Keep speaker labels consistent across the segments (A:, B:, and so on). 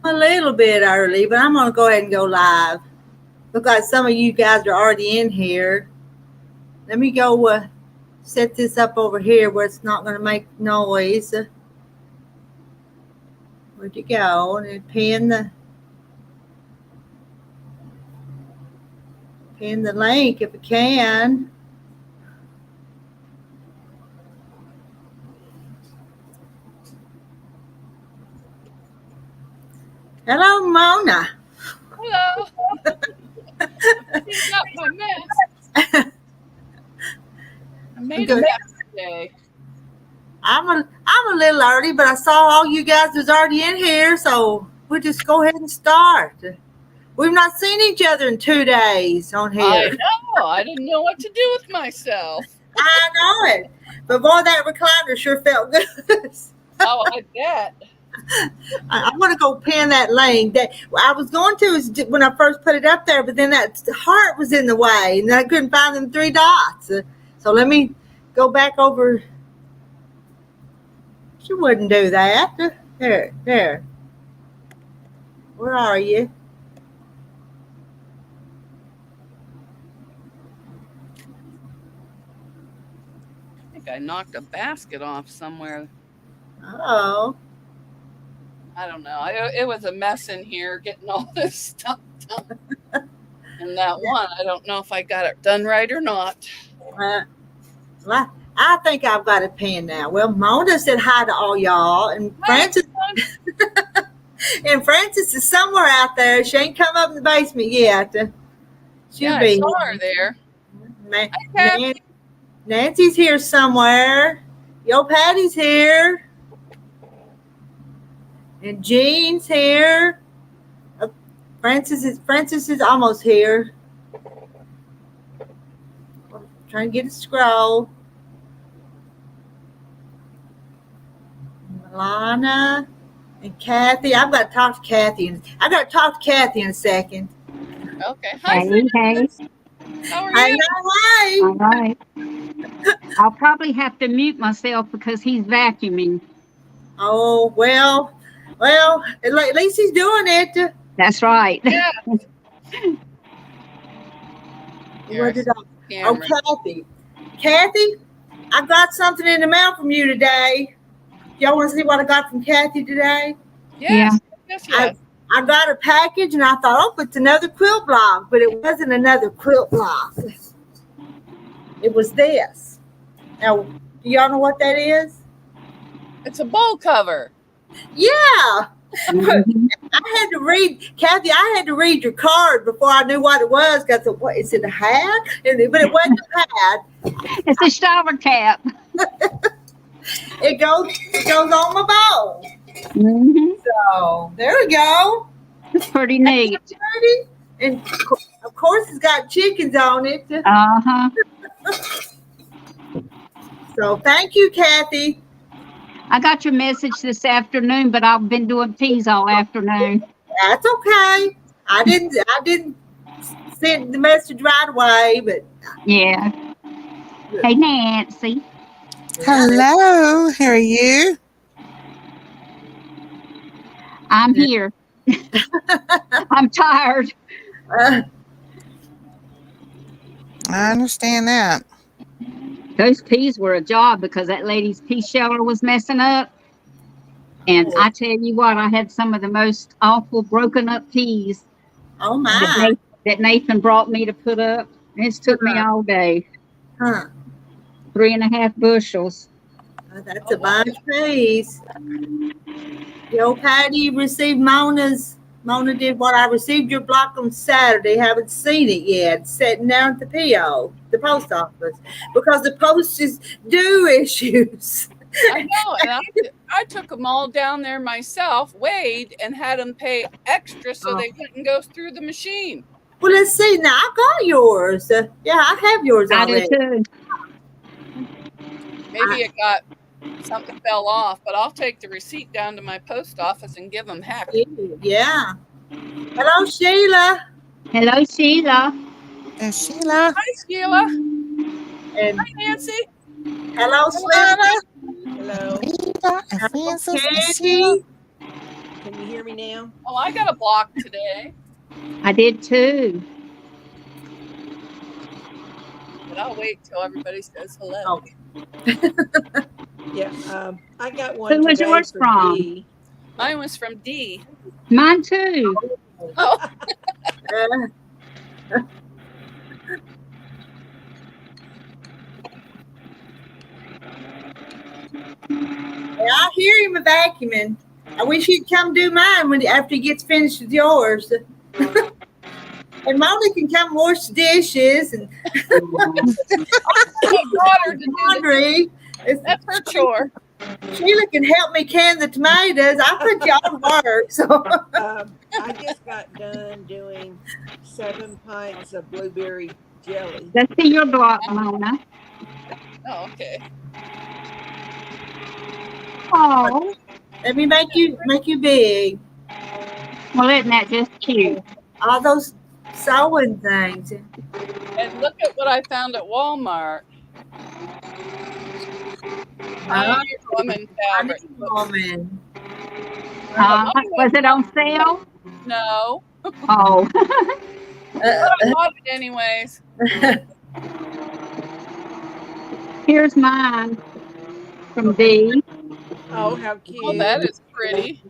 A: a little bit early, but I'm going to go ahead and go live because some of you guys are already in here. Let me go set this up over here where it's not going to make noise. Where'd you go? And pin the link if I can. Hello, Mona.
B: Hello. Clean up my mess. I made a mess today.
A: I'm a little early, but I saw all you guys was already in here, so we'll just go ahead and start. We've not seen each other in 2 days on here.
B: I know. I didn't know what to do with myself.
A: I know it. But boy, that recliner sure felt good.
B: Oh, I bet.
A: I'm going to go pin that link. That I was going to when I first put it up there, but then that heart was in the way, and I couldn't find them 3 dots. So let me go back over. She wouldn't do that. There. Where are you?
B: I think I knocked a basket off somewhere.
A: Oh.
B: I don't know. It was a mess in here getting all this stuff done. And that one, I don't know if I got it done right or not.
A: Well, I think I've got it pinned now. Well, Mona said hi to all y'all, and Francis is somewhere out there. She ain't come up in the basement yet. She'll be.
B: I saw her there.
A: Nancy's here somewhere. Yo, Patty's here. And Jean's here. Francis is almost here. I'm trying to get a scroll. Milana and Kathy. I've got to talk to Kathy in a second.
B: Okay. Hi,
C: hey.
B: How are you?
A: Hi.
C: All right. I'll probably have to mute myself because he's vacuuming.
A: Oh, well, at least he's doing it.
C: That's right.
B: Yeah.
A: Kathy, I got something in the mail from you today. Y'all want to see what I got from Kathy today?
B: Yes.
A: I got a package, and I thought, oh, it's another quilt block, but it wasn't another quilt block. It was this. Now, do y'all know what that is?
B: It's a bowl cover.
A: Yeah. Mm-hmm. Kathy, I had to read your card before I knew what it was. What is it, a hat? But it wasn't a hat.
C: It's a shower cap.
A: It goes on my bowl.
C: Mm-hmm.
A: So there we go.
C: It's pretty neat.
A: Pretty. And of course, it's got chickens on it.
C: Uh-huh.
A: So thank you, Kathy.
C: I got your message this afternoon, but I've been doing peas all afternoon.
A: That's okay. I didn't send the message right away, but
C: yeah. Hey, Nancy.
D: Hello. How are you?
C: I'm here. I'm tired.
D: I understand that.
C: Those peas were a job because that lady's pea sheller was messing up. And I tell you what, I had some of the most awful broken up peas.
A: Oh, my.
C: That Nathan brought me to put up. It took me all day. 3.5 bushels.
A: Oh, that's a bunch of peas. Yo, Patty received Mona did what I received your block on Saturday. Haven't seen it yet. Sitting down at the PO, the post office, because the post is due issues.
B: I know. And I took them all down there myself, weighed, and had them pay extra so they wouldn't go through the machine.
A: Well, let's see. Now, I got yours. Yeah, I have yours already.
C: I do too.
B: Maybe it got something fell off, but I'll take the receipt down to my post office and give them heck.
A: Yeah. Hello, Sheila.
C: Hello, Sheila.
D: Sheila.
B: Hi, Sheila.
A: And
B: hi, Nancy.
A: Hello, Sheila.
D: Hello. Rita and Francis and
A: Candy.
D: Sheila.
E: Can you hear me now?
B: Oh, I got a block today,
C: I did too.
B: but I'll wait till everybody says hello.
A: Oh,
E: Yeah. I got one
C: Who was
E: today
C: yours
E: for
C: from?
E: D.
B: Mine was from D.
C: Mine too.
B: Oh,
A: uh, I hear him vacuuming. I wish he'd come do mine after he gets finished with yours. And Mona can come wash the dishes and
B: I got her to do
A: laundry.
B: That's her chore.
A: Sheila can help me can the tomatoes. I put y'all to work. So
E: I just got done doing 7 pints of blueberry jelly.
C: Let's see your block, Mona.
B: Oh, okay.
C: Oh,
A: let me make you big.
C: well, isn't that just cute?
A: All those sewing things.
B: And look at what I found at Walmart. Pioneer woman fabric.
A: Woman.
C: Was it on sale?
B: No,
C: Oh,
B: but I bought it anyways.
C: here's mine from D.
E: Oh, how cute.
B: Oh, that is pretty.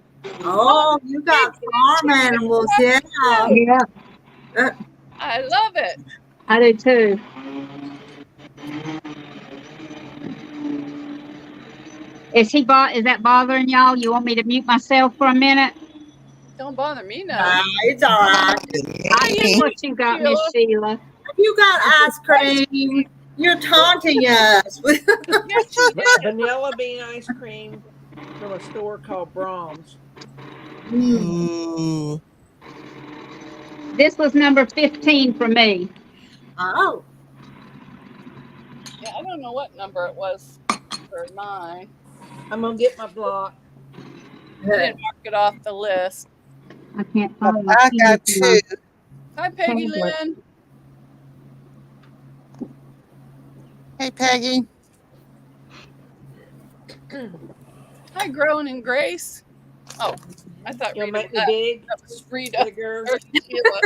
A: Oh, you got farm animals, yeah.
C: Yeah,
B: I love it.
C: I do too. Is that bothering y'all? You want me to mute myself for a minute?
B: Don't bother me now.
A: It's all right.
C: I see what you got, Miss Sheila.
A: You got ice cream. You're taunting us.
B: Yes, she did.
E: Vanilla bean ice cream from a store called Brahms.
D: Ooh.
C: This was number 15 for me.
A: Oh.
B: Yeah, I don't know what number it was for mine.
E: I'm going to get my block.
B: I didn't mark it off the list.
C: I can't find my
D: I got
C: keys.
D: 2.
B: Hi, Peggy
C: Tablet.
B: Lynn.
D: Hey, Peggy.
B: Hi, Grown and Grace. Oh, I thought
E: You'll
B: Rita,
E: make me
B: that
E: big,
B: was Rita.
E: bigger.
B: Or Sheila.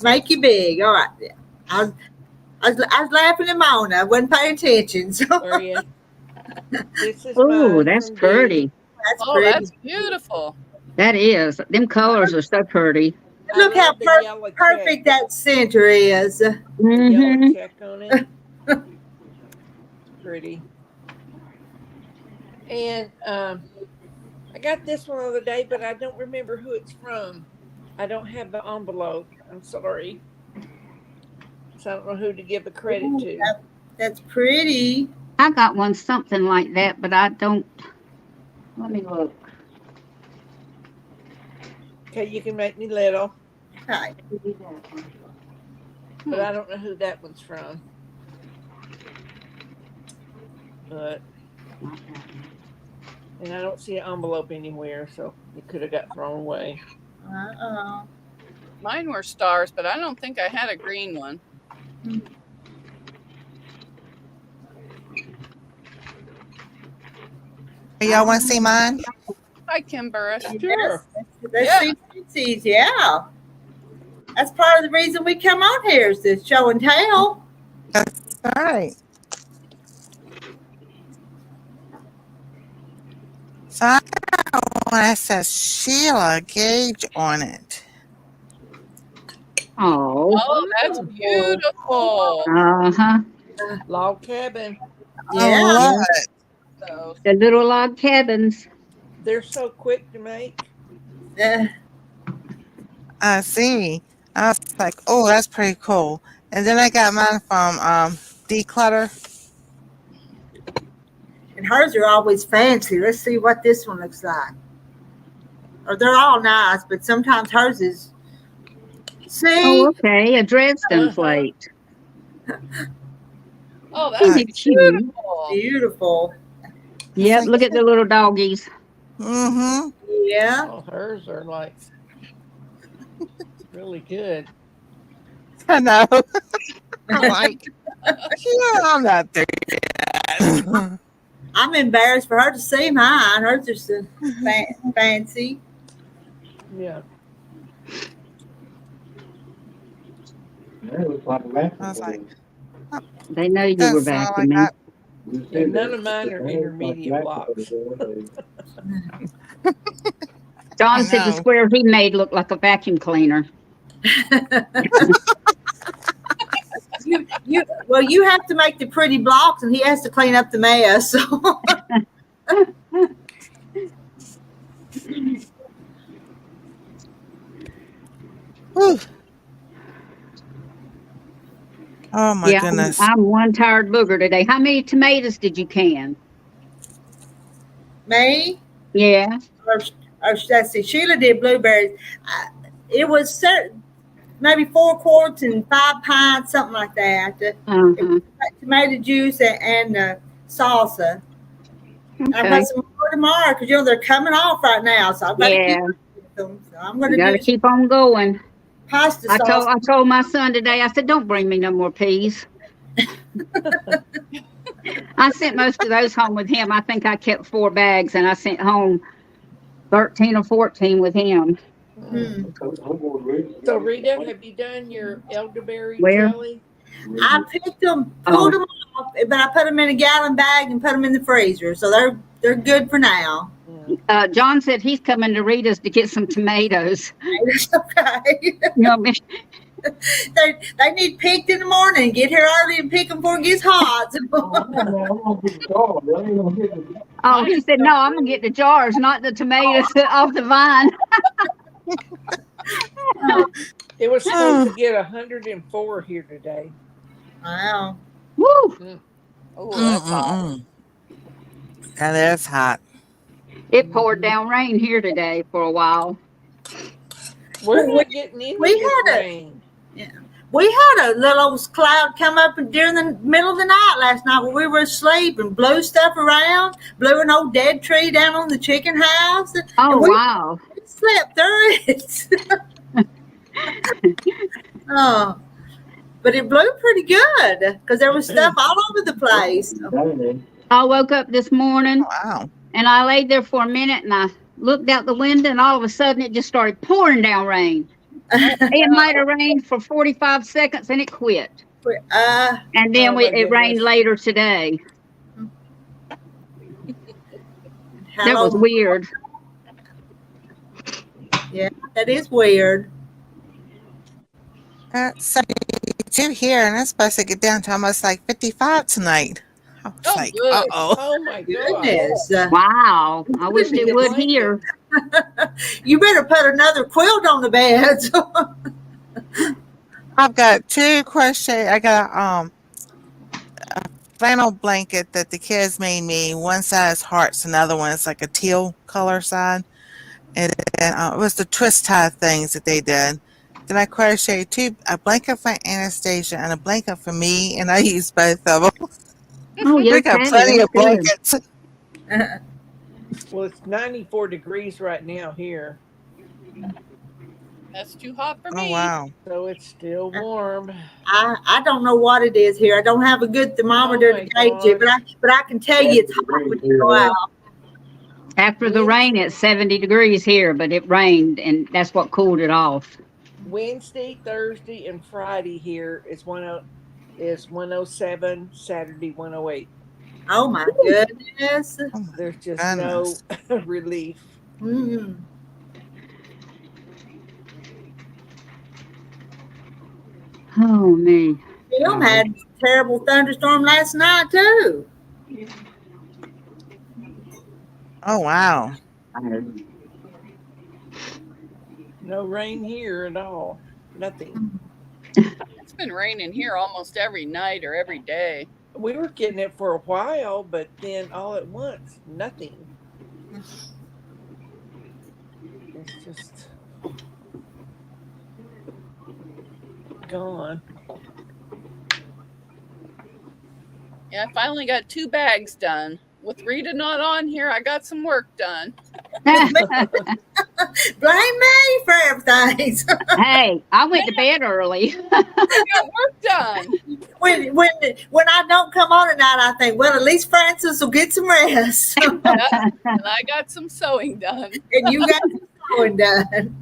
A: Make you big. All right. I was laughing at Mona. I wasn't paying attention. So
E: Are you? This is
C: Ooh,
E: mine
C: that's
E: from D.
C: pretty.
A: that's
B: Oh,
A: pretty.
B: that's beautiful.
C: That is. Them colors are so pretty.
E: I
A: Look how
E: love the yellow
A: perfect
E: check.
A: that center is.
E: The
C: Mm-hmm.
E: yellow check on it. Pretty. And I got this one the other day, but I don't remember who it's from. I don't have the envelope. I'm sorry. So I don't know who to give the credit to.
A: That's pretty.
C: I got one something like that, but I don't. Let me look.
E: Okay, you can make me little,
A: Okay.
E: but I don't know who that one's from. But and I don't see an envelope anywhere, so it could have got thrown away.
A: Uh-oh.
B: Mine were stars, but I don't think I had a green one.
D: Y'all want to see mine?
B: Hi, Kim Burris.
E: Sure.
A: Let's
B: Yeah.
A: see Tootsie's, yeah. That's part of the reason we come on here is to show and tell.
D: All right. So I got one that says Sheila Gage on it.
C: Oh.
B: Oh, that's beautiful.
C: Uh-huh.
E: Log cabin.
A: Yeah.
D: I love it.
B: So,
C: The little log cabins.
E: They're so quick to make.
D: I see. I was like, oh, that's pretty cool. And then I got mine from Declutter.
A: And hers are always fancy. Let's see what this one looks like. Or they're all nice, but sometimes hers is. See?
C: Oh, okay. A Dresden
E: Uh-huh.
C: plate.
B: oh,
C: Isn't
B: that's
C: it cute?
B: beautiful.
A: Beautiful.
C: Yep, look at the little doggies.
D: Mm-hmm.
A: Yeah.
E: Oh, hers are like really good.
D: I know. I'm like, yeah, I'm not there yet.
A: I'm embarrassed for her to see mine. Hers are so fancy.
E: Yeah.
D: I was like,
C: They know you were
D: that's all I
C: vacuuming.
D: got.
E: Yeah, none of mine are intermediate blocks.
C: John
D: I
C: said the
D: know.
C: square he made looked like a vacuum cleaner.
A: You have to make the pretty blocks, and he has to clean up the mess. So.
D: Whew. Oh my
C: Yeah,
D: goodness.
C: I'm one tired booger today. How many tomatoes did you can?
A: Me,
C: Yeah.
A: or let's see, Sheila did blueberries. It was maybe 4 quarts and 5 pints, something like that. It
C: Uh-huh.
A: was tomato juice and salsa. And I've
C: Okay.
A: got some more tomorrow because they're coming off right now, so I've got to keep
C: Yeah.
A: them. So I'm going
C: You
A: to
C: got to
A: do some
C: keep on going.
A: pasta
C: I
A: sauce.
C: told my son today, I said, don't bring me no more peas. I sent most of those home with him. I think I kept 4 bags and I sent home 13 or 14 with him.
A: Hmm.
E: So Rita, have you done your elderberry
C: Where?
E: jelly?
A: I picked them,
C: Oh,
A: pulled them off, but I put them in a gallon bag and put them in the freezer, so they're good for now.
E: Yeah.
C: John said he's coming to Rita's to get some tomatoes.
A: It's okay.
C: You know, me-
A: They need picked in the morning. Get here early and pick them before it gets hot.
C: oh, he said, no, I'm going to get the jars, not the tomatoes off the vine.
E: It was supposed to get 104 here today.
A: Wow.
C: Woo!
B: Oh, that's hot.
D: That is hot.
C: It poured down rain here today for a while.
E: We're
A: Well,
E: not getting any
A: we
E: of this
A: had
E: rain.
A: We had a little cloud come up during the middle of the night last night when we were asleep and blew stuff around, blew an old dead tree down on the chicken house.
C: Oh,
A: and we
C: wow.
A: slept through it. Oh, but it blew pretty good because there was stuff all over the place.
C: I woke up this morning
D: Wow.
C: and I laid there for a minute and I looked out the window and all of a sudden it just started pouring down rain. It might have rained for 45 seconds and it quit. And then
E: Oh, my
C: it rained
E: goodness.
C: later today. That was
A: Hello.
C: weird.
A: Yeah, that is weird.
D: It's 72 here, and it's supposed to get down to almost like 55 tonight. I was
B: Oh,
D: like,
B: good.
D: uh-oh.
E: Oh my God.
A: Goodness.
C: Wow. I wish it would here.
A: You better put another quilt on the bed.
D: I've got 2 crochet. I got a flannel blanket that the kids made me. One side is hearts, another one is like a teal color side. And then it was the twist tie things that they did. Then I crocheted a blanket for Anastasia and a blanket for me, and I used both of them.
C: Oh,
D: We
C: yes,
D: got
C: Patty.
D: plenty
C: That's
D: of
C: good.
D: blankets.
E: Well, it's 94 degrees right now here,
B: That's too hot for
D: Oh,
B: me.
D: wow.
E: so it's still warm.
A: I don't know what it is here. I don't have a good thermometer
E: Oh,
A: to
E: my
A: gauge it, but I can tell you it's hot when you go out.
C: After the rain, it's 70 degrees here, but it rained and that's what cooled it off.
E: Wednesday, Thursday, and Friday here is 107. Saturday 108.
A: Oh my goodness.
D: Oh, my
E: There's just
D: goodness.
E: no relief.
A: Mm.
C: Oh, me.
A: Film had a terrible thunderstorm last night too.
D: Oh, wow.
E: No rain here at all. Nothing.
B: It's been raining here almost every night or every day.
E: We were getting it for a while, but then all at once, nothing. It's just gone.
B: Yeah, I finally got 2 bags done. With Rita not on here, I got some work done.
A: Blame me for everything.
C: Hey, I went to bed early.
B: Got work done.
A: when I don't come on at night, I think, well, at least Francis will get some rest,
B: And I got some sewing done.
A: and you got some sewing done.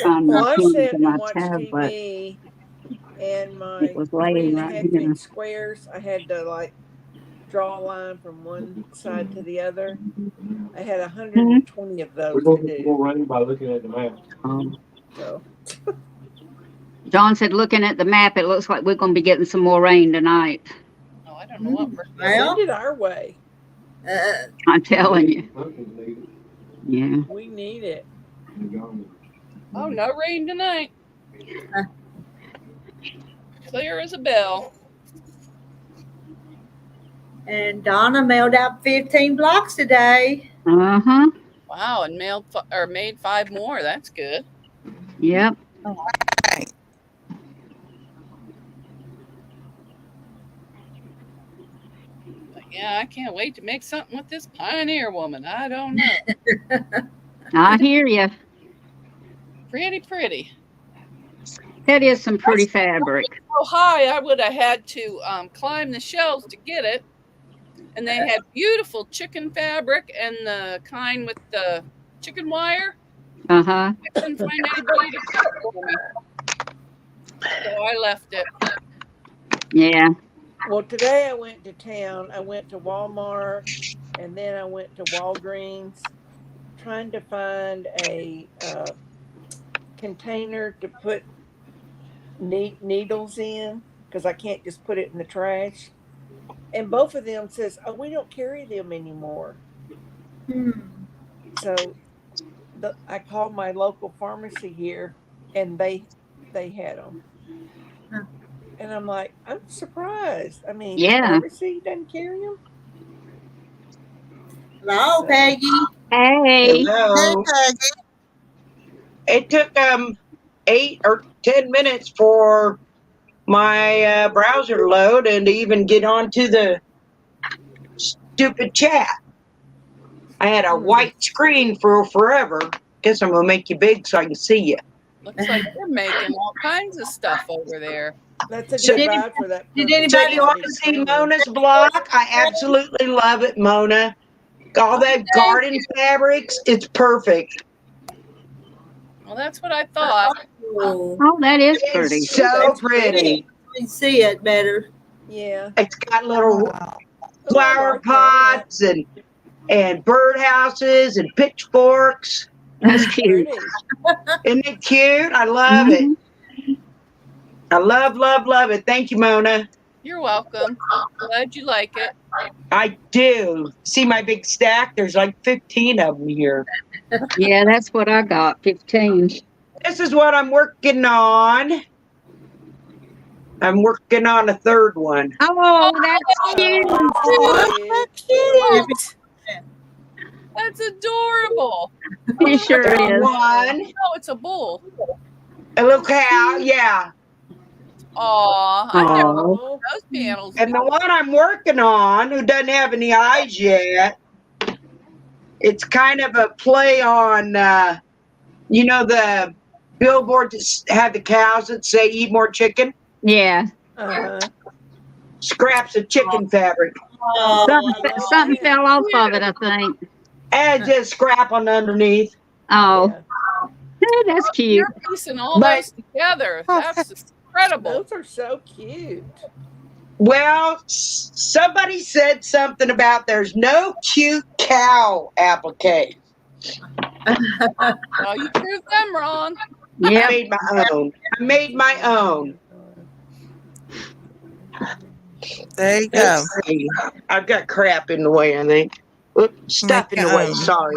C: On
E: Well,
C: my
E: I
C: phone
E: sat
C: to
E: and
C: my
E: watched
C: tablet.
E: TV, and my
C: It was laying right
E: 3.5
C: here.
E: inch squares, I had to like draw a line from one side to the other. I had 120 of
F: We're
E: those
F: going
E: to
F: to get
E: do.
F: more rain by looking at the map.
E: So
C: John said, looking at the map, it looks like we're going to be getting some more rain tonight.
B: Oh, I don't know what we're
A: Well,
E: send it our way.
C: I'm telling you.
F: Pumpkins need it.
C: Yeah.
E: We need it.
B: Oh, no rain tonight. Clear as a bell.
A: and Donna mailed out 15 blocks today.
C: Uh-huh.
B: Wow, and made 5 more. That's good.
C: Yep.
D: Right.
B: But yeah, I can't wait to make something with this Pioneer woman. I don't know.
C: I hear you.
B: Pretty.
C: That is some pretty fabric.
B: So high, I would have had to climb the shelves to get it. And they had beautiful chicken fabric and the kind with the chicken wire.
C: Uh-huh.
B: I couldn't find anybody to cut for me. So I left it.
C: Yeah.
E: Well, today I went to town. I went to Walmart, and then I went to Walgreens, trying to find a container to put needles in, because I can't just put it in the trash. And both of them says, "Oh, we don't carry them anymore." So I called my local pharmacy here, and they had them. And I'm like, I'm surprised. I mean,
C: Yeah.
E: pharmacy doesn't carry them.
A: Hello, Peggy.
C: Hey.
G: Hello.
D: Hey, Peggy.
G: It took 8 or 10 minutes for my browser to load and to even get onto the stupid chat. I had a white screen for forever. Guess I'm gonna make you big so I can see you.
B: Looks like they're making all kinds of stuff over there.
E: That's a
G: So
E: good
A: did
E: vibe for that.
A: did
E: purple
A: anybody
G: So you want
E: body
G: to see
E: screen.
G: Mona's block? I absolutely love it, Mona. All that garden fabrics, it's perfect.
B: Well, that's what I thought.
A: Oh,
C: Oh, that is pretty.
G: It's so
A: that's
G: pretty.
A: we can see it better.
E: Yeah.
G: It's got little
D: Wow.
G: flower
E: like that.
G: pots and birdhouses and pitchforks.
C: That's cute.
E: Pretty.
G: Isn't it cute? I love it.
C: Mhm.
G: I love it. Thank you, Mona.
B: You're welcome. Glad you like it.
G: I do. See my big stack? There's like 15 of them here.
C: Yeah, that's what I got. 15.
G: This is what I'm working on. I'm working on a third one.
C: Oh, that's cute.
E: Oh,
B: Cute. That's adorable.
C: It sure is.
G: One,
B: No, it's a bull.
G: a little cow, yeah.
B: Aw, I've never
C: Oh.
B: seen those panels.
G: And the one I'm working on, who doesn't have any eyes yet, it's kind of a play on, the billboards that have the cows that say eat more chicken?
C: Yeah.
G: Scraps of chicken fabric.
A: Oh,
C: Something fell off of it, I think.
G: And just scrap on underneath.
C: Oh,
E: yeah.
C: that's cute.
B: You're piecing all
G: But-
B: those together. That's incredible.
E: Those are so cute.
G: Well, somebody said something about there's no cute cow applique.
B: Oh, you proved them wrong.
G: I
C: Yep.
G: made my own.
D: There you go.
G: Let's see. I've got crap in the way, I think. Oops, stuff
D: Make
G: in the
D: your
G: way,
D: own.
G: sorry.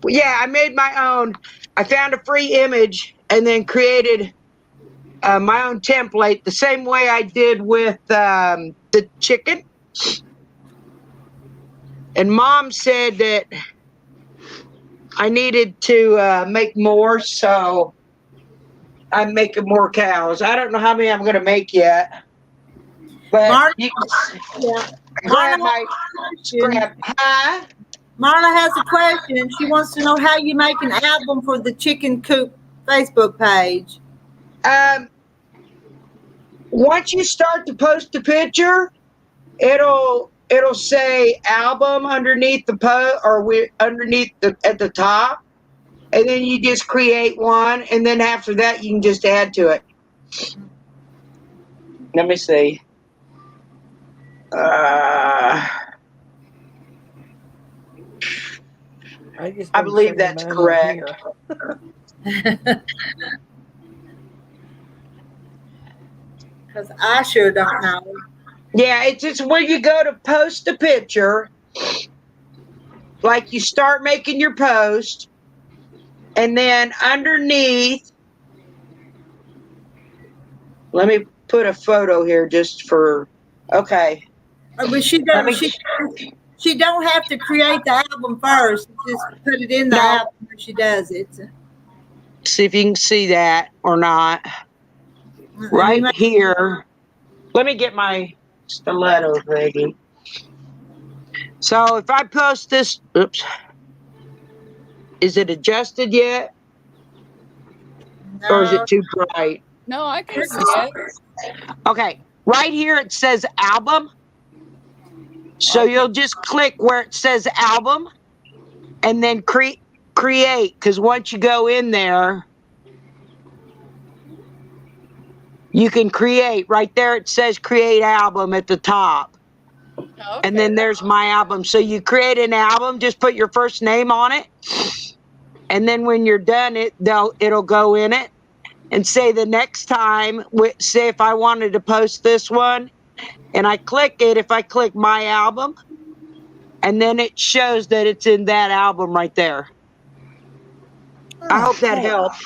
G: Well, yeah, I made my own. I found a free image and then created my own template the same way I did with the chicken. And Mom said that I needed to make more, so I'm making more cows. I don't know how many I'm going to make yet. But
A: Mark-
G: you can
A: yeah.
G: grab my scrap. Huh?
A: Marla has a question. She wants to know how you make an album for the Chicken Coop Facebook page.
G: Once you start to post the picture, it'll say album underneath the post or underneath at the top, and then you just create one, and then after that you can just add to it. Let me see. I believe that's correct.
A: Because I sure don't know.
G: Yeah, it's just where you go to post a picture. Like you start making your post, and then underneath, let me put a photo here just for, okay.
A: But she don't have to create the album first. Just put it in the album when she does it.
G: See if you can see that or not. Right here. Let me get my stilettos ready. So if I post this, oops. Is it adjusted yet?
A: No.
G: Or is it too bright?
B: No, I can see it.
G: Okay. Right here it says album. So you'll just click where it says album and then create, because once you go in there, you can create. Right there it says create album at the top.
B: Okay.
G: And then there's my album. So you create an album, just put your first name on it. And then when you're done, it'll go in it and say the next time, say if I wanted to post this one and I click it, if I click my album, and then it shows that it's in that album right there. I hope that helps.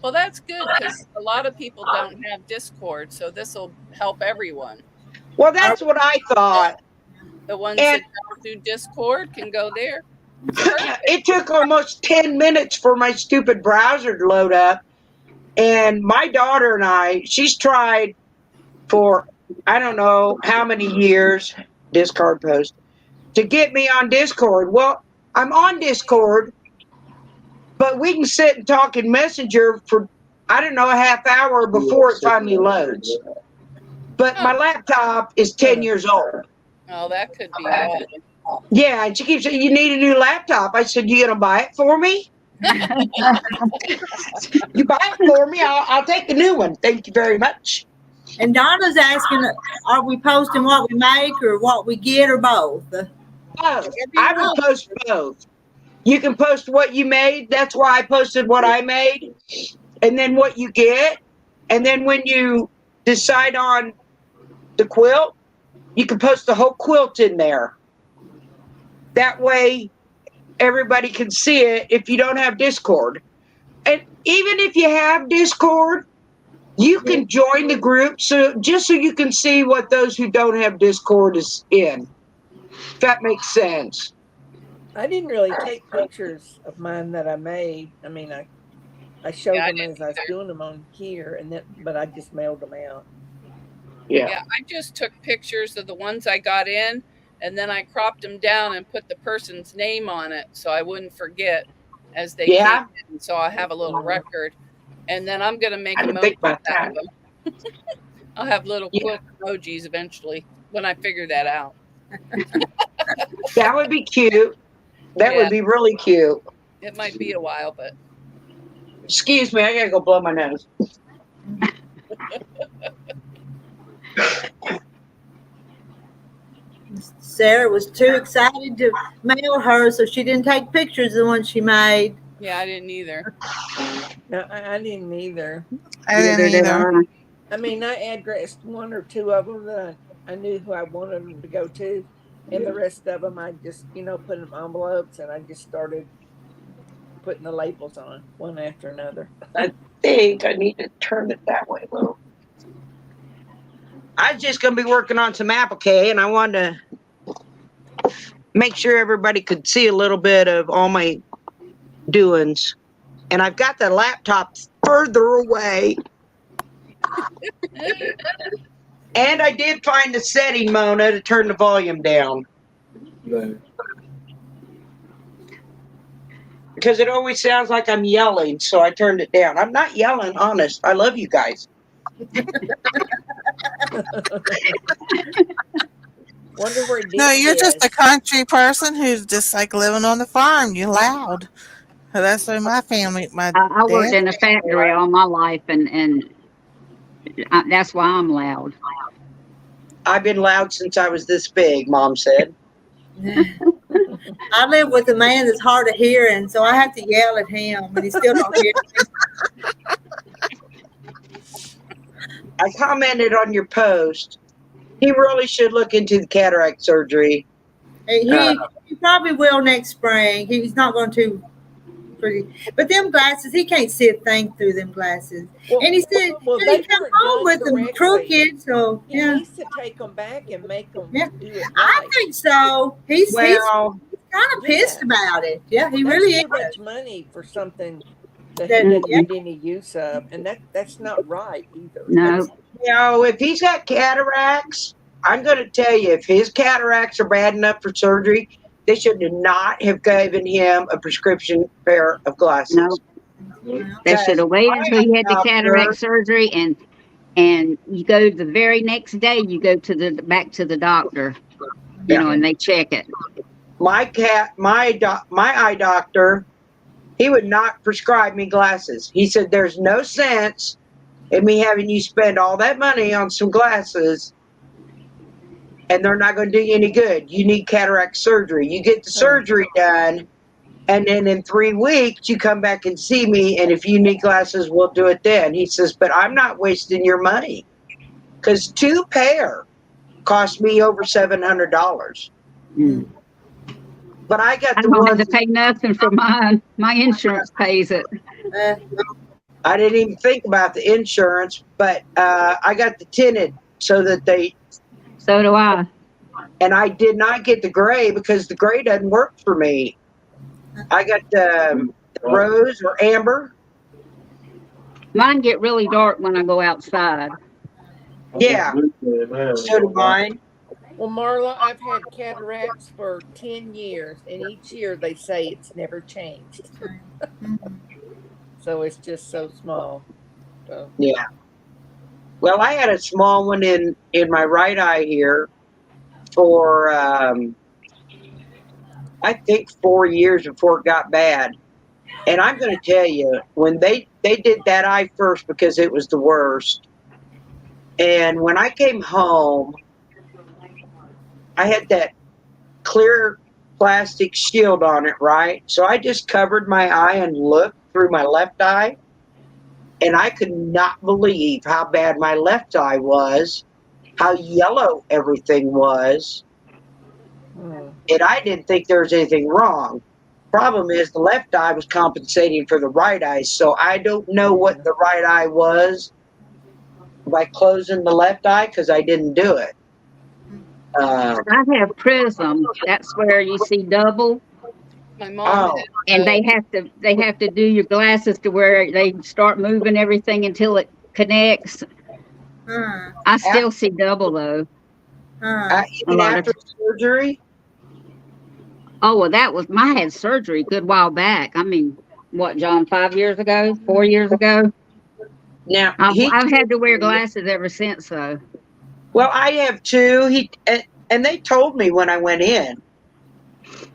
B: Well, that's good because a lot of people don't have Discord, so this will help everyone.
G: Well, that's what I thought.
B: The ones that don't do Discord can go there.
G: It took almost 10 minutes for my stupid browser to load up. And my daughter and I, she's tried for I don't know how many years, Discord post, to get me on Discord. Well, I'm on Discord, but we can sit and talk in Messenger for, I don't know, a half hour before it finally loads. But my laptop is 10 years old.
B: Oh, that could be why.
G: Yeah, and she keeps saying, you need a new laptop. I said, you gonna buy it for me? You buy it for me, I'll take the new one. Thank you very much.
A: And Donna's asking, are we posting what we make or what we get or both?
G: Both. I would post both. You can post what you made. That's why I posted what I made. And then what you get. And then when you decide on the quilt, you can post the whole quilt in there. That way everybody can see it if you don't have Discord. And even if you have Discord, you can join the group just so you can see what those who don't have Discord is in. If that makes sense.
E: I didn't really take pictures of mine that I made. I mean, I showed them as I was doing them on here, but I just mailed them out.
G: Yeah,
B: I just took pictures of the ones I got in, and then I cropped them down and put the person's name on it so I wouldn't forget as they came in. So I have a little record. And then I'm going to make emojis out of them. I'll have little quilt emojis eventually when I figure that out.
G: That would be cute. That would be really cute.
B: It might be a while, but.
G: Excuse me, I got to go blow my nose.
A: Sarah was too excited to mail her, so she didn't take pictures of the one she made.
B: Yeah, I didn't either.
E: No, I didn't either.
D: I didn't either.
E: I mean, I addressed one or two of them that I knew who I wanted them to go to. And the rest of them, I just, put in envelopes and I just started putting the labels on one after another.
G: I think I need to turn it that way a little. I was just going to be working on some applique, and I wanted to make sure everybody could see a little bit of all my doings. And I've got the laptop further away. And I did find a setting, Mona, to turn the volume down.
F: Right.
G: because it always sounds like I'm yelling, so I turned it down. I'm not yelling, honest. I love you guys.
E: Wonder where Dee
D: No, you're just a
E: is.
D: country person who's just like living on the farm. You're loud. So that's what my family, my
C: I worked
D: dad.
C: in a factory all my life, and that's why I'm loud.
G: I've been loud since I was this big, Mom said.
A: I live with a man that's hard of hearing, so I have to yell at him, and he still don't hear me.
G: I commented on your post. He really should look into the cataract surgery.
A: He probably will next spring. He's not going to. But them glasses, he can't see a thing through them glasses.
E: Well,
A: And he said,
E: well,
A: he
E: they
A: come
E: weren't
A: home
E: done
A: with them
E: correctly.
A: crooked. So
E: He
A: yeah,
E: needs to take them back and make them
A: Yeah.
E: do it
A: I
E: right.
A: think so. He's kind of pissed
E: Yeah.
A: about it. Yeah, he
E: That's
A: really
E: too
A: is.
E: much money for something that
A: That-
E: he doesn't
A: yeah.
E: get any use of, and that's not right either.
C: No,
G: If he's got cataracts, I'm going to tell you, if his cataracts are bad enough for surgery, they should not have given him a prescription pair of glasses.
C: no. They should have waited until you had the
G: doctor-
C: cataract surgery, and you go the very next day. You go to the back to the doctor, and they check it.
G: My eye doctor, he would not prescribe me glasses. He said, "There's no sense in me having you spend all that money on some glasses, and they're not going to do you any good. You need cataract surgery. You get the surgery done, and then in 3 weeks you come back and see me, and if you need glasses, we'll do it then." He says, "But I'm not wasting your money, because 2 pair cost me over $700."
C: Mm.
G: But I got
C: I
G: the
C: don't have
G: ones.
C: to pay nothing for mine. My insurance pays it.
G: I didn't even think about the insurance, but I got the tinted so that
C: So do I.
G: and I did not get the gray because the gray doesn't work for me. I got the rose or amber.
C: Mine get really dark when I go outside.
G: Yeah. So do mine.
E: Well, Marla, I've had cataracts for 10 years, and each year they say it's never changed. So it's just so small. So.
G: Yeah. Well, I had a small one in my right eye here for I think 4 years before it got bad. And I'm going to tell you, when they did that eye first because it was the worst. And when I came home, I had that clear plastic shield on it, right? So I just covered my eye and looked through my left eye. And I could not believe how bad my left eye was, how yellow everything was. And I didn't think there was anything wrong. Problem is, the left eye was compensating for the right eye. So I don't know what the right eye was by closing the left eye because I didn't do it.
C: I have prism. That's where you see double.
B: My mom
C: And they have to do your glasses to where they start moving everything until it connects. I still see double though.
G: Even after surgery?
C: Oh, well, I had surgery a good while back. I mean, what, John, 5 years ago, 4 years ago?
G: Now
C: I've had to wear glasses ever since, though.
G: Well, I have too. And they told me when I went in,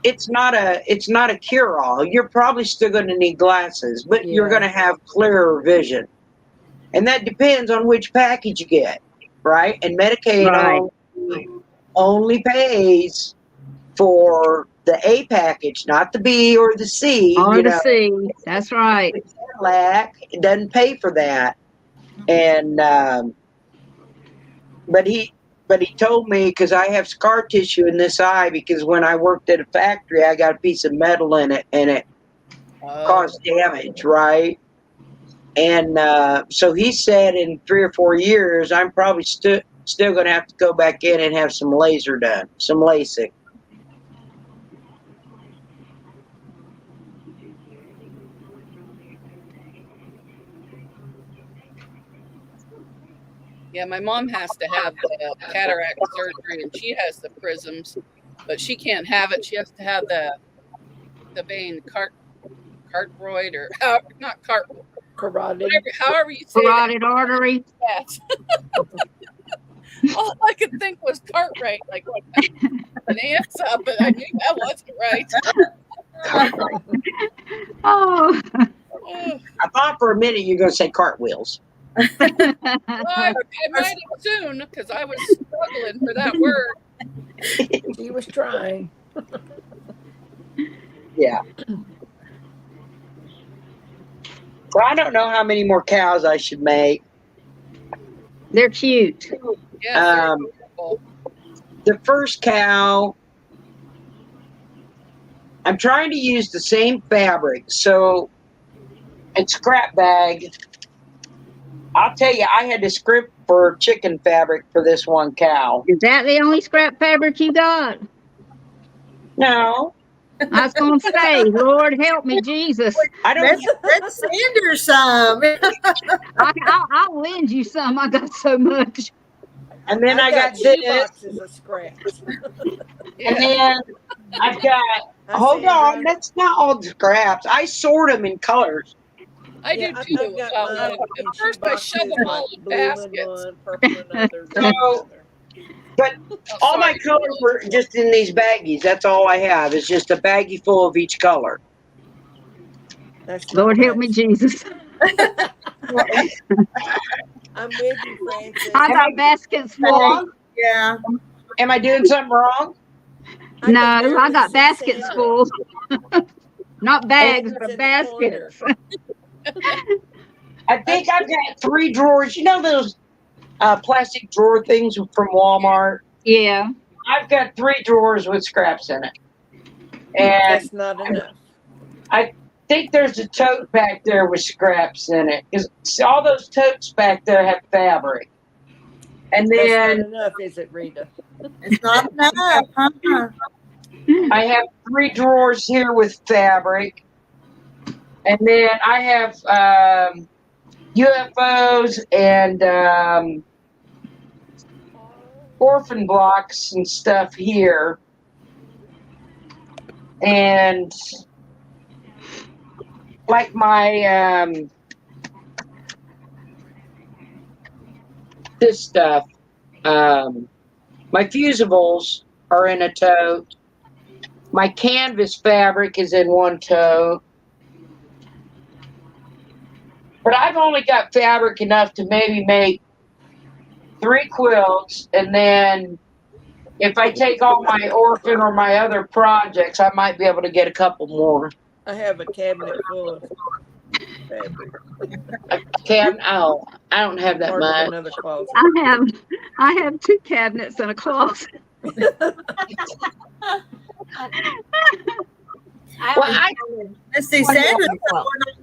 G: it's not a cure-all. You're probably still going to need glasses, but you're going to have clearer vision. And that depends on which package you get, right? And Medicaid only pays for the A package, not the B or the C.
C: Or the C. That's right.
G: It doesn't pay for that. And but he told me, because I have scar tissue in this eye, because when I worked at a factory, I got a piece of metal in it, and it caused damage, right? And so he said in 3 or 4 years, I'm probably still going to have to go back in and have some laser done, some LASIK.
B: Yeah, my mom has to have the cataract surgery, and she has the prisms, but she can't have it. She has to have the vein cartwright or not
E: Carotid.
B: however you say that.
C: Carotid artery.
B: Yes. All I could think was Cartwright, like an answer, but I knew that wasn't right.
C: Oh.
G: I thought for a minute you were going to say cartwheels.
B: Well, I might have soon because I was struggling for that word.
E: She was trying.
G: Yeah. Well, I don't know how many more cows I should make.
C: They're cute.
B: Yes, they're
G: Um,
B: beautiful.
G: The first cow, I'm trying to use the same fabric. So, and scrap bag. I'll tell you, I had to script for chicken fabric for this one cow.
C: Is that the only scrap fabric you got?
G: No,
C: I was going to say, Lord help me, Jesus.
G: I don't.
A: Let's send her some.
C: I'll lend you some. I got so much.
G: And then I got
E: shoe
G: this.
E: boxes of scraps.
G: And then I've got. Hold on, that's not all the scraps. I sort them in colors.
B: I do too.
E: I've got mine in
B: At first,
E: shoe
B: I shove
E: boxes,
B: them all
E: like
B: in
E: blue in
B: baskets.
E: one, purple in another.
G: So, but all my
B: Sorry.
G: colors were just in these baggies. That's all I have. It's just a baggie full of each color.
E: That's not
C: Lord help me,
E: much.
C: Jesus.
E: I'm with you, Francis.
C: I got baskets full.
G: Wrong?
A: Yeah.
G: Am I doing something wrong?
C: No, I
E: barely
C: got
E: see
C: baskets
E: Sandra.
C: full. Not bags,
E: Sandra's
C: but
E: in the corner.
C: baskets.
G: I think I've got 3 drawers. You know those plastic drawer things from Walmart?
C: Yeah.
G: I've got 3 drawers with scraps in it. And
E: That's not enough.
G: I think there's a tote back there with scraps in it. Because all those totes back there have fabric. And
E: That's
G: then
E: not enough, is it, Rita?
A: It's not enough, huh?
G: I have 3 drawers here with fabric. And then I have UFOs and orphan blocks and stuff here. And like my this stuff, my fusibles are in a tote. My canvas fabric is in one tote. But I've only got fabric enough to maybe make 3 quilts, and then if I take all my orphan or my other projects, I might be able to get a couple more.
E: I have a cabinet full of fabric.
G: Oh, I don't have that
E: Part of
G: much.
E: another closet.
C: I have 2 cabinets and a closet.
A: Let's see, Sandra,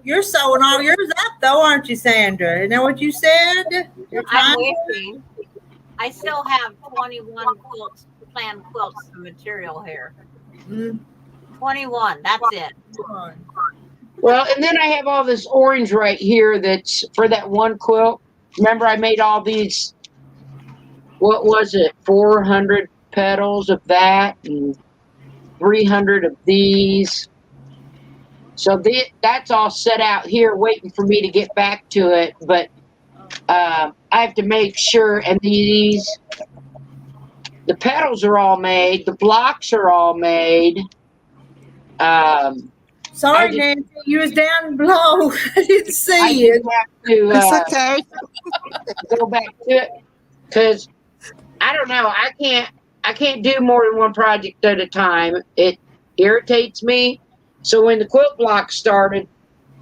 A: you're sewing all yours up, though, aren't you, Sandra? Isn't that what you said? You're
H: I'm
A: trying.
H: waiting. I still have 21 quilts, planned quilts of material here.
A: Mm,
H: 21, that's it.
A: come on.
G: Well, and then I have all this orange right here that's for that one quilt. Remember, I made all these, what was it, 400 petals of that and 300 of these. So that's all set out here waiting for me to get back to it. But I have to make sure, and the petals are all made. The blocks are all made.
A: Sorry, Nancy, you was down below. I didn't see it.
D: It's okay.
G: Go back to it because I don't know. I can't do more than one project at a time. It irritates me. So when the quilt block started,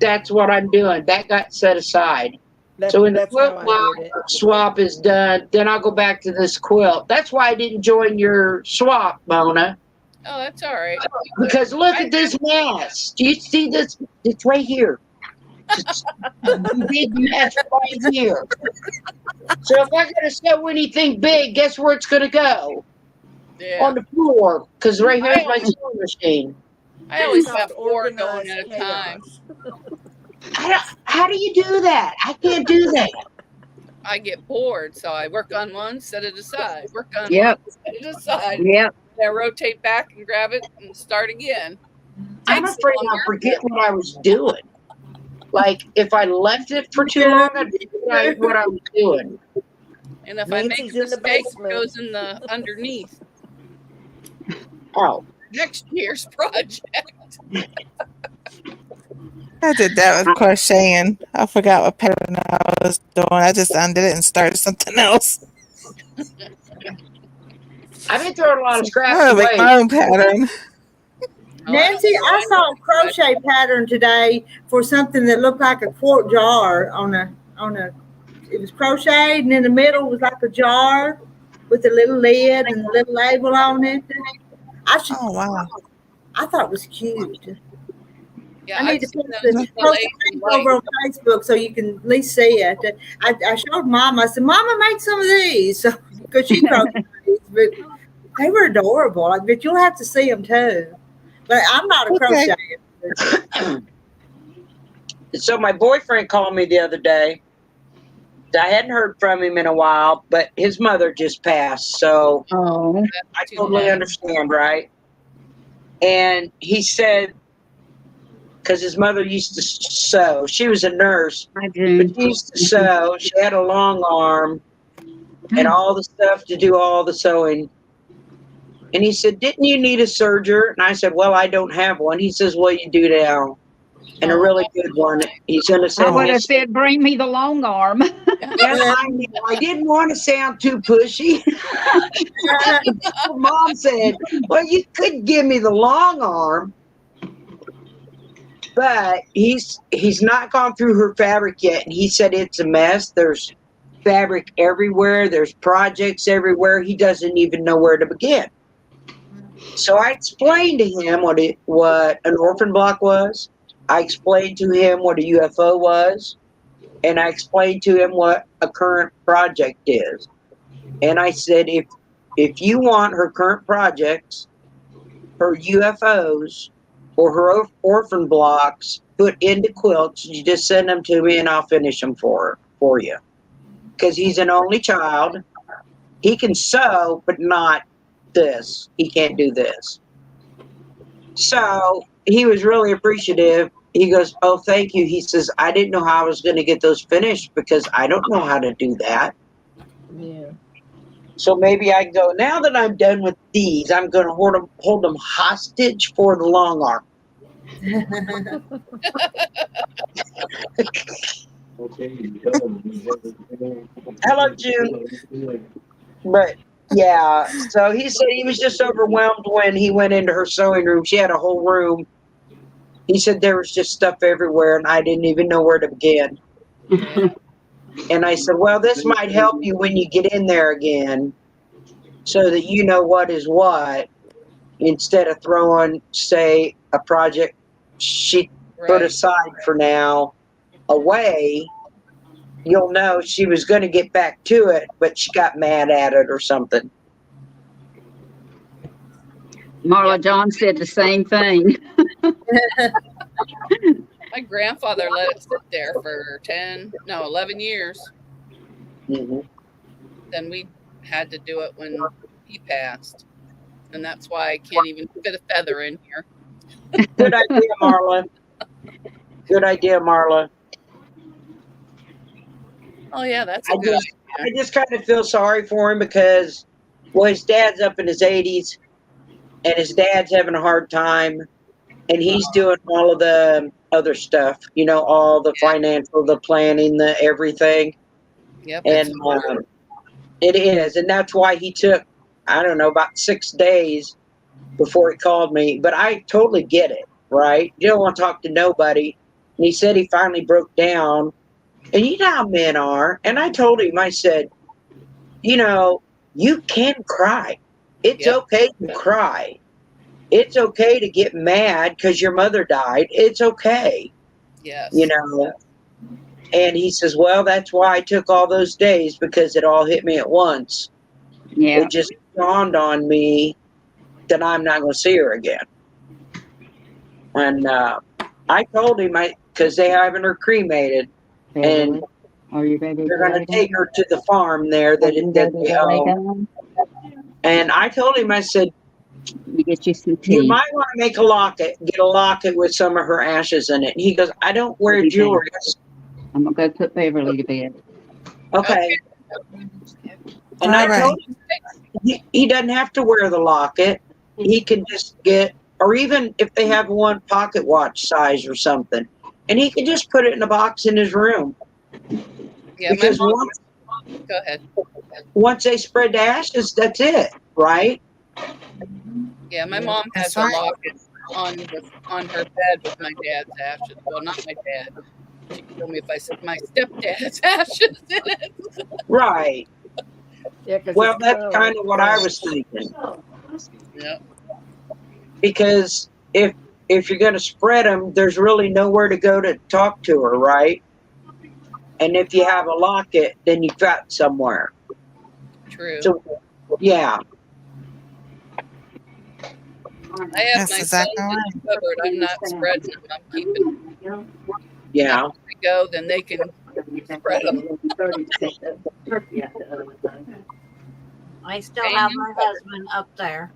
G: that's what I'm doing. That got set aside. So when the quilt block swap is done, then I'll go back to this quilt. That's why I didn't join your swap, Mona.
B: Oh, that's all right.
G: Because look at this mess. Do you see this? It's right here. It's a big mess right here. So if I gotta sew anything big, guess where it's gonna go?
B: Yeah.
G: On the floor. Because right here's my sewing machine.
B: I always have 4 going at a time.
G: How do you do that? I can't do that.
B: I get bored, so I work on one, set it aside. Work on
C: Yep.
B: one, set it aside.
C: Yep.
B: Then rotate back and grab it and start again.
G: I I'm
B: takes
G: afraid I'll
B: longer.
G: forget what I was doing. Like, if I left it for too long, I'd forget what I was doing.
B: And if I make
E: Nancy's
B: a
E: in the
B: mistake, it
E: basement.
B: goes in the underneath
G: Oh,
B: next year's project.
D: I did that with crocheting. I forgot what pattern I was doing. I just undid it and started something else.
G: I've been throwing a lot of
D: So
G: scraps
D: I'm gonna make
G: away.
D: my own pattern.
B: Oh, I don't
A: Nancy,
B: know.
A: I saw a crochet pattern today for something that looked like a quart jar on a. It was crocheted, and in the middle was like a jar with a little lid and a little label on it.
D: Oh wow.
A: I thought it was cute.
B: Yeah,
A: I need
B: I've
A: to
B: seen
A: post
B: those
A: the
B: with the
A: post
B: lazy
A: the link
B: light.
A: over on Facebook so you can at least see it. I showed Mama. I said, "Mama, make some of these," so, because she crochets, but they were adorable. I bet you'll have to see them too. But I'm not a
D: Okay.
A: crocheter.
G: So my boyfriend called me the other day. I hadn't heard from him in a while, but his mother just passed, so
C: Oh,
G: I
B: That's too
G: totally
B: bad.
G: understand, right? And he said, because his mother used to sew. She was a nurse,
C: I
G: but
C: do.
G: she used to sew. She had a long arm and all the stuff to do all the sewing. And he said, "Didn't you need a serger?" And I said, "Well, I don't have one." He says, "Well, you do now. And a really good one." He's going to
C: I
G: send
C: would
G: me a
C: have said, bring me the long arm.
G: Yeah, I didn't want to sound too pushy. Mom said, "Well, you could give me the long arm." But he's not gone through her fabric yet, and he said it's a mess. There's fabric everywhere. There's projects everywhere. He doesn't even know where to begin. So I explained to him what an orphan block was. I explained to him what a UFO was, and I explained to him what a current project is. And I said, if you want her current projects, her UFOs, or her orphan blocks put into quilts, you just send them to me and I'll finish them for you. Because he's an only child. He can sew, but not this. He can't do this. So he was really appreciative. He goes, "Oh, thank you." He says, "I didn't know how I was going to get those finished because I don't know how to do that."
E: Yeah.
G: So maybe I can go, now that I'm done with these, I'm going to hold them hostage for the long arm. Hello, June. But yeah, so he said he was just overwhelmed when he went into her sewing room. She had a whole room. He said there was just stuff everywhere and I didn't even know where to begin. And I said, well, this might help you when you get in there again so that you know what is what, instead of throwing, say, a project she put aside for now away. You'll know she was going to get back to it, but she got mad at it or something.
C: Marla John said the same thing.
B: My grandfather let it sit there for 11 years.
G: Mm-hmm.
B: Then we had to do it when he passed. And that's why I can't even fit a feather in here.
G: Good idea, Marla. Good idea, Marla.
B: Oh, yeah, that's a good idea.
G: I just kind of feel sorry for him because, well, his dad's up in his 80s and his dad's having a hard time and he's doing all of the other stuff, you know, all the financial, the planning, the everything.
B: Yep.
G: And it is. And that's why he took, I don't know, about 6 days before he called me. But I totally get it, right? You don't want to talk to nobody. And he said he finally broke down. And you know how men are. And I told him, I said, you know, you can cry. It's okay to cry. It's okay to get mad because your mother died. It's okay.
B: Yes.
G: You know. And he says, well, that's why I took all those days, because it all hit me at once.
C: Yeah.
G: It just dawned on me that I'm not going to see her again. And I told him, because they having her cremated. And
C: are you ready?
G: They're going to take her to the farm there that they own. And I told him, I said,
C: You get you some
G: You
C: tea.
G: might want to make a locket, get a locket with some of her ashes in it. And he goes, I don't wear
C: Okay.
G: jewelry.
C: I'm gonna go put Beverly to bed.
G: Okay. And
D: All
G: I
D: right.
G: told him he doesn't have to wear the locket. He can just get, or even if they have one pocket watch size or something, and he can just put it in a box in his room.
B: Yeah,
G: Because
B: my mom. Go ahead.
G: once they spread the ashes, that's it, right?
B: Yeah, my mom has
D: That's
B: a
D: right.
B: locket on her bed with my dad's ashes. Well, not my dad. She told me if I said my stepdad's ashes in it.
G: Right.
E: Yeah, because
G: Well,
E: it's
G: that's
E: kind of
G: kind
E: like
G: of what I was thinking.
B: Yeah.
G: Because if you're going to spread them, there's really nowhere to go to talk to her, right? And if you have a locket, then you've got somewhere.
B: True.
G: So, yeah.
B: I have
D: That's
B: my
D: exactly
B: son's in
D: right.
B: the cupboard. I'm not spreading them. I'm keeping them.
G: Yeah.
B: After I go, then they can spread them.
H: I still have my husband up there.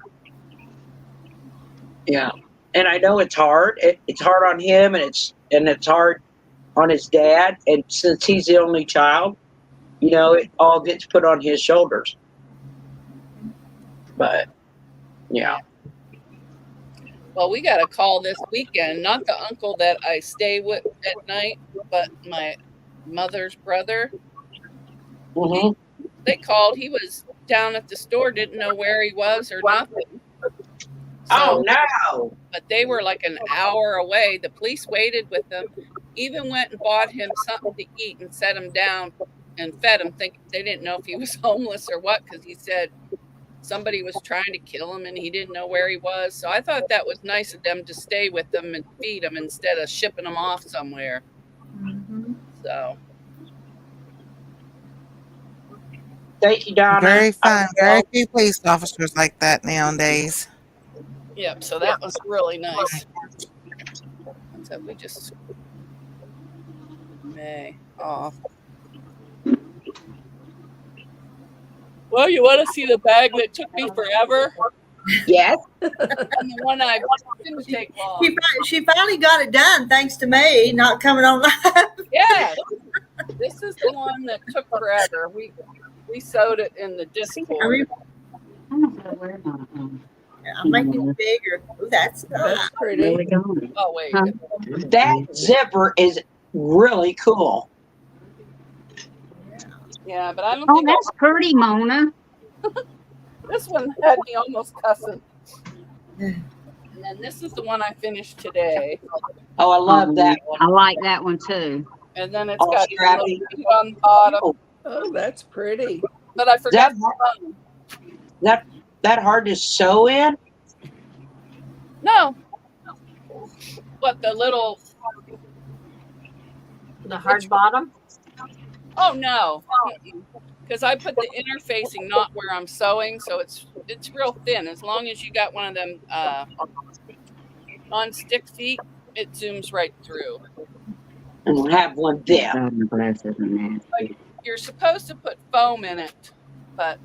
G: Yeah. And I know it's hard. It's hard on him, and it's hard on his dad. And since he's the only child, it all gets put on his shoulders. But yeah.
B: Well, we got a call this weekend. Not the uncle that I stay with at night, but my mother's brother.
G: Hmm.
B: They called. He was down at the store, didn't know where he was or nothing.
G: Oh
B: So,
G: no.
B: but they were like an hour away. The police waited with them, even went and bought him something to eat and set him down and fed him. Think they didn't know if he was homeless or what, because he said somebody was trying to kill him and he didn't know where he was. So I thought that was nice of them to stay with them and feed him instead of shipping him off somewhere. So
G: Thank you, Donna.
D: Very fine. Very few police officers like that nowadays.
B: yep. So that was really nice. So we just May off. Well, you want to see the bag that took me forever?
G: Yes.
B: And the one I didn't take long.
A: She finally got it done thanks to me not coming on live.
B: Yeah, this is the one that took forever. We sewed it in the Discord.
A: I'm making it bigger. Ooh, that's nice.
E: That's pretty.
B: Oh wait,
G: That zipper is really cool.
B: yeah, but I don't
C: Oh,
B: think
C: that's pretty, Mona.
B: this one had me almost cussing. And then this is the one I finished today.
G: Oh, I love that one.
C: I like that one too.
B: And then it's
G: All
B: got
G: strappy.
B: the feet on the bottom.
E: Oh, that's pretty.
B: But I forgot the button.
G: That hard to sew in?
B: No. What, the little...
H: The hard bottom?
B: Oh, no. Because I put the interfacing not where I'm sewing, so it's real thin. As long as you got one of them non-stick feet, it zooms right through.
G: And we'll have one there.
B: You're supposed to put foam in it, but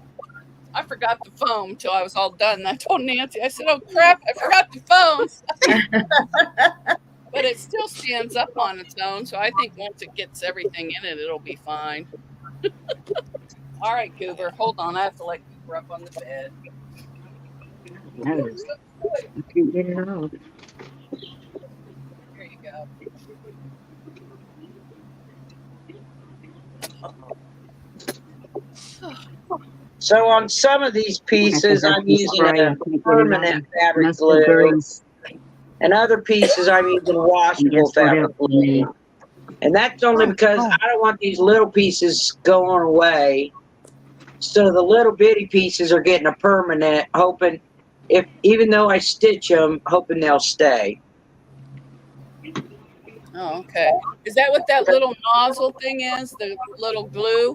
B: I forgot the foam till I was all done. And I told Nancy, I said, oh crap, I forgot the foam. But it still stands up on its own, so I think once it gets everything in it, it'll be fine. All right, Goober, hold on. I have to let Goober up on the bed.
C: I can't get it off.
B: Here you go.
G: So on some of these pieces, I'm using a permanent fabric glue. And other pieces, I'm using washable fabric glue. And that's only because I don't want these little pieces going away. So the little bitty pieces are getting a permanent, hoping, even though I stitch them, hoping they'll stay.
B: Oh, okay. Is that what that little nozzle thing is? The little glue?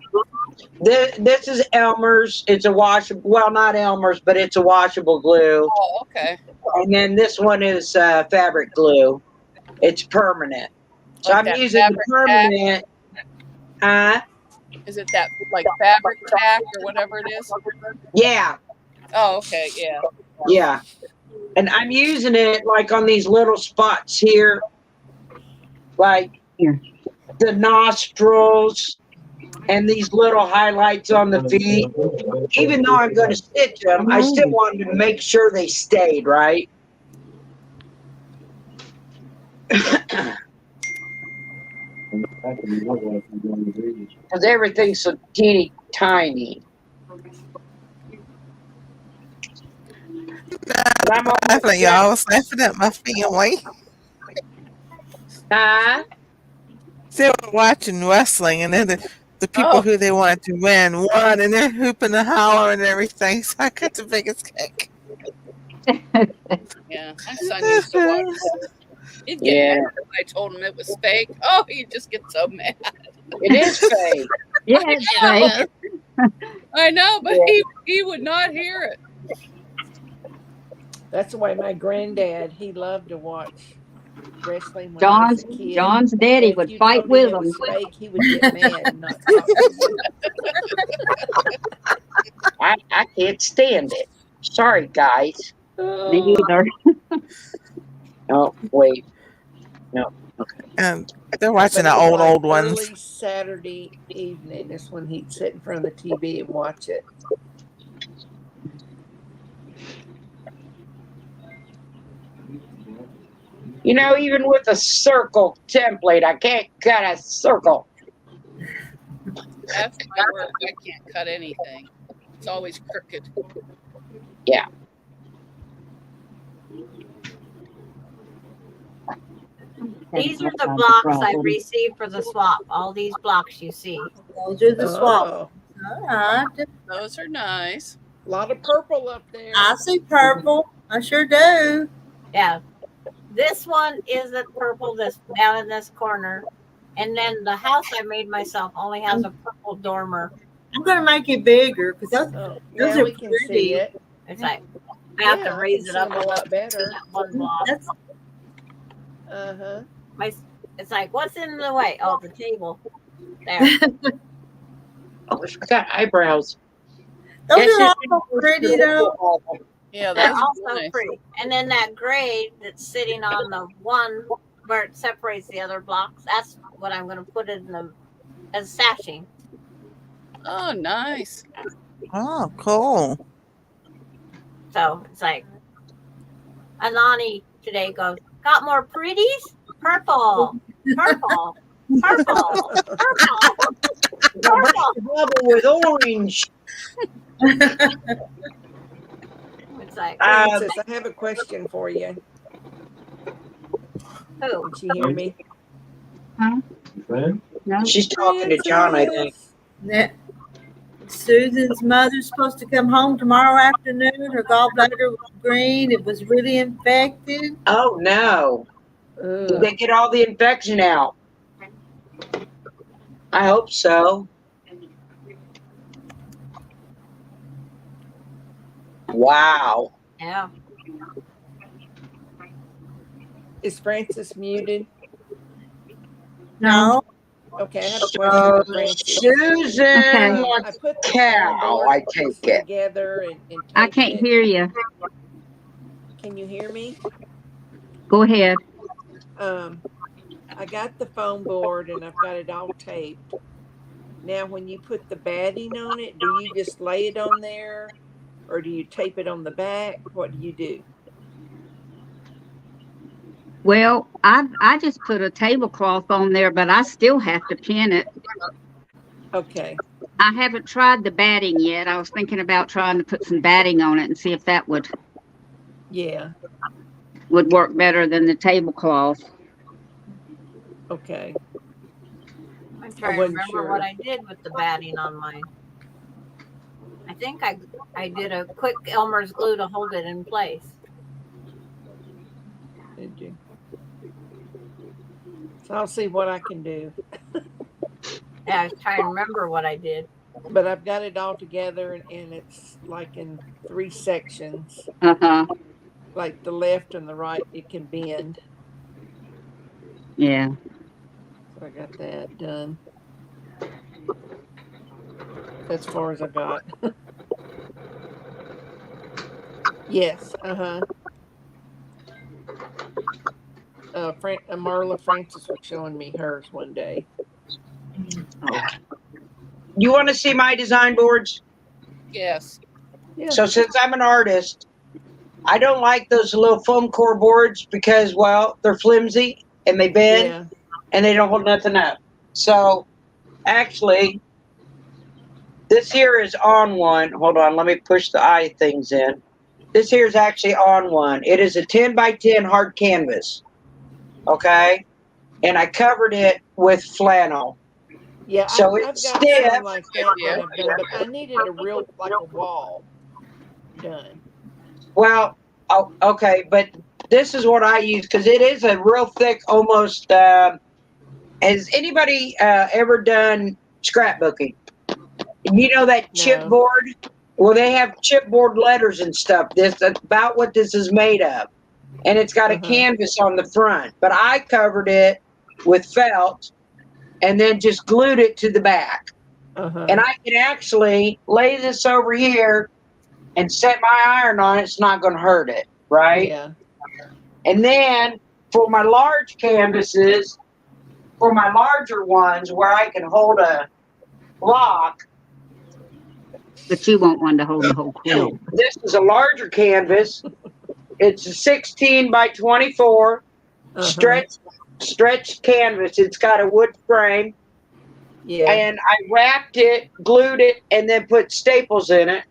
G: This is Elmer's. It's a washable, well, not Elmer's, but it's a washable glue.
B: Oh, okay.
G: And then this one is fabric glue. It's permanent. So
B: Like
G: I'm using the permanent.
B: Is it that like fabric tack or whatever it is?
G: Yeah.
B: Oh, okay, yeah.
G: Yeah. And I'm using it like on these little spots here, like
C: Here.
G: the nostrils and these little highlights on the feet. Even though I'm going to stitch them, I still wanted to make sure they stayed, right? Because everything's so teeny tiny. But I'm
D: Laughing, y'all. I was laughing at my family.
G: Huh?
D: They were watching wrestling, and then the people who they wanted to win won, and they're hooping and hollering and everything. So I got the biggest kick.
B: Yeah, my son used to watch that. He'd get mad if I told him it was fake. Oh, he'd just get so mad.
G: It is fake.
C: Yeah, it's fake.
B: I know, but he would not hear it.
E: That's the way my granddad, he loved to watch wrestling when I was a kid.
C: John's daddy
E: If
C: would
E: you
C: fight
E: told
C: with
E: him it
C: him.
E: was fake, he would get mad and not talk to you.
G: I can't stand it. Sorry, guys.
C: Me either.
G: Oh, wait. No.
D: And they're watching
E: But
D: the
E: it was
D: old,
E: like
D: old ones.
E: early Saturday evening is when he'd sit in front of the TV and watch it.
G: You know, even with a circle template, I can't cut a circle.
B: That's my work. I can't cut anything. It's always crooked.
G: Yeah.
H: These are the blocks I received for the swap. All these blocks you see.
A: Those are the swap.
E: Oh,
A: All right.
B: Those are nice.
E: a lot of purple up there.
A: I see purple. I sure do.
H: Yeah. This one isn't purple, this down in this corner. And then the house I made myself only has a purple dormer.
A: I'm going to make it bigger because those
E: Yeah,
A: are
E: we can see
A: pretty.
E: it.
H: It's like I have to raise it up
E: a lot better.
H: that one block.
A: That's
E: Uh-huh.
H: It's like, what's in the way? Oh, the table. There.
G: Oh, I forgot eyebrows.
A: those
G: Yes,
A: are
G: yes,
A: all pretty though.
B: Yeah,
H: They're
B: those
H: also
B: are nice.
H: pretty. And then that gray that's sitting on the one where it separates the other blocks, that's what I'm going to put in the as sashing.
B: Oh, nice.
D: Oh, cool.
H: So it's like, Alani today goes, got more pretties? Purple, purple, purple, purple, purple.
G: Bubble with orange.
H: It's like,
E: Francis, I have a question for you.
H: who?
E: Did you hear me?
C: Huh? No.
G: She's talking to John, I think.
A: Susan's mother's supposed to come home tomorrow afternoon. Her gallbladder was green. It was really infected.
G: Oh, no. Did they get all the infection out? I hope so. Wow.
H: Yeah.
E: Is Francis muted?
A: No.
E: Okay, I have a question for Francis.
G: Susan
C: Okay.
G: wants
E: I put the
G: cow,
E: board
G: I take it.
E: together and
C: I
E: taped
C: can't
E: it.
C: hear you.
E: Can you hear me?
C: Go ahead.
E: I got the foam board and I've got it all taped. Now, when you put the batting on it, do you just lay it on there, or do you tape it on the back? What do you do?
C: Well, I just put a tablecloth on there, but I still have to pin it.
E: Okay.
C: I haven't tried the batting yet. I was thinking about trying to put some batting on it and see if that would work better than the tablecloth.
E: Okay.
H: I'm trying to
E: wasn't
H: remember
E: sure.
H: what I did with the batting on mine. I think I did a quick Elmer's glue to hold it in place.
E: Did you? So I'll see what I can do.
H: Yeah, I was trying to remember what I did.
E: But I've got it all together and it's like in 3 sections.
C: Uh-huh.
E: Like the left and the right, it can bend.
C: Yeah.
E: So I got that done. As far as I got. Yes. Marla Francis was showing me hers one day.
G: You want to see my design boards?
B: Yes.
E: Yeah.
G: So since I'm an artist, I don't like those little foam core boards because, well, they're flimsy and they bend
E: Yeah.
G: and they don't hold nothing up. So actually, this here is on one. Hold on, let me push the eye things in. This here is actually on one. It is a 10 by 10 hard canvas. Okay? And I covered it with flannel.
E: Yeah,
G: So
E: I've
G: it's
E: got
G: stiff.
E: some like that
B: Yeah.
E: I've done, but I needed a real like a wall done.
G: Well, oh, okay, but this is what I use because it is a real thick, almost. Has anybody ever done scrapbooking? You know that
E: No.
G: chipboard? Well, they have chipboard letters and stuff. That's about what this is made of, and it's got a canvas on the front. But I covered it with felt, and then just glued it to the back. And I can actually lay this over here and set my iron on it. It's not going to hurt it, right?
E: Yeah.
G: And then for my large canvases, for my larger ones where I can hold a block,
C: But you want one to hold the whole quilt.
G: this is a larger canvas. It's a 16 by 24 stretched canvas. It's got a wood frame.
E: Yeah.
G: And I wrapped it, glued it, and then put staples in it.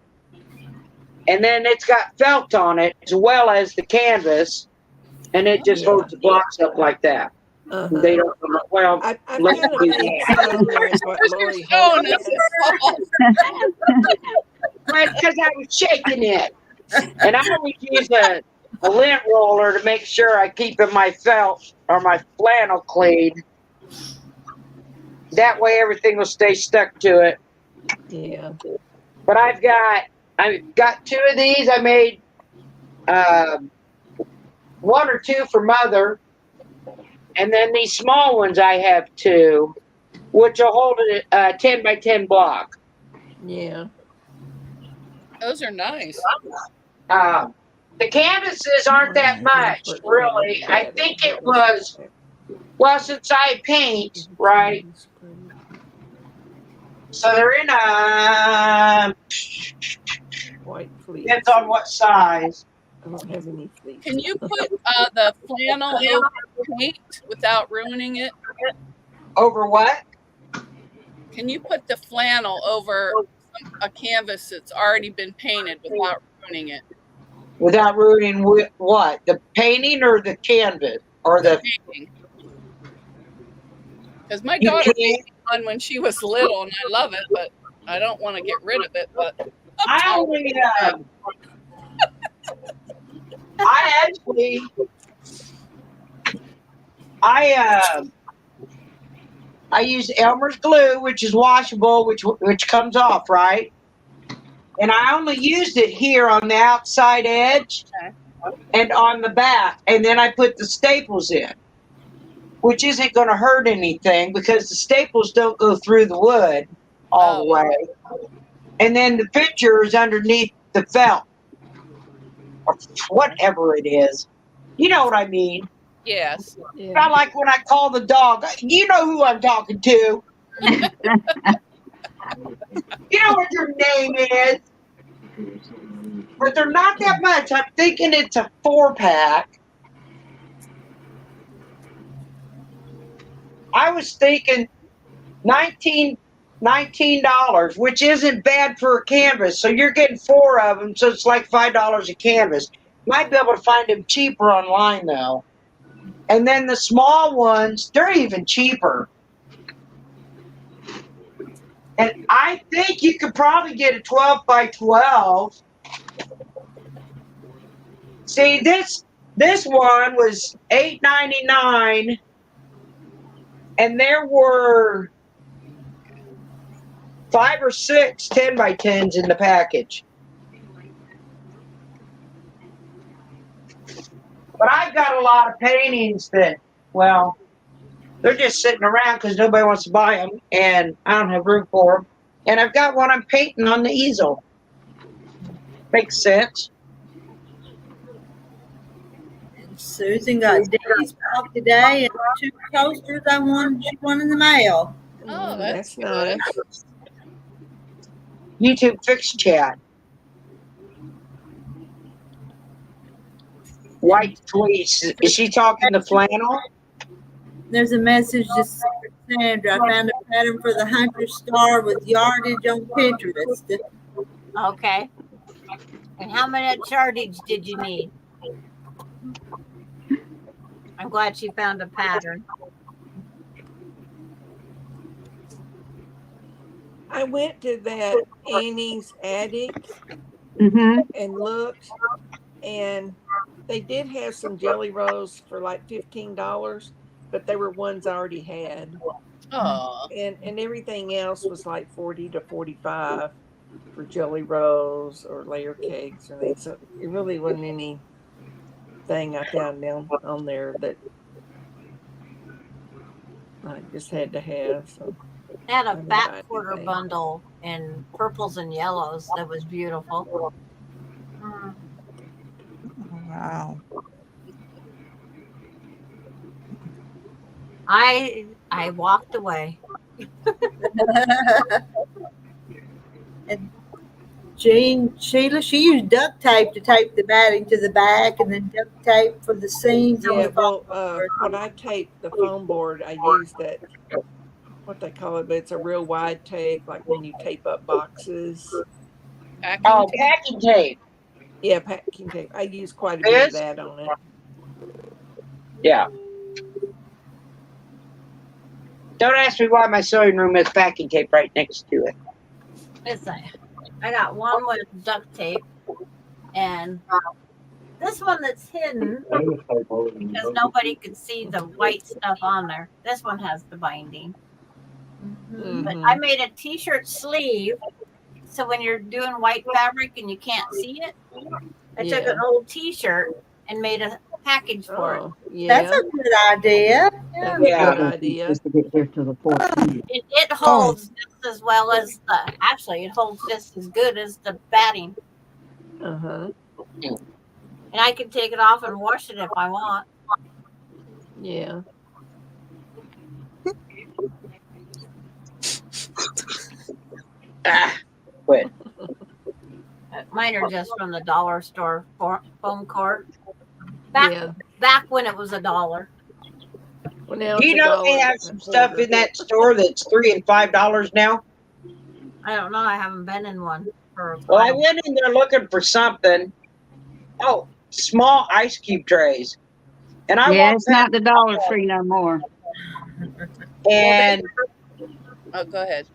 G: And then it's got felt on it as well as the canvas. And it just holds the blocks up like that. They don't, well,
E: I've
G: let's
E: kind of
G: do
E: made
G: that.
E: some like what Lori
B: Showing
E: Holt
B: us
E: did.
G: Because I was shaking it. And I always use a lint roller to make sure I keep my felt or my flannel clean. That way everything will stay stuck to it.
E: Yeah.
G: But I've got two of these. I made one or two for Mother. And then these small ones I have two, which will hold a 10 by 10 block.
E: Yeah.
B: Those are nice.
G: The canvases aren't that much, really. I think it was, well, since I paint, right? So they're in a,
E: white fleece.
G: depends on what size.
E: I don't have any fleece.
B: Can you put the flannel over paint without ruining it?
G: Over what?
B: Can you put the flannel over a canvas that's already been painted without ruining it?
G: Without ruining what? The painting or the canvas? Or the
B: painting? Because my daughter made one when she was little, and I love it, but I don't want to get rid of it. But
G: I only, I use Elmer's glue, which is washable, which comes off, right? And I only used it here on the outside edge and on the back. And then I put the staples in, which isn't going to hurt anything because the staples don't go through the wood all the way. And then the picture is underneath the felt, or whatever it is. You know what I mean?
B: Yes.
E: Yeah.
G: Not like when I call the dog. You know who I'm talking to. You know what your name is. But they're not that much. I'm thinking it's a 4-pack. I was thinking $19, which isn't bad for a canvas. So you're getting 4 of them, so it's like $5 a canvas. Might be able to find them cheaper online though. And then the small ones, they're even cheaper. And I think you could probably get a 12 by 12. See, this one was $8.99, and there were 5 or 6 10 by 10s in the package. But I've got a lot of paintings that, well, they're just sitting around because nobody wants to buy them, and I don't have room for them. And I've got one I'm painting on the easel. Makes sense.
A: Susan got Dee's box today and 2 coasters she won in the mail.
B: Oh, that's good.
E: nice.
G: YouTube fixed chat. White fleece. Is she talking the flannel?
A: There's a message to Sandra. I found a pattern for the hunter star with yardage on Pinterest.
H: Okay. And how much yardage did you need? I'm glad she found a pattern.
E: I went to that Annie's Attic and looked, and they did have some jelly rolls for like $15, but they were ones I already had.
B: Oh,
E: And everything else was like 40 to 45 for jelly rolls or layer cakes, and so it really wasn't anything I found down on there that I just had to have. So
H: They had
E: I
H: a
E: didn't
H: back
E: buy
H: quarter
E: anything.
H: bundle in purples and yellows that was beautiful.
D: Wow.
H: I walked away.
A: And Sheila, she used duct tape to tape the batting to the back and then duct tape for the seams on
E: Yeah,
A: the
E: well,
A: board.
E: when I taped the foam board, I used that, what they call it, but it's a real wide tape, like when you tape up boxes.
G: Oh, packing tape.
E: Yeah, packing tape. I used quite a bit of that on it.
G: Yeah. Don't ask me why my sewing room has packing tape right next to it.
H: Listen, I got one with duct tape, and this one that's hidden because nobody could see the white stuff on there. This one has the binding. But I made a t-shirt sleeve, so when you're doing white fabric and you can't see it, I took an old t-shirt and made a package for it.
E: Yeah.
A: That's a good idea.
E: That's a good idea.
H: It holds just as well as actually it holds just as good as the batting. And I can take it off and wash it if I want.
E: Yeah.
G: Quit.
H: Mine are just from the dollar store foam core. Back when it was $1.
E: Well, now
G: Do you know they have some stuff in that store that's $3 and $5 now?
H: I don't know. I haven't been in one for a while.
G: Well, I went in there looking for something. Oh, small ice cube trays. And I
C: it's not the Dollar Tree no more.
G: And
B: oh, go ahead.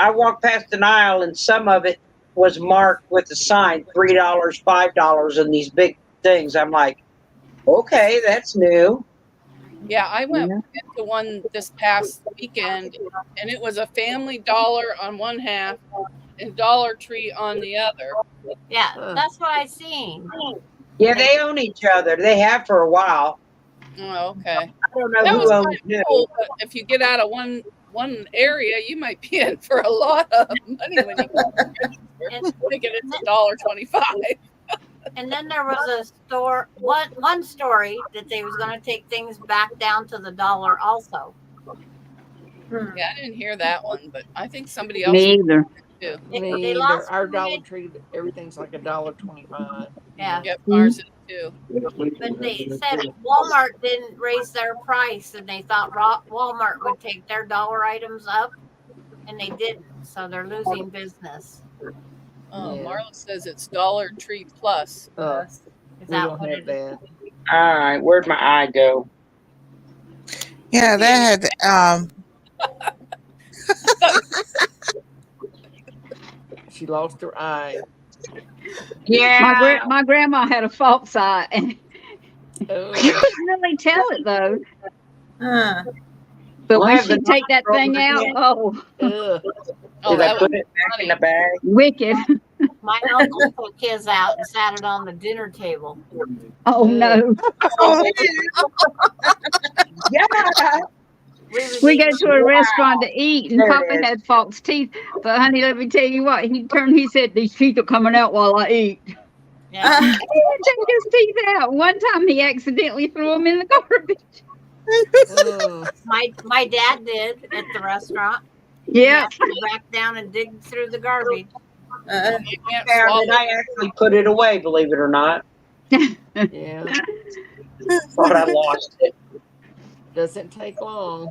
G: I walked past an aisle, and some of it was marked with a sign, $3, $5, and these big things. I'm like, okay, that's new.
B: Yeah, I went into one this past weekend, and it was a Family Dollar on one half and Dollar Tree on the other.
H: Yeah, that's what I seen.
G: Yeah, they own each other. They have for a while.
B: Oh, okay.
G: I don't know
B: That
G: who
B: was
G: owns
B: kind
G: who.
B: of cool, but if you get out of one area, you might be in for a lot of money when you get thinking it's $1.25.
H: And then there was a store, one story that they was going to take things back down to the dollar also.
B: Yeah, I didn't hear that one, but I think somebody else.
C: Me either.
B: Too.
E: Me either. Our Dollar Tree, everything's like $1.25.
H: Yeah.
B: Yep, ours is too.
H: But they said Walmart didn't raise their price, and they thought Walmart would take their dollar items up, and they didn't. So they're losing business.
B: Oh, Marla says it's Dollar Tree Plus.
H: Is that what it is?
G: All right, where'd my eye go?
D: Yeah, they had
E: She lost her eye.
G: Yeah.
C: My grandma had a false eye, and you couldn't really tell it though. But when she take that thing out,
G: did I put it back in the bag?
C: Wicked.
H: My uncle took his out and sat it on the dinner table.
C: Oh no.
G: Yeah.
C: We go to a restaurant to eat, and Papa had false teeth. But honey, let me tell you what, he said, these teeth are coming out while I eat.
H: Yeah.
C: He would take his teeth out. One time he accidentally threw them in the garbage.
H: My dad did at the restaurant.
C: Yeah.
H: He had to go back down and dig through the garbage.
B: You can't
G: Found
B: swallow
G: it. I actually put it away, believe it or not.
E: Yeah.
G: Thought I lost it.
E: Doesn't take long.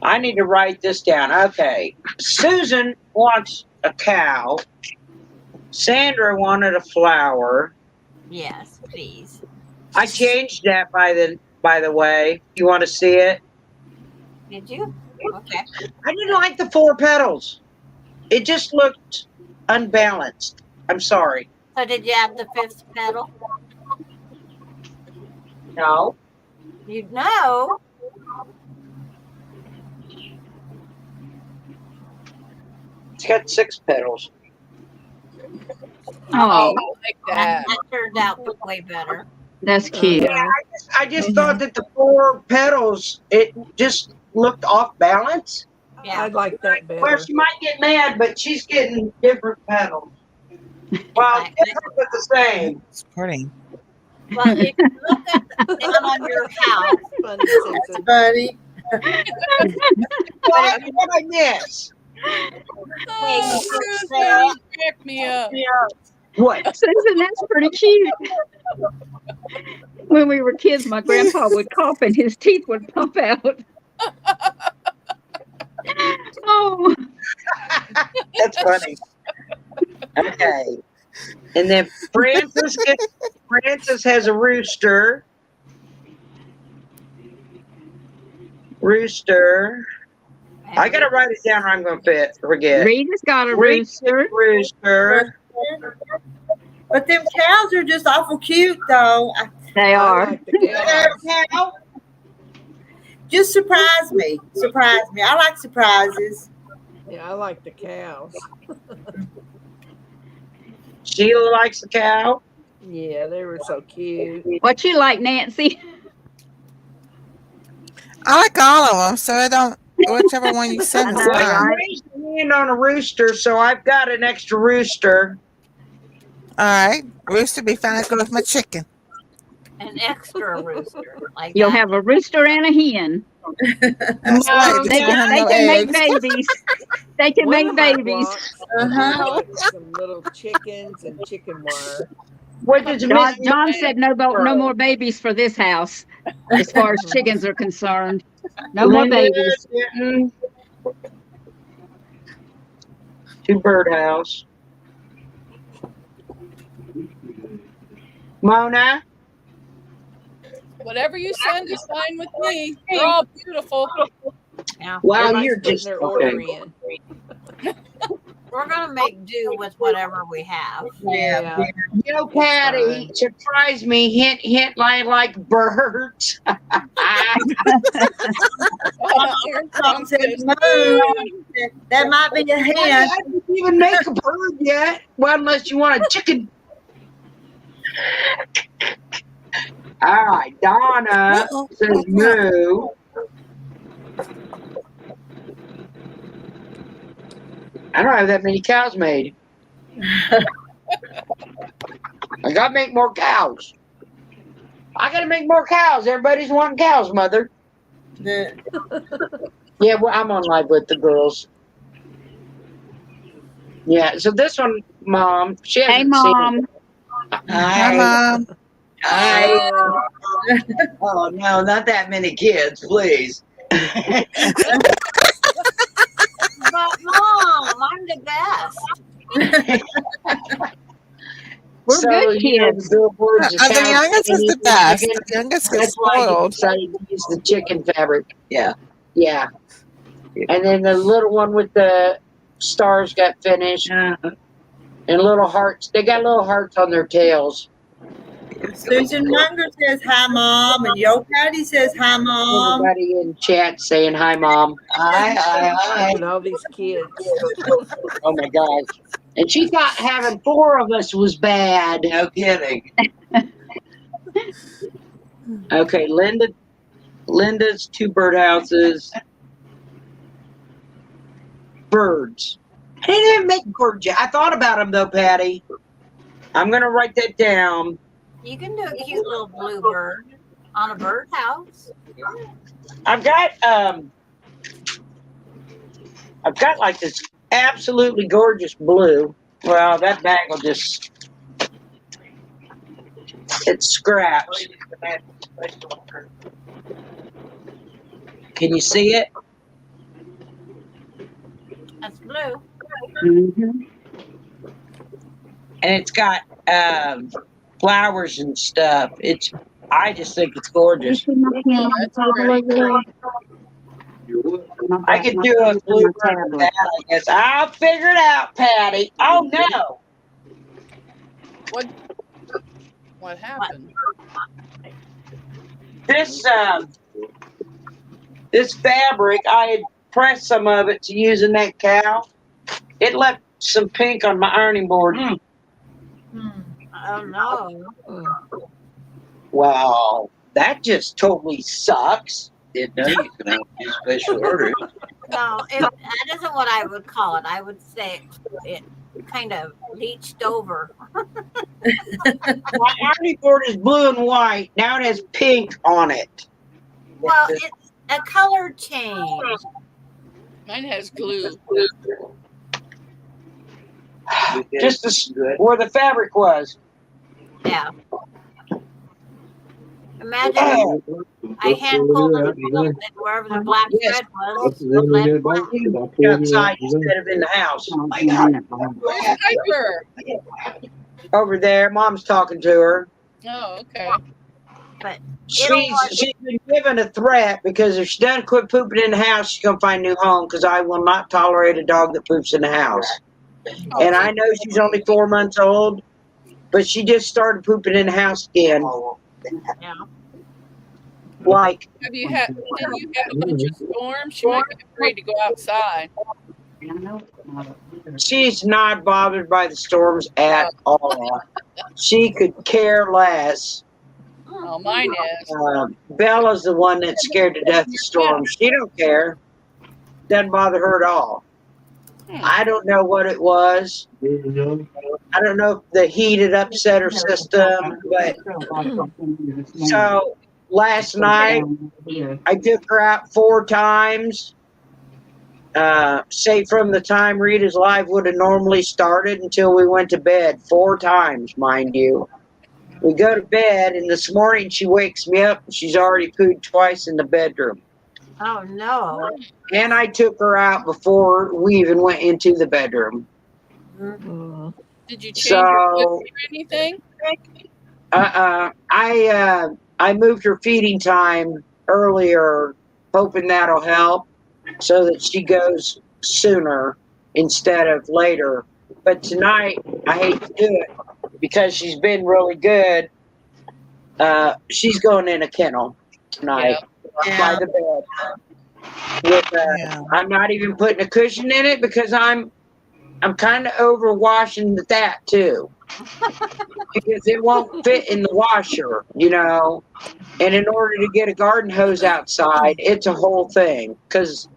G: I need to write this down. Okay. Susan wants a cow. Sandra wanted a flower.
H: Yes, please.
G: I changed that by the way. You want to see it?
H: Did you? Okay.
G: I didn't like the 4 petals. It just looked unbalanced. I'm sorry.
H: So did you add the 5th petal?
G: No.
H: You know.
G: It's got 6 petals.
C: Oh,
B: like that.
H: That turned out way better.
C: that's cute.
G: Yeah, I just thought that the 4 petals, it just looked off balance.
H: Yeah.
E: I'd like that
G: Well,
E: better.
G: she might get mad, but she's getting different petals. Well, different but the same.
D: It's pretty.
H: Well, if you look at down on your house,
E: Funny, Susan.
A: Buddy.
G: What did I miss?
B: Oh,
H: Sarah.
B: Susan, crack me up.
G: What?
C: Susan, that's pretty cute. When we were kids, my grandpa would cough and his teeth would pop out. Oh,
G: That's funny. Okay. And then Francis has a rooster. Rooster. I gotta write it down or I'm gonna forget.
C: Rita's got a rooster.
G: Rooster.
A: But them cows are just awful cute, though.
C: They
E: I
C: are.
E: like the cows.
A: Just surprise me. Surprise me. I like surprises.
E: Yeah, I like the cows.
G: Sheila likes the cow.
E: Yeah, they were so cute.
C: What you like, Nancy?
D: I like all of them, so I don't. Whichever one you send is
C: I know,
D: fine.
C: right?
G: I raised my hand on a rooster, so I've got an extra rooster.
D: All right, rooster be fine. Go with my chicken.
H: an extra rooster. Like
C: You'll
H: that.
C: have a rooster and a hen.
D: That's right.
C: They
D: They don't have
C: can
D: no
C: make
D: eggs.
C: babies. They can
E: One
C: make
E: of my
C: babies.
E: blocks,
A: Uh-huh.
E: some little chickens and chicken wire.
G: What did
C: John said no more babies for this house, as far as chickens are concerned. No more babies.
G: Getting to birdhouse. Mona,
B: Whatever you send is fine with me. They're all beautiful.
H: Yeah.
G: wow,
E: Everybody's
G: you're
E: putting
G: just
E: their order
G: okay.
E: in.
H: We're gonna make do with whatever we have.
E: Yeah.
G: Yo, Patty,
E: fine.
G: surprise me. Hint, hint, I like birds.
A: Tom says, "Moo." That might be a
G: I
A: hen.
G: didn't even make a bird yet. Well, unless you want a chicken. All right, Donna says moo. I don't have that many cows made. I gotta make more cows. I gotta make more cows. Everybody's wanting cows, mother.
A: The-
G: Yeah, well, I'm on live with the girls. Yeah, so this one, Mom, she hasn't
C: Hey,
G: seen
C: Mom.
G: it.
D: Hi, Mom.
G: Hi.
I: Oh, no, not that many kids, please.
H: But Mom, I'm the best.
C: We're good
G: you know,
C: kids.
G: the billboards,
D: The youngest is the best. The youngest gets
G: That's why I
D: spoiled.
G: decided to use the chicken fabric.
I: Yeah.
G: Yeah. And then the little one with the stars got finished. And little hearts. They got little hearts on their tails.
A: Susan Munger says, "Hi, Mom." And Yo Patty says, "Hi, Mom."
G: Everybody in chat saying hi, Mom.
I: Hi.
E: And all these kids.
G: Oh my gosh. And she thought having 4 of us was bad.
I: No kidding.
G: Okay, Linda's 2 birdhouses. Birds.
I: I didn't even make birds yet. I thought about them though, Patty.
G: I'm going to write that down.
H: You can do a cute little blue bird on a birdhouse.
G: I've got like this absolutely gorgeous blue. Well, that bag will just, it scraps. Can you see it?
H: That's blue.
C: Mm-hmm.
G: And it's got flowers and stuff. I just think it's gorgeous. I could do a blue bird with that, I guess. I'll figure it out, Patty. Oh no.
B: What happened?
G: This fabric, I had pressed some of it to use in that cow. It left some pink on my ironing board.
H: Oh no.
G: Wow, that just totally sucks.
I: It does. You can have a special order.
H: No, that isn't what I would call it. I would say it kind of leached over.
G: My ironing board is blue and white. Now it has pink on it.
H: Well, it's a color change.
B: Mine has glue.
G: Just where the fabric was.
H: Yeah. Imagine I hand pulled it and wherever the black thread was, left black.
G: Outside instead of in the house.
B: Where's Piper?
G: Over there, Mom's talking to her.
B: Oh, okay.
H: But
G: She's been given a threat because if she doesn't quit pooping in the house, she's gonna find a new home. Because I will not tolerate a dog that poops in the house. And I know she's only 4 months old, but she just started pooping in the house again.
H: yeah.
G: Like,
B: Can you have a bunch of storms? She might be afraid to go outside.
G: she's not bothered by the storms at all. She could care less.
B: Oh, mine is.
G: Bella's the one that's scared to death of storms. She don't care. Doesn't bother her at all. I don't know what it was. I don't know if the heat had upset her system, but so last night I took her out 4 times. Say from the time Rita's Live would have normally started until we went to bed. 4 times, mind you. We go to bed, and this morning she wakes me up and she's already pooed twice in the bedroom.
H: Oh no.
G: And I took her out before we even went into the bedroom.
B: Did you change your foot or anything?
G: I moved her feeding time earlier, hoping that'll help so that she goes sooner instead of later. But tonight, I hate to do it because she's been really good. She's going in a kennel tonight by the bed. I'm not even putting a cushion in it because I'm kind of over washing that too. Because it won't fit in the washer, you know. And in order to get a garden hose outside, it's a whole thing. Because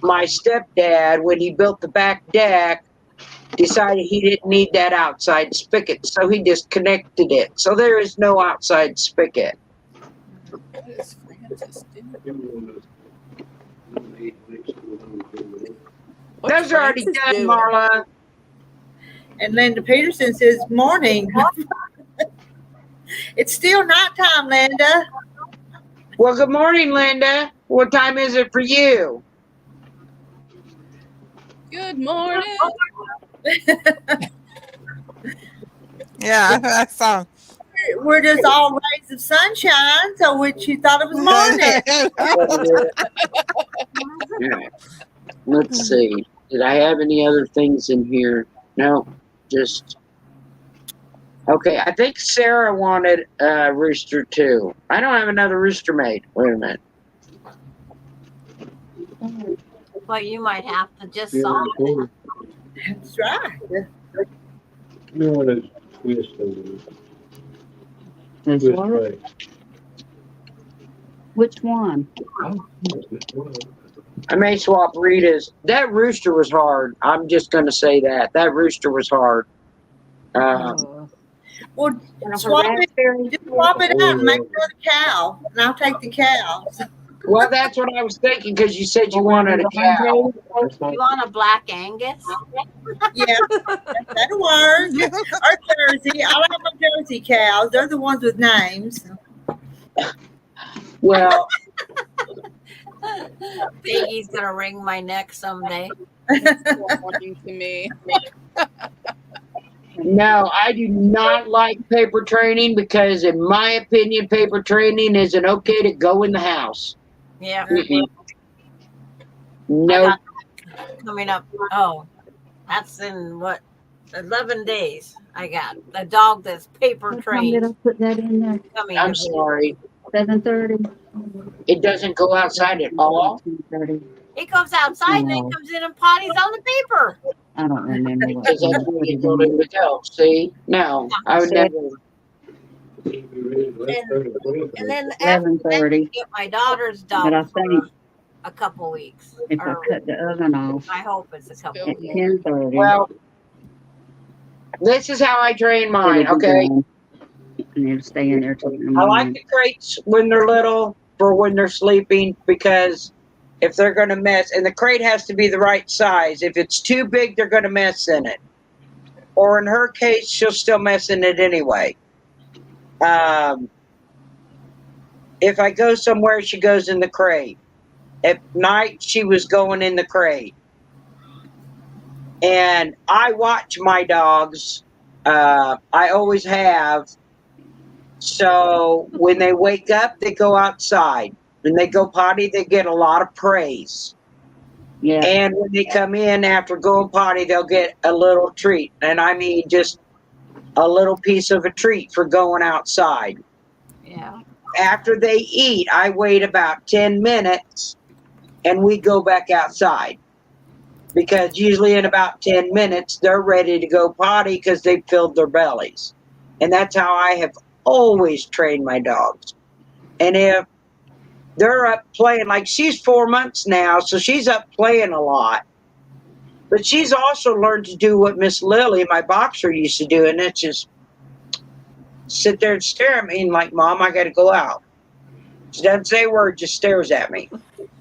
G: my stepdad, when he built the back deck, decided he didn't need that outside spigot, so he disconnected it. So there is no outside spigot.
B: What is Francis doing?
G: Those are already done, Marla.
A: And Linda Peterson says, morning. It's still nighttime, Linda.
G: Well, good morning, Linda. What time is it for you?
B: Good morning.
D: Yeah, I saw.
A: We're just all rays of sunshine, so she thought it was morning.
G: Yeah. Let's see. Did I have any other things in here? No, just. Okay, I think Sarah wanted a rooster too. I don't have another rooster made. Wait a minute.
H: Well, you might have to just solve it.
A: That's right.
F: You want to twist over
C: This
F: this
C: one?
F: way.
C: Which one?
G: I may swap Rita's. That rooster was hard. I'm just going to say that. That rooster was hard.
A: Well,
C: And
A: swap
C: her
A: it.
C: raspberry.
A: Just swap it out and make another cow, and I'll take the cow.
G: Well, that's what I was thinking because you said you wanted a cow.
H: You want a black Angus?
A: Yeah, that'll work. Or Jersey. I like my Jersey cows. They're the ones with names.
G: Well,
H: Piggy's gonna wring my neck someday.
B: Talking to me.
G: no, I do not like paper training because, in my opinion, paper training isn't okay to go in the house.
H: Yeah.
G: Mm-mm.
H: I
G: No,
H: got coming up. Oh, that's in what 11 days. I got a dog that's paper
C: What time did I
H: trained
C: put that in there?
H: coming.
G: I'm sorry.
C: 7:30.
G: It doesn't go outside at all.
C: 2:30.
H: He comes outside and then
C: Oh.
H: comes in and potties on the paper.
C: I don't remember what
G: Because that's what you told him to go. See? No, I would never.
H: And then after that, I
C: 11:30.
H: get my daughter's
C: But I
H: dog for
C: think
H: a couple weeks.
C: if I
H: Or
C: cut the oven off
H: I hope it's a couple
C: at
H: weeks.
C: 10:30.
G: Well, this is how I train mine,
C: it'll be
G: okay?
C: done. And it'll stay in there till the
G: I like
C: morning.
G: the crates when they're little for when they're sleeping because if they're going to mess, and the crate has to be the right size. If it's too big, they're going to mess in it. Or in her case, she'll still mess in it anyway. If I go somewhere, she goes in the crate. At night, she was going in the crate. And I watch my dogs. I always have. So when they wake up, they go outside. When they go potty, they get a lot of praise.
C: Yeah.
G: And when they come in after going potty, they'll get a little treat. And I mean just a little piece of a treat for going outside.
H: Yeah.
G: After they eat, I wait about 10 minutes and we go back outside. Because usually in about 10 minutes, they're ready to go potty because they've filled their bellies. And that's how I have always trained my dogs. And if they're up playing, like she's 4 months now, so she's up playing a lot. But she's also learned to do what Miss Lily, my boxer, used to do, and it's just sit there and stare at me and like, Mom, I got to go out. She doesn't say a word, just stares at me.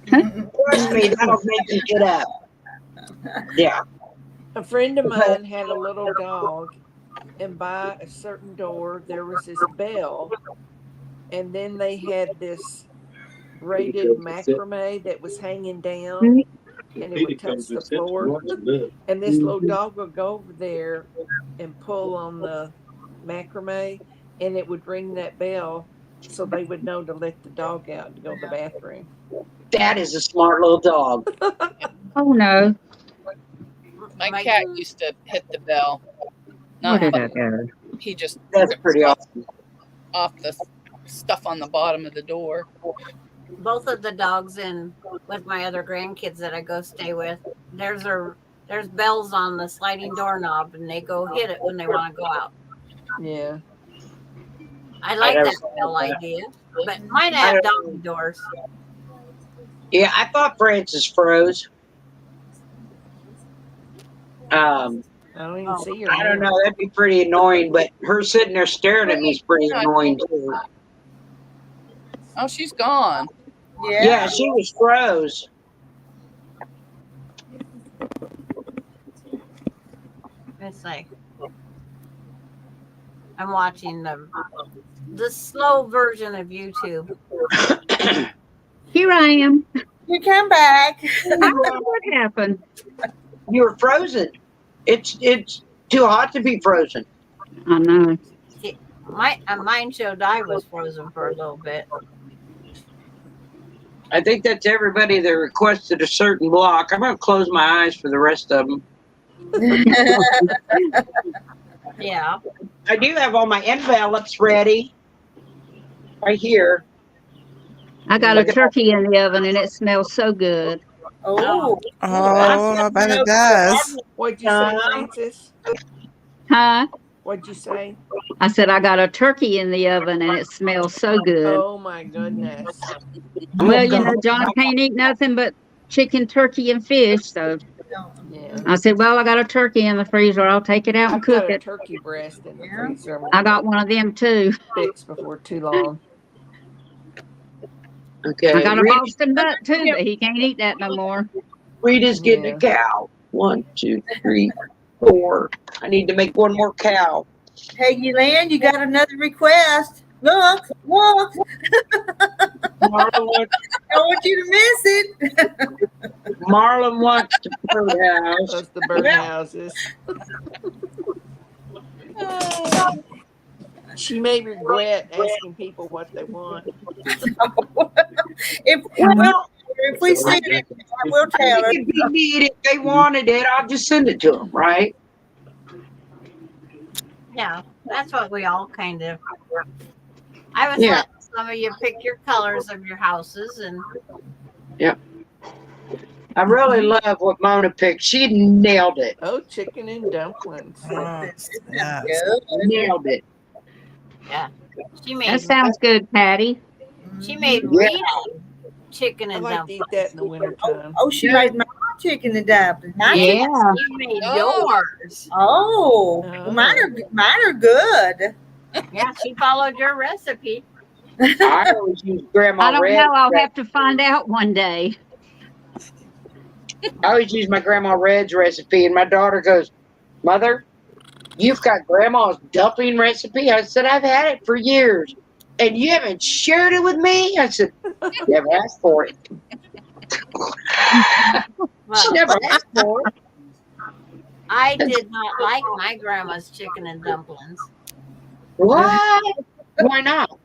G: Trust me, that'll make you get up. Yeah.
E: A friend of mine had a little dog, and by a certain door there was this bell, and then they had this braided macrame that was hanging down, and it would touch the floor. And this little dog would go over there and pull on the macrame, and it would ring that bell so they would know to let the dog out to go to the bathroom.
G: That is a smart little dog.
C: Oh no.
B: My cat used to hit the bell.
C: Where
B: Not
C: did I
B: but
C: go?
B: he just
G: That's pretty awesome.
B: off the stuff on the bottom of the door.
H: Both of the dogs in with my other grandkids that I go stay with, there's bells on the sliding doorknob and they go hit it when they want to go out.
E: Yeah.
H: I like
G: never
H: that
G: saw
H: bell
G: that.
H: idea. But mine have doggy doors.
G: Yeah, I thought Francis froze.
E: I don't even see her.
G: I don't know. That'd be pretty annoying, but her sitting there staring at me is pretty annoying too.
B: Oh, she's gone.
G: Yeah, she was froze.
H: It's like I'm watching the slow version of YouTube.
C: Here I am.
A: You come back.
C: What happened?
G: You were frozen. It's too hot to be frozen.
C: I know.
H: Mine showed I was frozen for a little bit.
G: I think that's everybody that requested a certain block. I'm going to close my eyes for the rest of them.
H: Yeah.
G: I do have all my envelopes ready. Right here.
C: I got a turkey in the oven and it smells so good.
A: Oh.
D: Oh, I bet it does.
E: What'd you say, Francis?
C: Huh?
E: What'd you say?
C: I said I got a turkey in the oven and it smells so good.
E: Oh my goodness.
C: Well, you know, John can't eat nothing but chicken, turkey, and fish, so
E: Yeah.
C: I said, well, I got a turkey in the freezer. I'll take it out and
E: I've
C: cook
E: got a
C: it.
E: turkey breast in the
A: Yeah.
E: freezer.
C: I got one of them too.
E: Fixed before too long.
C: I
G: Okay.
C: got a Boston duck too, but he can't eat that no more.
G: Rita's getting a cow. 1, 2, 3, 4. I need to make one more cow.
A: Peggy Land, you got another request. Look.
G: Marlon wants,
A: I don't want you to miss it.
G: Marlon wants the birdhouse.
E: That's the birdhouses. She may regret asking people what they want.
A: If we see it, we'll
G: I
A: tell
G: think
A: her.
G: it'd be neat if they wanted it. I'll just send it to them, right?
H: Yeah, that's what we all kind of. I was
G: Yeah.
H: letting some of you pick your colors of your houses, and
G: I really love what Mona picked. She nailed it.
E: Oh, chicken and dumplings.
D: Yes.
G: Nailed it.
H: she
C: That
H: made
C: sounds good, Patty.
H: Rita chicken
E: I
H: and
E: like to eat
H: dumplings.
E: that in the wintertime.
A: Oh, she made my chicken and dumplings.
C: Yeah.
H: You made yours.
A: Oh, well, mine are good.
H: Yeah, she followed your recipe.
G: I always use Grandma
C: I don't
G: Red.
C: know. I'll have to find out one day.
G: I always use my Grandma Red's recipe, and my daughter goes, "Mother, you've got Grandma's dumpling recipe?" I said, "I've had it for years, and you haven't shared it with me." I said, "You never asked for it." She never asked for it.
H: I did not like my grandma's chicken and dumplings.
G: What? Why not?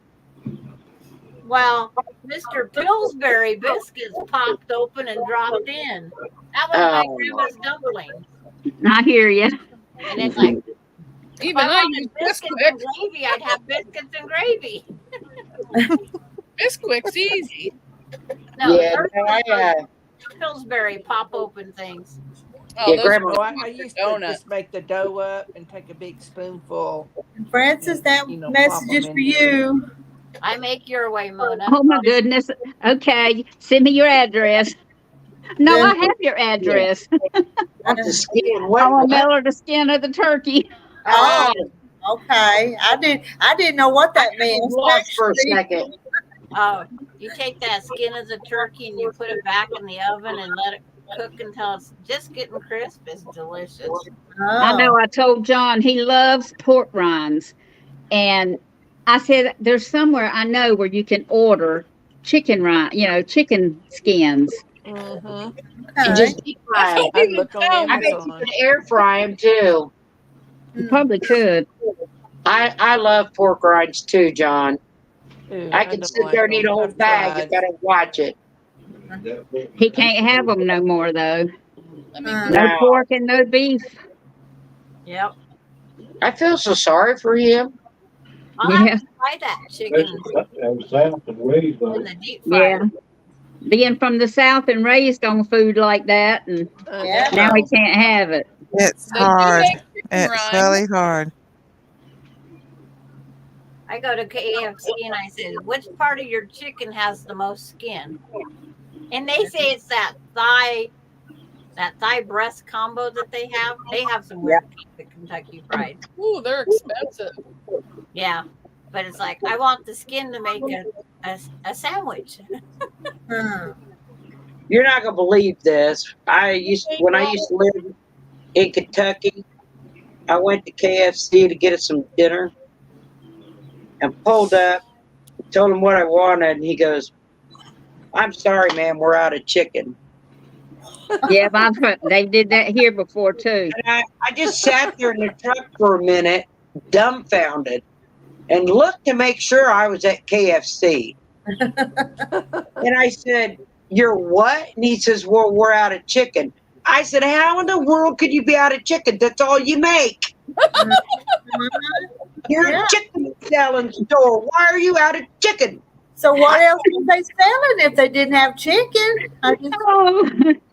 H: Well, Mr. Pillsbury biscuits popped open and dropped in. That was my
G: Oh.
H: grandma's dumpling.
C: I hear you.
H: And it's like, if
B: Even
H: I
B: I
H: wanted
B: use
H: biscuits
B: Bisquick.
H: and gravy, I'd have biscuits and gravy.
B: Bisquick's easy.
H: No,
G: Yeah,
H: hers
G: no,
H: was
G: I,
H: those Pillsbury pop open things.
B: Oh,
G: Yeah,
B: those
G: Grandma-
B: are
E: Oh, I used to
B: donuts.
E: just make the dough up and take a big spoonful.
A: Francis, that
E: You know,
A: message
E: pop
A: is
E: 'em
A: for
E: in
A: you.
H: I make your way, Mona.
C: Oh my goodness. Okay. Send me your address. No,
A: Yeah.
C: I have your address.
G: want the skin.
C: I
G: What?
C: want to mail her the skin of the turkey.
A: Oh, okay. I didn't know what that
G: I
A: meant.
G: was lost for a second.
H: Oh, you take that skin of the turkey and you put it back in the oven and let it cook until it's just getting crisp. It's delicious.
C: I know I told John he loves pork rinds. And I said, there's somewhere I know where you can order chicken rind, chicken skins.
E: Mm-hmm.
G: And just deep fry 'em.
E: I look on
G: I bet you
E: Amazon.
G: can air fry them too.
C: You probably could.
G: I love pork rinds too, John.
E: Ooh,
G: I can
E: don't
G: sit
E: like
G: there and eat a
E: 'em.
G: whole
E: I've
G: bag
E: tried.
G: if I don't watch it.
C: He can't have them no more, though.
B: Let me
A: Uh,
B: go.
C: No
G: No.
C: pork and no beef.
H: Yep.
G: I feel so sorry for him.
H: I'll
C: Yeah.
H: have to try that chicken
F: South and ways, though.
H: in the deep fryer.
C: Yeah. Being from the South and raised on food like that, and
A: Yeah.
C: now he can't have it.
D: It's
B: They do
D: hard.
B: make chicken
D: It's
B: rinds.
D: really hard.
H: I go to KFC and I say, which part of your chicken has the most skin? And they say it's that thigh breast combo that they have. They have some weird the Kentucky Fried.
B: Ooh, they're expensive.
H: Yeah. But it's like I want the skin to make a sandwich.
G: You're not gonna believe this. When I used to live in Kentucky, I went to KFC to get us some dinner and pulled up, told him what I wanted, and he goes, "I'm sorry, man, we're out of chicken."
C: Yeah, they did that here before too.
G: And I just sat there in the truck for a minute, dumbfounded, and looked to make sure I was at KFC. And I said, "You're what?" And he says, "Well, we're out of chicken." I said, "How in the world could you be out of chicken? That's all you make. You're a chicken selling store. Why are you out of chicken?"
A: So what else were they selling if they didn't have chicken?
C: Oh,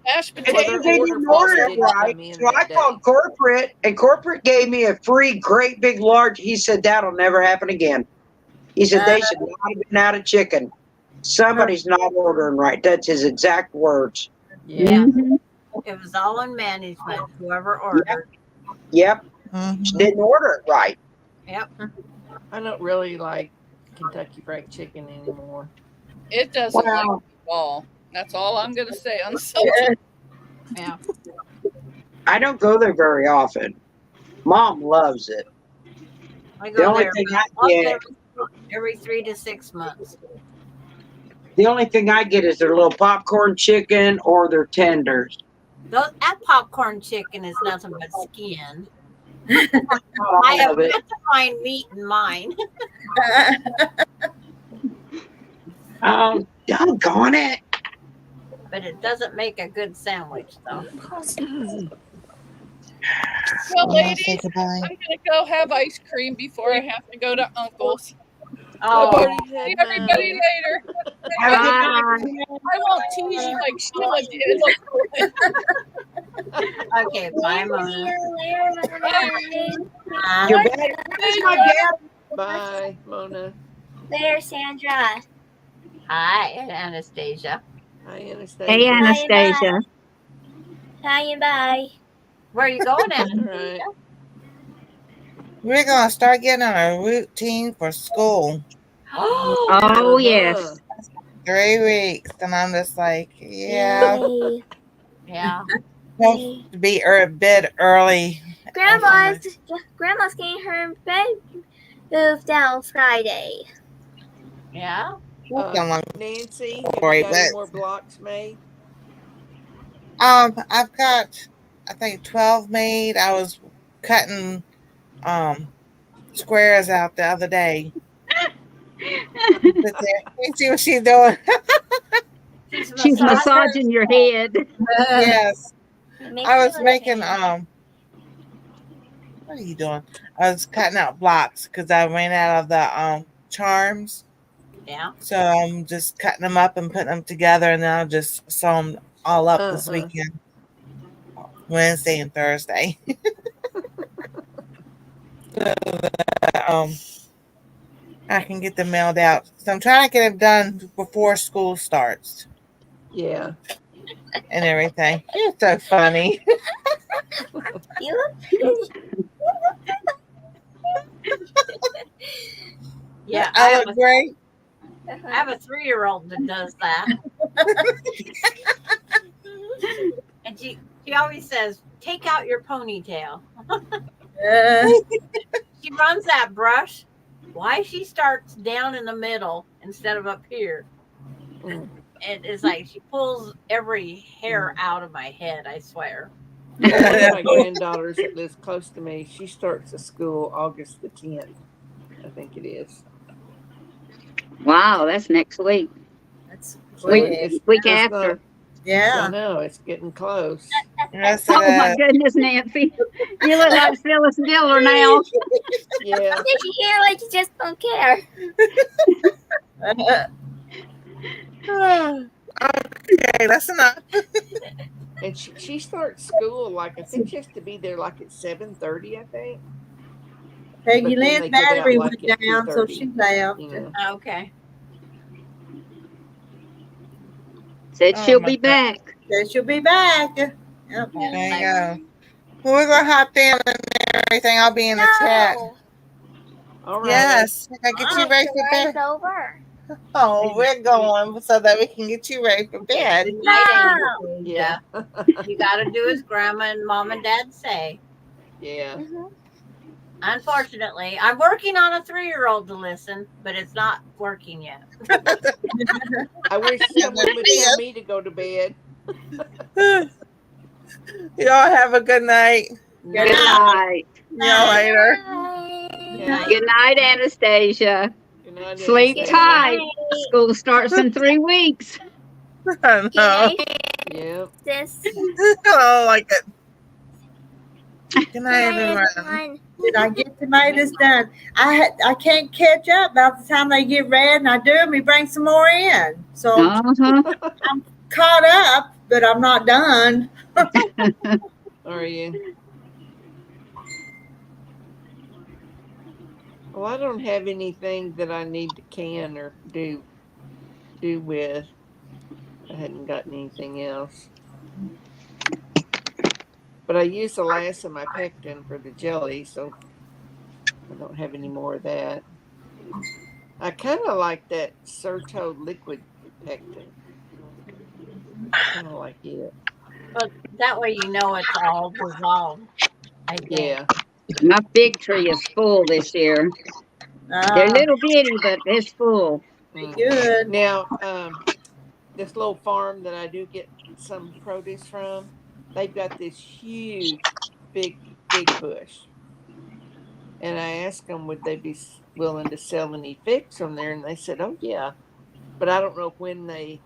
B: Mashed
G: And
B: potatoes.
G: they didn't order it
E: didn't
G: right.
E: come in
G: So I
E: that day.
G: called corporate, and corporate gave me a free great big large. He said, "That'll never happen again." He said, "They should not have been out of chicken. Somebody's not ordering right." That's his exact words.
E: Yeah.
C: mhm.
H: It was all in management, whoever ordered.
G: Yep.
D: Mhm.
G: She didn't order it right.
H: Yep.
E: I don't really like Kentucky Fried Chicken anymore.
B: It doesn't like
G: Well,
B: the ball. That's all I'm going to say on the subject.
H: Yeah.
G: I don't go there very often. Mom loves it.
H: I
G: The
H: go
G: only
H: there
G: thing I
H: once
G: get,
H: every 3 to 6 months.
G: is their little popcorn chicken or their tenders.
H: That popcorn chicken is nothing but skin. I
G: I
H: have
G: love it.
H: yet to find meat in mine,
G: Oh, doggone it!
H: but it doesn't make a good sandwich, though.
B: Well,
D: Wanna say
B: ladies,
D: goodbye?
B: I'm going to go have ice cream before I have to go to Uncle's.
E: I've
H: Oh,
E: already
B: See
E: had
B: everybody
E: mine.
B: later.
G: Have a good night.
C: Bye.
B: I won't tease you like Sheila did.
H: okay. Bye, Mona.
G: You're better. Where's my dad?
E: Bye, Mona.
J: There's Sandra.
H: Hi, Anastasia.
E: Hi,
C: Hey,
E: Anastasia.
C: Anastasia.
J: Hi and bye.
H: Where are you going,
E: All
H: Anastasia?
E: right.
D: We're gonna start getting on a routine for school.
C: Oh, yes.
D: 3 weeks, and I'm just like, yeah,
J: Yay.
H: Yeah.
D: supposed to be a bit early.
J: Grandma's getting her bed moved down Friday.
H: Yeah.
D: That's a long
E: Nancy, have
D: story,
E: you got any
D: but
E: more blocks made?
D: I've got, I think 12 made. I was cutting squares out the other day. Sit there. You see what she's doing?
C: She's massaging your head.
D: Yes,
J: It makes
D: I
J: me
D: was
J: like
D: making
J: pain.
D: what are you doing? I was cutting out blocks because I ran out of the charms.
H: Yeah.
D: So I'm just cutting them up and putting them together, and then I'll just sew them all up this
E: Uh-huh.
D: weekend, Wednesday and Thursday. um, I can get them mailed out. So I'm trying to get them done before school starts
E: Yeah.
D: and everything. You're so funny.
J: You look
H: Yeah.
D: I look great.
H: I have a 3-year-old that does that. And she always says, take out your ponytail. She runs that brush. Why she starts down in the middle instead of up here?
E: Mm.
H: And it's like she pulls every hair out of my head, I swear.
E: One of my granddaughters that lives close to me, she starts at school August the 10th. I think it is.
C: Wow, that's next week.
A: That's
E: So
C: Week,
E: it's
C: week
E: just
C: after.
E: not, I
A: yeah.
E: know, it's getting close.
D: Yes,
C: Oh my
D: it
C: goodness, Nancy. You look like Phyllis Diller now.
E: Yeah.
J: you hear like you just don't care.
D: is. Okay, that's enough.
E: And she starts school like, I think she has to be there like at 7:30, I think.
A: Peggy
E: But then
A: Lynn's
E: they get out
A: battery
E: like
A: went
E: at
A: down, so
E: 2:30,
A: she left.
E: You know.
H: Okay.
C: Said
D: Oh
C: she'll
D: my
C: be
D: God.
C: back.
A: Said she'll be back. Yep.
H: Yeah,
D: There you
H: like-
D: go. Well, we're gonna hop in and everything. I'll be in the chat.
J: No.
E: All right.
D: Yes, I get you ready for
J: It's
D: bed.
J: over.
D: Oh, we're going so that we can get you ready for bed.
H: Good night, Anastasia.
E: Yeah.
H: You got to do as Grandma and Mom and Dad say.
E: Yeah.
H: Unfortunately, I'm working on a 3-year-old to listen, but it's not working yet.
E: I wish someone would tell me to go to bed.
D: Y'all have a good night.
C: Good night.
D: See y'all later.
E: Yeah.
C: Good night, Anastasia.
E: Good night,
C: Sleep
E: Anastasia.
C: tight. School starts in 3 weeks.
D: I know.
E: Yeah.
J: This.
D: I don't like it. Good night, everyone.
A: Did I get tomatoes done? I can't catch up. By the time they get red and I do them, he brings some more in. So
C: Uh-huh.
A: I'm caught up, but I'm not done.
E: Are you? Well, I don't have anything that I need to can or do with. I hadn't gotten anything else. But I used the last of my pectin for the jelly, so I don't have any more of that. I kind of like that Certo liquid pectin. Kind of like it.
H: But that way you know it's all dissolved. I think.
E: Yeah.
C: My fig tree is full this year. They're little bitty, but it's full.
A: Good.
E: Now, this little farm that I do get some produce from, they've got this huge big fig bush. And I asked them, would they be willing to sell any figs from there? And they said, oh, yeah. But I don't know when they're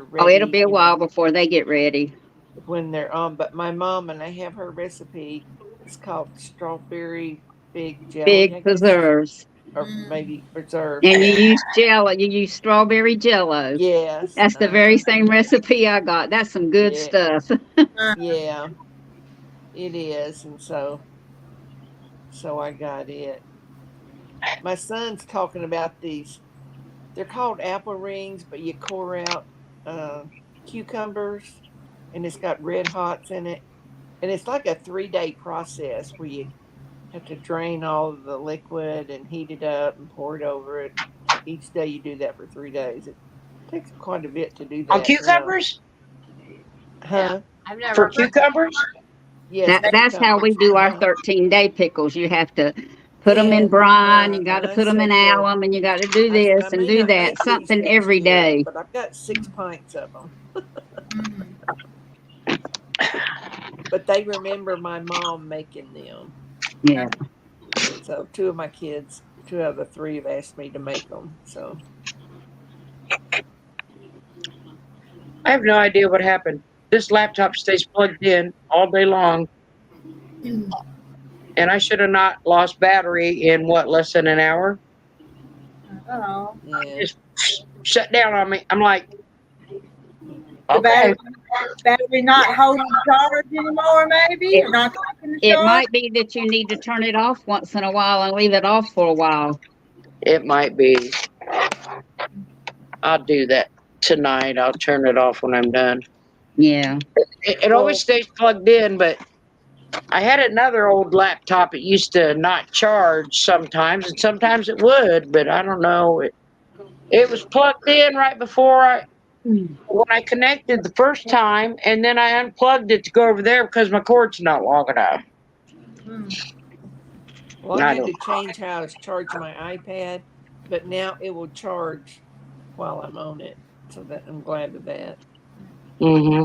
E: ready.
C: Oh, it'll be a while before they get ready.
E: When they're on. But my mom, and I have her recipe, it's called strawberry fig jelly.
C: Fig preserves.
E: Or maybe preserves.
C: And you use jello. You use strawberry jello.
E: Yes.
C: That's the very same recipe I got. That's some good stuff.
E: Yeah. It is. And so I got it. My son's talking about these. They're called apple rings, but you core out cucumbers, and it's got red hots in it. And it's like a 3-day process where you have to drain all of the liquid and heat it up and pour it over it. Each day you do that for 3 days. It takes quite a bit to do that.
G: On cucumbers?
E: Huh?
H: Yeah. I've never
G: For cucumbers?
E: Yes.
C: That's how we do our 13-day pickles. You have to put them in brine. You got to put them in alum, and you got to do this and do that. Something every day.
E: But I've got 6 pints of them. But they remember my mom making them.
C: Yeah.
E: So 2 of my kids, 2 out of the 3 have asked me to make them. So
G: I have no idea what happened. This laptop stays plugged in all day long. And I should have not lost battery in less than an hour?
A: Oh.
E: Yeah.
G: Just shut down on me. I'm like,
A: The battery not holding charge anymore, maybe?
C: It might be that you need to turn it off once in a while and leave it off for a while.
G: It might be. I'll do that tonight. I'll turn it off when I'm done.
C: Yeah.
G: It always stays plugged in, but I had another old laptop. It used to not charge sometimes, and sometimes it would, but I don't know. It was plugged in right before when I connected the first time, and then I unplugged it to go over there because my cord's not long enough.
E: Well, I had to change how I was charging my iPad, but now it will charge while I'm on it. So that I'm glad of that.
G: Mm-hmm.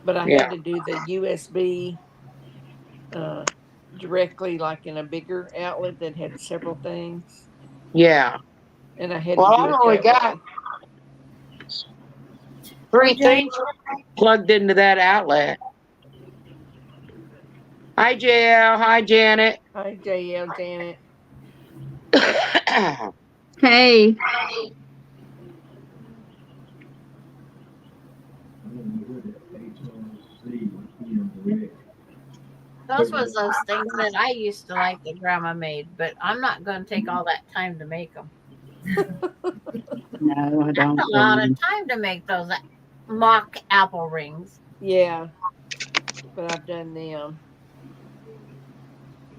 E: But I had to do the USB directly, like in a bigger outlet that had several things.
G: Yeah.
E: And I had
G: well,
E: to do
G: I've only got 3 things plugged into that outlet. Hi, JL. Hi, Janet.
E: Hi, JL, Janet.
C: Hey.
H: Those was those things that I used to like that Grandma made, but I'm not going to take all that time to make them.
C: No, I don't.
H: That's a lot of time to make those mock apple rings.
E: Yeah, but I've done them.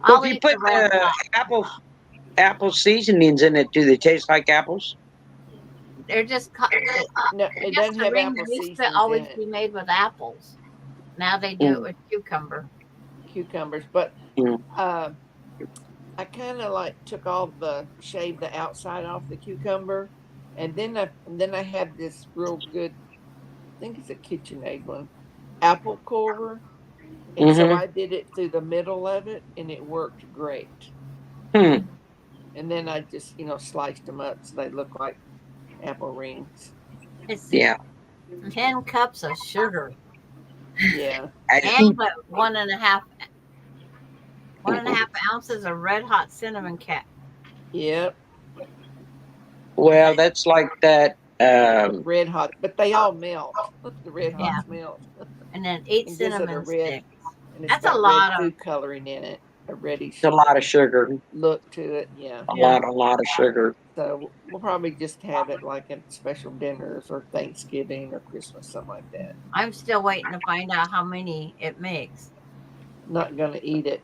G: Well, if you put apple seasonings in it, do they taste like apples?
H: They're just
E: no, it doesn't have apple seasonings.
H: Used to always be made with apples. Now they do it with cucumbers.
E: But I kind of like took all shaved the outside off the cucumber, and then I had this real good, I think it's a KitchenAid one, apple corer, and so I did it through the middle of it, and it worked great. And then I just sliced them up so they look like apple rings.
H: It's 10 cups of sugar.
E: Yeah.
H: And 1.5 ounces of red hot cinnamon cap.
E: Yep.
G: Well, that's like that.
E: Red hot, but they all melt. The red hots melt.
H: And then 8 cinnamon sticks.
E: And
H: that's a lot of
E: food coloring in it. A reddish.
G: It's a lot of sugar.
E: Look to it, yeah.
G: A lot of sugar.
E: So we'll probably just have it like at special dinners or Thanksgiving or Christmas, something like that.
H: I'm still waiting to find out how many it makes.
E: Not gonna eat it.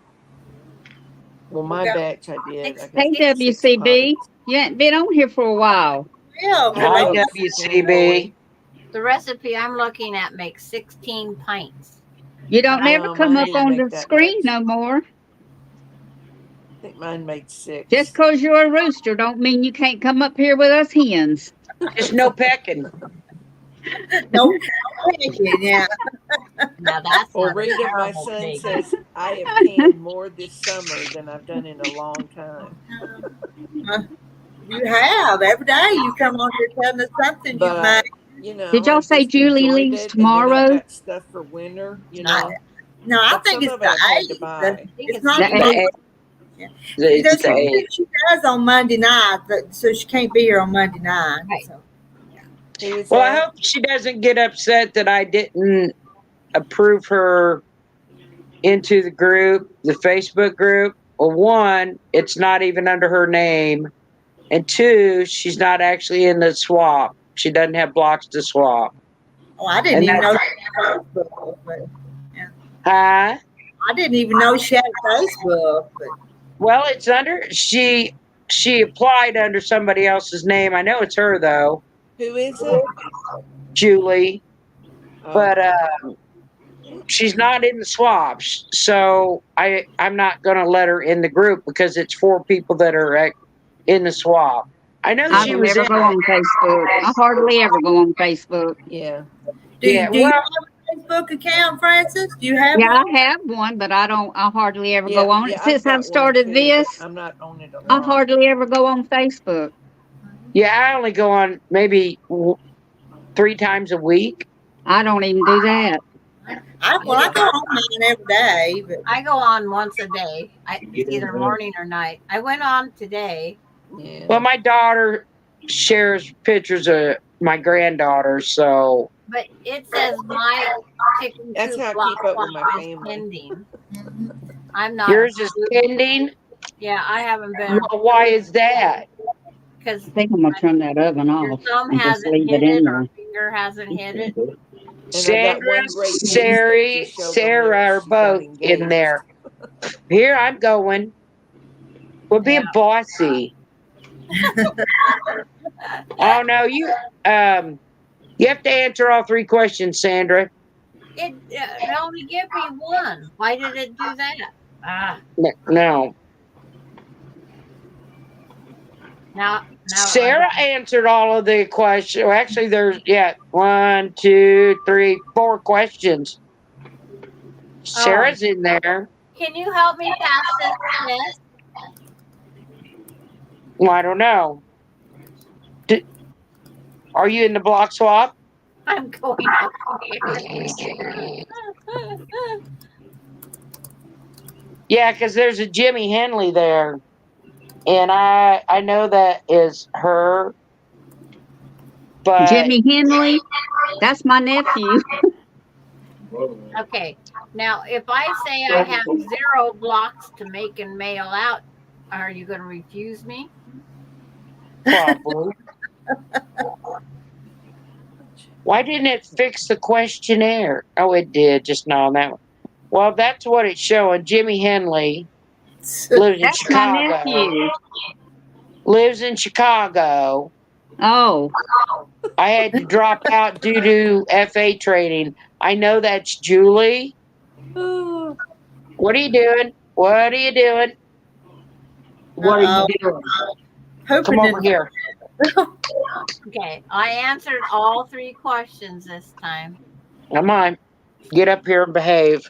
E: Well, my batch I did. I got
C: Hey,
E: 6
C: WCB.
E: pints.
C: You hadn't been on here for a while.
A: Yeah,
G: Hi,
A: but
G: WCB.
H: The recipe I'm looking at makes 16 pints.
C: You don't never
E: No,
C: come
E: mine
C: up
E: didn't
C: on
E: make
C: the
E: that
C: screen
E: much.
C: no more.
E: I think mine made 6.
C: Just 'cause you're a rooster don't mean you can't come up here with us hens.
G: Just no pecking.
A: no picking, yeah.
H: Now that's
E: Well,
H: not a
E: Rita, my
H: terrible
E: son
H: pig.
E: says I have canned more this summer than I've done in a long time.
A: You have every day. You come on here telling us something you've
E: But
A: made.
E: you know,
C: Did y'all
E: I
C: say
E: just
C: Julie
E: enjoyed
C: leaves
E: it, and then I've
C: tomorrow?
E: got stuff for winter. You know,
A: No, I
E: but
A: think
E: some
A: it's
E: of it I've
A: the
E: had to
A: 8th.
E: buy.
A: It's not
C: the
A: the
C: 8th.
A: 8th. She
G: It's the 8th.
A: she does on Monday night, so she can't be here on Monday night.
H: Right.
A: So.
E: Who is
G: Well, I
E: that?
G: hope she doesn't get upset that I didn't approve her into the group, the Facebook group. Well, one, it's not even under her name. And two, she's not actually in the swap. She doesn't have blocks to swap.
A: Oh, I didn't
G: And
A: even know
G: that's-
A: she had Facebook. But, yeah.
G: Huh?
A: I didn't even know she had Facebook. But.
G: Well, it's under she applied under somebody else's name. I know it's her though,
E: Who is it?
G: Julie,
E: Oh,
G: but she's not in the swaps. So I'm not going to let her in the group because it's 4 people that are in the swap. I know
C: I
G: she
C: don't
G: was
C: ever
G: in.
C: go on Facebook. I hardly ever go on Facebook.
E: yeah.
A: Do
G: Yeah,
A: you
G: well,
A: have a Facebook account, Francis? Do you have
C: Yeah,
A: one?
C: I have one, but I hardly ever
E: Yeah,
C: go on it.
E: I've
C: Since
E: got
C: I've
E: one
C: started
E: too,
C: this,
E: but I'm not on it a
C: I
E: lot.
C: hardly ever go on Facebook.
G: yeah, I only go on maybe 3 times a week.
C: I don't even do that.
A: I go on mine every day. But.
H: I go on once a day. It's either morning or night. I went on today.
E: Yeah.
G: Well, my daughter shares pictures of my granddaughter, so
H: But it says my chicken
E: That's
H: coop
E: how I
H: block
E: keep up with
H: swap
E: my
H: is
E: family.
H: pending. I'm not.
G: yours is pending.
H: Yeah, I haven't been
G: Well, why is that?
H: because
C: I think I'm gonna turn that oven
H: your
C: off
H: thumb
C: and just
H: hasn't
C: leave
H: hit
C: it
H: it
C: in
H: or
C: there.
H: finger hasn't hit it.
E: And I got
G: Sandra,
E: one great niece that just showed on there
G: Sarah are
E: she got
G: both in
E: engaged.
G: there. Here I'm going. We're being
H: Yeah.
G: bossy. Oh no, you have to answer all 3 questions, Sandra.
H: It only give me one. Why did it do that?
G: No.
H: Now
G: Sarah answered all of the questions. Well, actually, there's 1, 2, 3, 4 questions. Sarah's in there.
H: Can you help me pass this test?
G: Well, I don't know. Are you in the block swap?
H: I'm going up here.
G: Yeah, because there's a Jimmy Henley there, and I know that is her. But
C: Jimmy Henley, that's my nephew.
H: Okay. Now, if I say I have 0 blocks to make and mail out, are you going to refuse me?
G: probably. Why didn't it fix the questionnaire? Oh, it did just now on that one. Well, that's what it's showing. Jimmy Henley lives in
C: That's my
G: Chicago.
C: nephew.
G: Lives in Chicago.
C: Oh,
G: I had to drop out due to FA training. I know that's Julie. What are you doing? What are you doing? What are you doing? Come over here.
H: Okay. I answered all 3 questions this time.
G: Come on. Get up here and behave.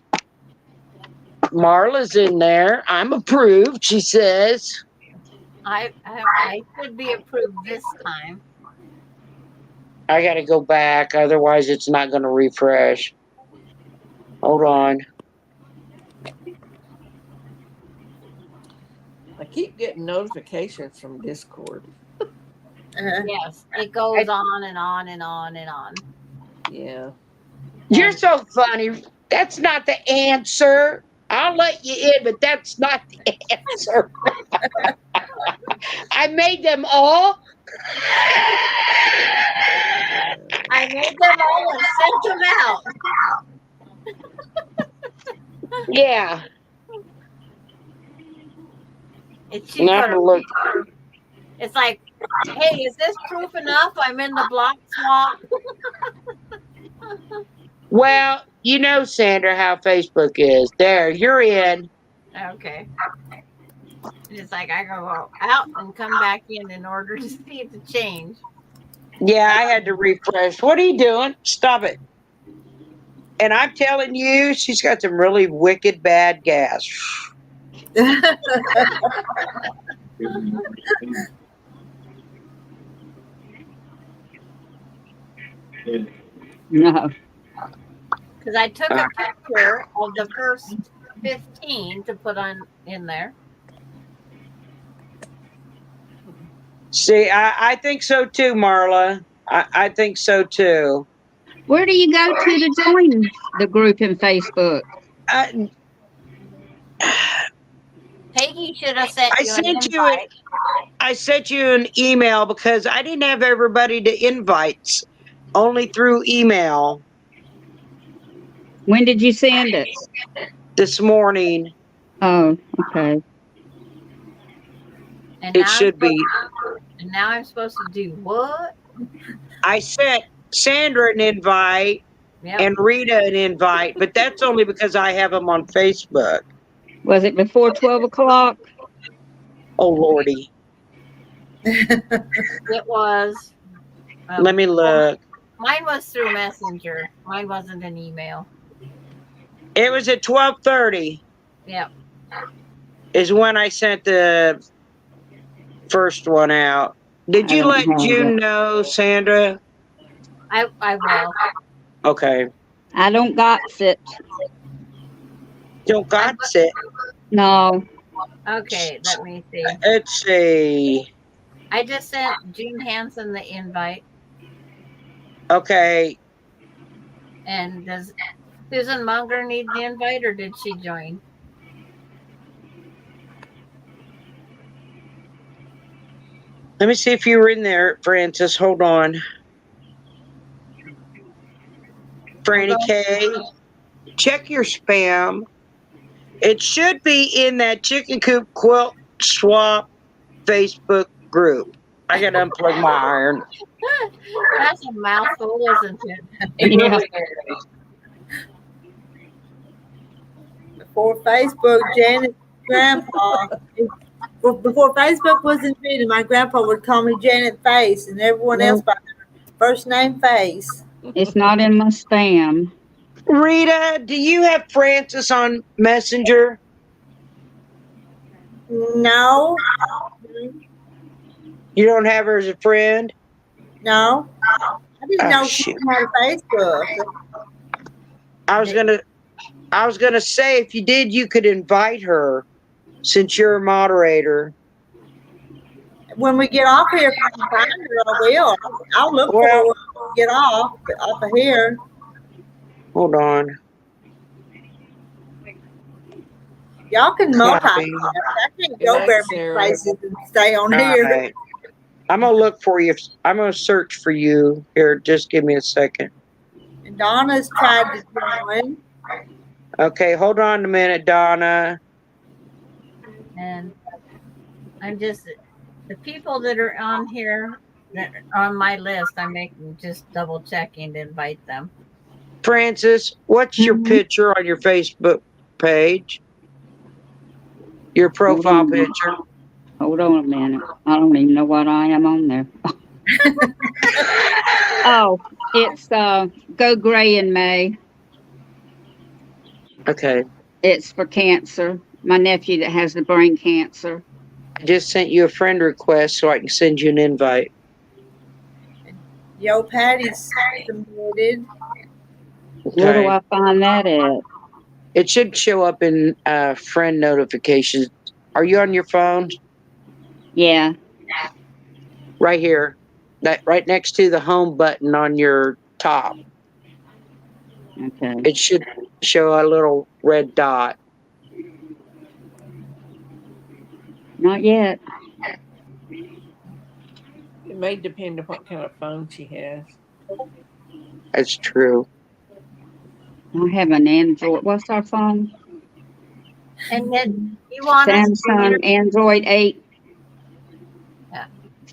G: Marla's in there. I'm approved, she says.
H: I should be approved this time.
G: I got to go back. Otherwise, it's not going to refresh. Hold on.
E: I keep getting notifications from Discord.
H: Yes, it goes on and on and on and on.
E: Yeah.
G: You're so funny. That's not the answer. I'll let you in, but that's not the answer. I made them all.
H: I made them all and sent them out.
G: Yeah.
H: She's
G: Now
H: gonna
G: look.
H: It's like, hey, is this proof enough? I'm in the block swap.
G: Well, you know, Sandra, how Facebook is. There, you're in.
H: Okay. It's like I go out and come back in order to see the change.
G: Yeah, I had to refresh. What are you doing? Stop it. And I'm telling you, she's got some really wicked bad gas.
C: No.
H: Because I took a picture of the first 15 to put on in there.
G: See, I think so too, Marla. I think so too.
C: Where do you go to join the group in Facebook?
H: Peggy should have sent
G: I
H: you an
G: sent you
H: invite.
G: I sent you an email because I didn't have everybody to invites, only through email
C: When did you send it?
G: this morning.
C: Oh, okay.
H: And
G: It should be.
H: And now I'm supposed to do what?
G: I sent Sandra an invite and Rita an invite, but that's only because I have them on Facebook.
C: Was it before 12 o'clock?
G: Oh, Lordy.
H: It was.
G: Let me look.
H: Mine was through Messenger. Mine wasn't an email.
G: It was at 12:30.
H: Yep.
G: Is when I sent the first one out. Did you let June know, Sandra?
H: I will.
G: Okay.
C: I don't got it.
G: Don't got it?
C: No.
H: Okay, let me see.
G: Let's see.
H: I just sent June Hansen the invite.
G: Okay.
H: And does Susan Munger need the invite or did she join?
G: Let me see if you were in there, Francis. Hold on. Franny K. Check your spam. It should be in that chicken coop quilt swap Facebook group. I gotta unplug my iron.
H: That's a mouthful, isn't it?
C: Yeah.
A: Before Facebook, Janet's grandpa, before Facebook was invented, my grandpa would call me Janet Face and everyone else by their first name Face.
C: It's not in my spam.
G: Rita, do you have Francis on Messenger?
A: No.
G: You don't have her as a friend?
A: No. I didn't know she had a Facebook.
G: I was gonna say if you did, you could invite her since you're a moderator.
A: When we get off here, if I can find her, I will. I'll look for her when we get off of here.
G: Hold on.
A: Y'all can multitask. I can't go very many places and stay on here.
G: Right. I'm gonna look for you. I'm gonna search for you. Here, just give me a second.
A: And Donna's tried to join.
G: Okay, hold on a minute, Donna.
H: And I'm just the people that are on here that are on my list, I'm making just double checking to invite them.
G: Francis, what's your picture on your Facebook page? Your profile picture.
C: Hold on a minute. I don't even know what I am on there. Oh, it's Go Gray in May.
G: Okay.
C: It's for cancer. My nephew that has the brain cancer.
G: I just sent you a friend request so I can send you an invite.
A: Yo, Patty's submitted.
G: Okay.
C: Where do I find that at?
G: It should show up in friend notifications. Are you on your phone?
C: Yeah.
G: Right here. That right next to the home button on your top.
C: Okay.
G: It should show a little red dot.
C: Not yet.
E: It may depend on what kind of phone she has.
G: That's true.
C: I have an Android. What's our phone?
H: And then you want us to
C: Samsung Android 8.
H: Yeah.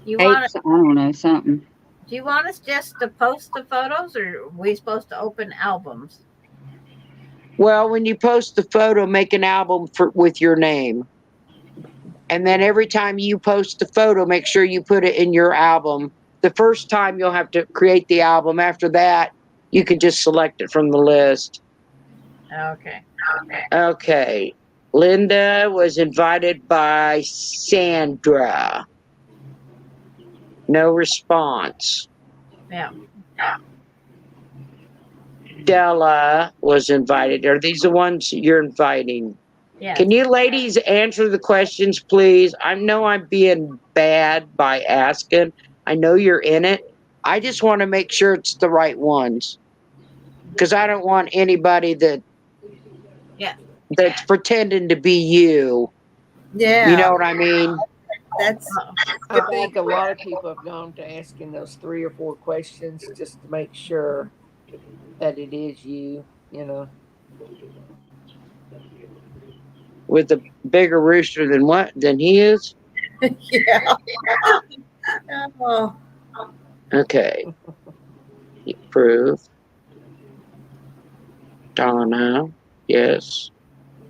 H: You
C: 8,
H: want
C: I don't know, something.
H: Do you want us just to post the photos, or are we supposed to open albums?
G: Well, when you post the photo, make an album with your name. And then every time you post the photo, make sure you put it in your album. The first time you'll have to create the album. After that, you can just select it from the list.
H: Okay.
G: Okay. Linda was invited by Sandra. No response.
H: Yeah.
G: Della was invited. Are these the ones you're inviting?
H: Yeah.
G: Can you ladies answer the questions, please? I know I'm being bad by asking. I know you're in it. I just want to make sure it's the right ones. Because I don't want anybody that's pretending to be you.
A: Yeah.
G: You know what I mean?
A: That's.
E: I think a lot of people have gone to asking those 3 or 4 questions just to make sure that it is you, you know.
G: With a bigger rooster than he is?
A: Yeah. Oh.
G: Okay. Approve. Donna. Yes.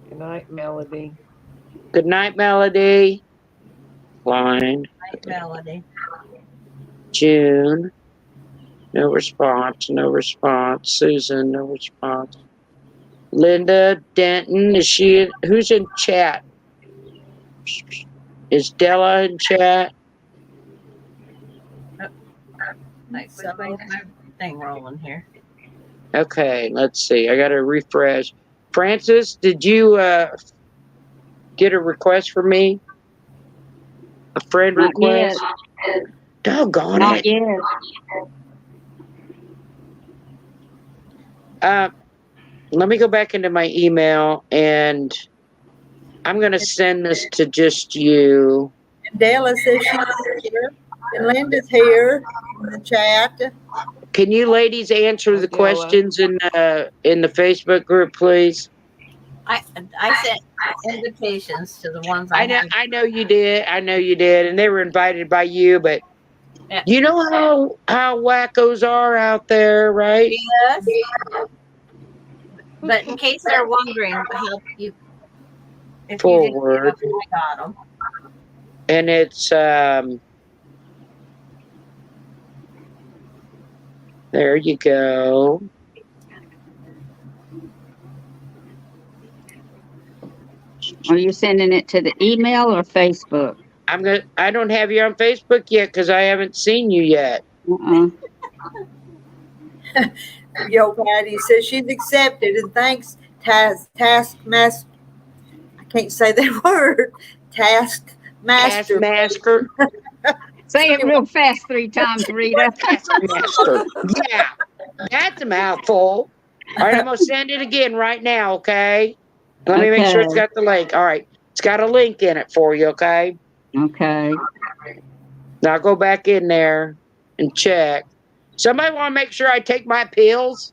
E: Good night, Melody.
G: Good night, Melody. Line.
H: Night, Melody.
G: June. No response. No response. Susan. No response. Linda Denton. Who's in chat? Is Della in chat?
H: Like, so, my thing rolling here.
G: Okay, let's see. I got to refresh. Francis, did you get a request from me? A friend
C: Not
G: request?
C: yet.
G: Doggone
C: Not
G: it.
C: yet.
G: Let me go back into my email and I'm going to send this to just you.
A: And Della says she's here. And Linda's here in the chat.
G: Can you ladies answer the questions in the Facebook group, please?
H: I sent invitations to the ones
G: I know you did. I know you did, and they were invited by you. But
H: Yeah.
G: you know how wackos are out there, right?
H: Yes. But in case they're wondering, if
G: Forward.
H: You didn't get them, I got them.
G: And it's there you go.
C: Are you sending it to the email or Facebook?
G: I don't have you on Facebook yet because I haven't seen you yet.
A: Yo, Patty says she's accepted, and thanks, Taskmaster. I can't say that word. Taskmaster.
G: Taskmaster.
C: Say it real fast 3 times, Rita.
G: Taskmaster. Yeah, that's a mouthful. All right, I'm gonna send it again right now. Okay. Let me make sure it's got the link. All right, it's got a link in it for you. Okay.
C: Okay.
G: Now go back in there and check. Somebody want to make sure I take my pills?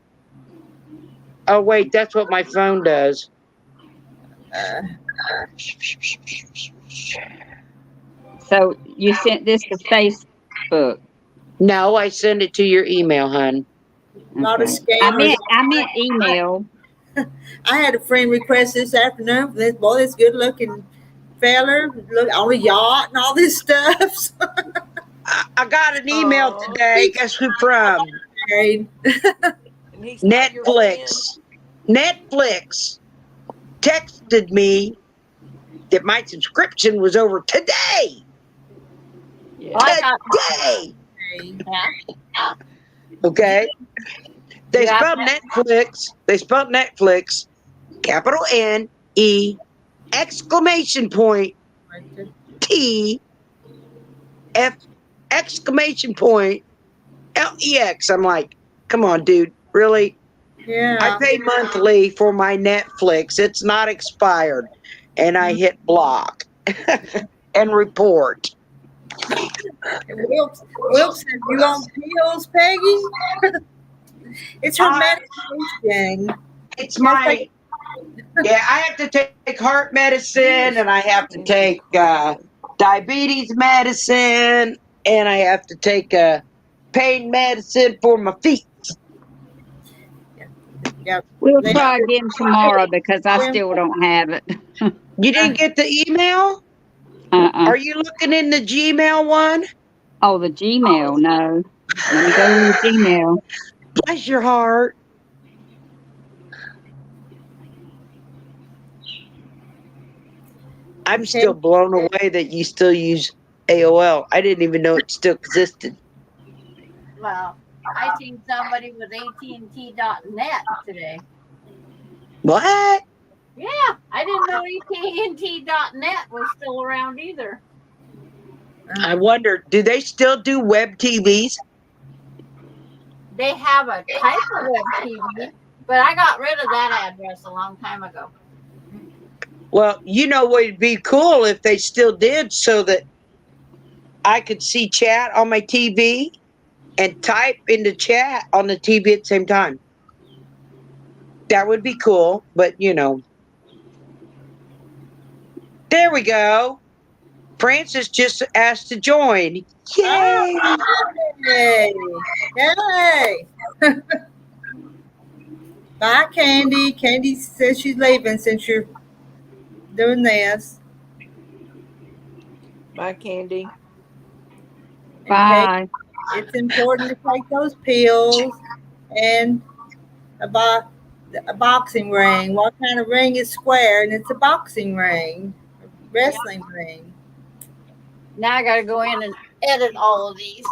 G: Oh, wait, that's what my phone does.
C: So you sent this to Facebook?
G: No, I send it to your email, hon.
A: Not a scam.
C: I meant email.
A: I had a friend request this afternoon for this good looking feller, look on a yacht and all this stuff.
G: I got an email today. Guess who from? Netflix. Netflix texted me that my subscription was over today. Today.
H: Yeah.
G: Okay. They spelled Netflix. They spelled Netflix. Capital N-E exclamation point T F exclamation point L-E-X. I'm like, come on, dude. Really?
A: Yeah.
G: I pay monthly for my Netflix. It's not expired. And I hit block and report.
A: Wilkes said, "You on pills, Peggy?" It's her medication.
G: It's my, yeah, I have to take heart medicine and I have to take diabetes medicine and I have to take pain medicine for my feet.
A: Yeah.
C: We'll try again tomorrow because I still don't have it.
G: You didn't get the email? Are you looking in the Gmail one?
C: Oh, the Gmail, no. Let me go to the Gmail.
G: Bless your heart. I'm still blown away that you still use AOL. I didn't even know it still existed.
H: Well, I seen somebody with AT&T.net today.
G: What?
H: Yeah, I didn't know AT&T.net was still around either.
G: I wonder, do they still do web TVs?
H: They have a type of web TV, but I got rid of that address a long time ago.
G: Well, you know what would be cool if they still did so that I could see chat on my TV and type into chat on the TV at the same time. That would be cool, but you know. There we go. Francis just asked to join. Yay!
A: Yay! Yay! Bye, Candy. Candy says she's leaving since you're doing this.
E: Bye, Candy.
C: Bye.
A: It's important to take those pills and a boxing ring. What kind of ring is square? And it's a boxing ring, a wrestling ring.
H: Now I got to go in and edit all of these.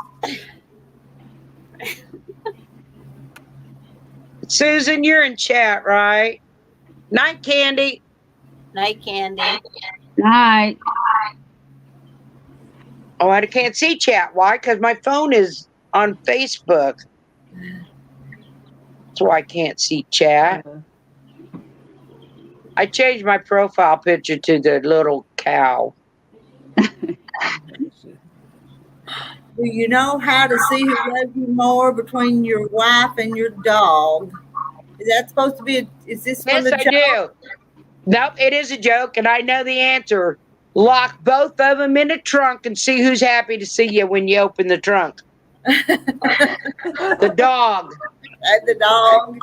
G: Susan, you're in chat, right? Night, Candy.
H: Night, Candy.
C: Night.
G: Oh, I can't see chat. Why? Because my phone is on Facebook. That's why I can't see chat. I changed my profile picture to the little cow.
A: Do you know how to see who loves you more between your wife and your dog? Is that supposed to be? Is this
G: Yes,
A: from the
G: I do. Nope, it is a joke, and I know the answer. Lock both of them in a trunk and see who's happy to see you when you open the trunk. The dog.
A: The dog.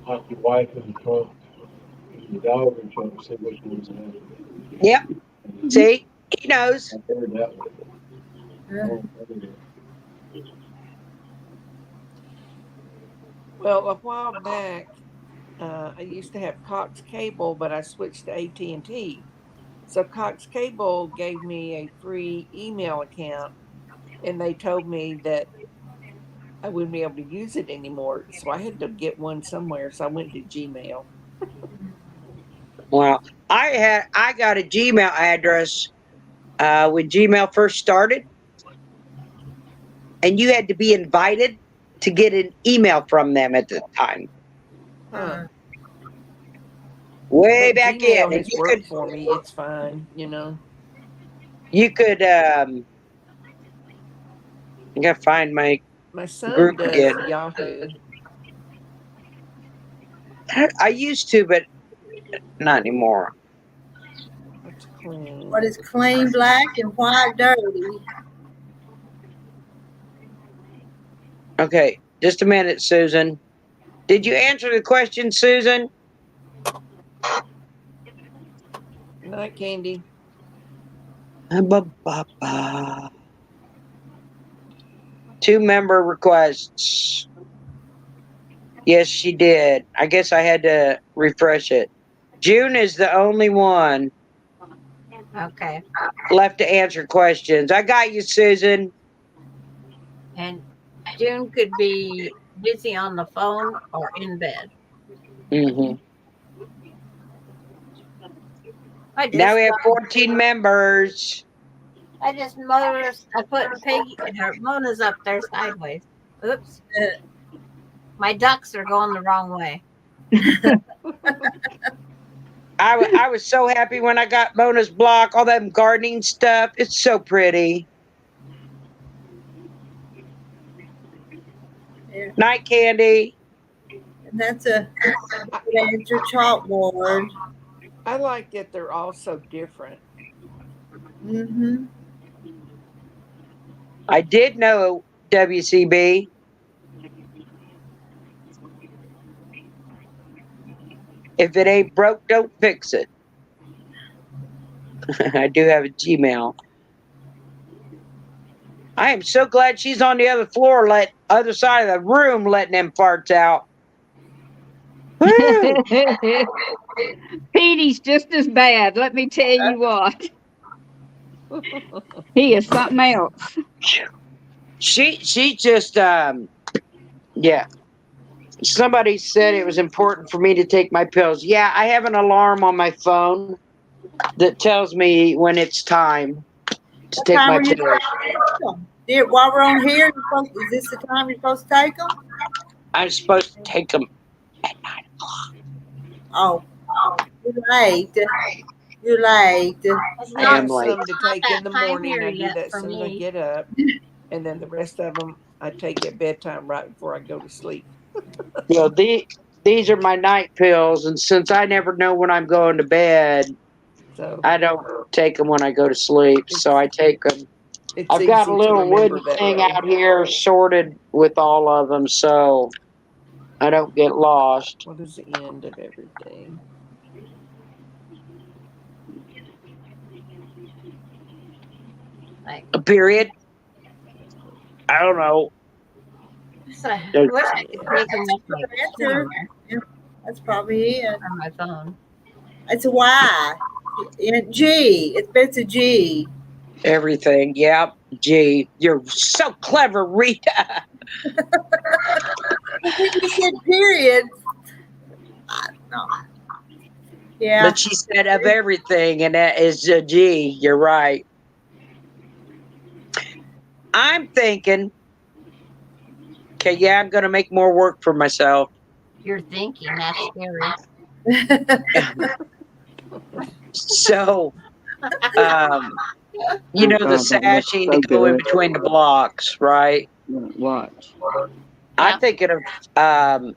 F: Lock your wife in the trunk, and your dog in the trunk, see which one's happy.
G: Yep. See? He knows.
F: I've heard that one.
E: Well, a while back, I used to have Cox Cable, but I switched to AT&T. So Cox Cable gave me a free email account, and they told me that I wouldn't be able to use it anymore. So I had to get one somewhere. So I went to Gmail.
G: Well, I got a Gmail address when Gmail first started, and you had to be invited to get an email from them at the time.
E: Huh.
G: Way
E: But
G: back
E: Gmail
G: in,
E: has worked for me. It's fine, you know.
G: You could. I gotta find my
E: son
G: group
E: does
G: again.
E: Yahoo.
G: I used to, but not anymore.
E: That's clean.
A: What is clean black and white dirty?
G: Okay, just a minute, Susan. Did you answer the question, Susan?
E: Night, Candy.
G: Two member requests. Yes, she did. I guess I had to refresh it. June is the only one
H: Okay.
G: left to answer questions. I got you, Susan.
H: And June could be busy on the phone or in bed.
G: Mm-hmm.
H: Now
G: we have 14 members.
H: I just noticed I put Peggy and her Mona's up there sideways. Oops. My ducks are going the wrong way.
G: I was so happy when I got Mona's block, all that gardening stuff. It's so pretty.
A: Yeah.
G: Night candy.
A: And that's a answer chalkboard.
E: I like that they're all so different.
A: Mm-hmm.
G: I did know WCB. If it ain't broke, don't fix it. I do have a Gmail. I am so glad she's on the other floor, other side of the room, letting them farts out. Woo!
C: Petey's just as bad. Let me tell you what. He is something else.
G: She just yeah. Somebody said it was important for me to take my pills. Yeah, I have an alarm on my phone that tells me when it's time to
A: What
G: take
A: time
G: my
A: are you
G: pills.
A: supposed to take them? While we're on here, is this the time you're supposed to take them?
G: I'm supposed to take them at 9 o'clock.
A: Oh, you're late. You're late.
H: It's
G: I
H: not,
G: am
E: Have
G: late.
E: some to
H: not
E: take in
H: that
E: the
H: time
E: morning. I
H: period
E: do
H: yet
E: that as
H: for
E: soon as I
H: me.
E: get up. And then the rest of them I take at bedtime right before I go to sleep.
G: You know, these are my night pills, and since I never know when I'm going to bed,
E: So
G: I don't take them when I go to sleep. So I take them.
E: it's
G: I've got a
E: easy to
G: little
E: remember
G: wooden
E: that
G: thing
E: way.
G: out here sorted with all of them, so I don't get lost.
E: What is the end of everything?
H: Like,
G: A period. I don't know.
H: so I
G: There's-
H: wish I could take them with my
A: Answer.
H: camera
A: Yeah, that's probably it.
H: on my phone.
A: It's a Y. G. It's a G.
G: Everything. Yep. Gee, you're so clever, Rita.
A: When you said period, I don't know. Yeah.
G: But she said of everything, and that is a G. You're right. I'm thinking, okay, yeah, I'm going to make more work for myself.
H: You're thinking that's scary.
G: So, you know, the sashing to go in between the blocks, right?
C: Watch.
G: I'm thinking of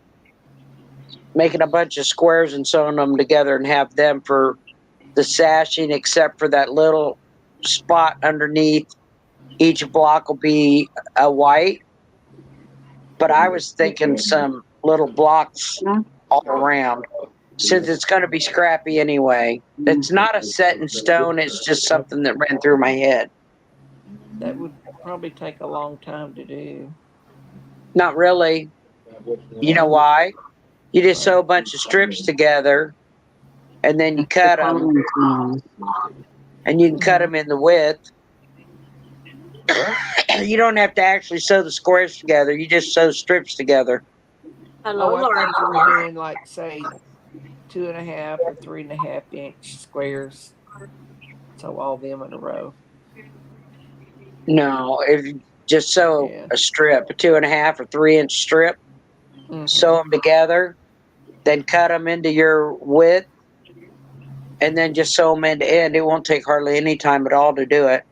G: making a bunch of squares and sewing them together and have them for the sashing, except for that little spot underneath. Each block will be a white. But I was thinking some little blocks all around, since it's going to be scrappy anyway. It's not a set in stone, it's just something that ran through my head.
E: That would probably take a long time to do.
G: Not really. You know why? You just sew a bunch of strips together, and then you cut them, and you can cut them in the width. You don't have to actually sew the squares together. You just sew strips together.
H: Hello,
E: Oh, I
H: Laura.
E: thought you were doing like say 2.5 or 3.5 inch squares. So all them in a row.
G: No, if you just sew
E: Yeah.
G: a strip, a 2.5 or 3 inch strip, sew them together, then cut them into your width, and then just sew them end to end. It won't take hardly any time at all to do it.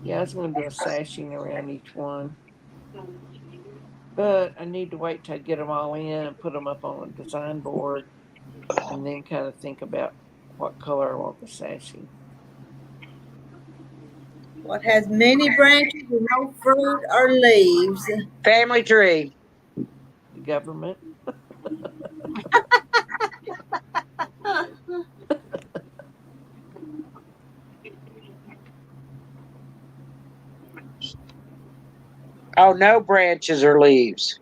E: Yeah, I was going to do a sashing around each one. But I need to wait till I get them all in and put them up on a design board and then kind of think about what color I want the sashing.
A: What has many branches and no fruit or leaves?
G: Family tree.
E: The government.
G: Oh, no branches or leaves.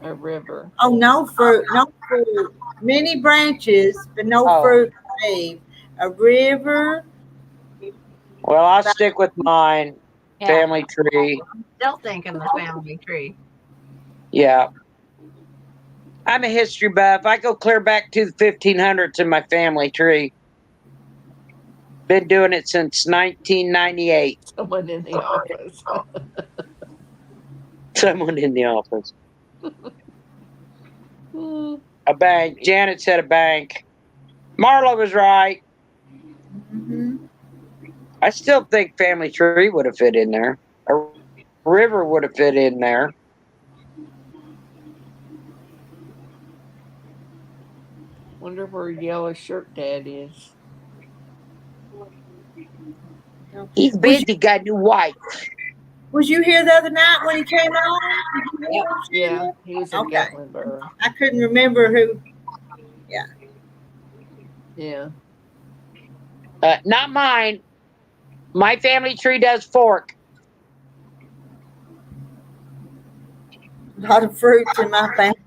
E: A river.
A: Oh, no fruit. No fruit. Many branches, but no fruit or leaf. A river.
G: Well, I'll stick with mine.
H: Yeah.
G: Family tree.
H: Still thinking the family tree.
G: Yeah. I'm a history buff. I go clear back to the 1500s in my family tree. Been doing it since 1998.
E: Someone in the office.
G: Someone in the office. A bank. Janet said a bank. Marla was right.
A: Mm-hmm.
G: I still think Family Tree would have fit in there. A river would have fit in there.
E: Wonder where Yellow Shirt Dad is.
G: He's busy, got a new wife.
A: Was you here the other night when he came on?
E: Yep. Yeah, he was in
A: Okay.
E: Gatlinburg.
A: I couldn't remember who. Yeah.
E: Yeah.
G: Not mine. My Family Tree does fork.
A: A lot of fruits in my family.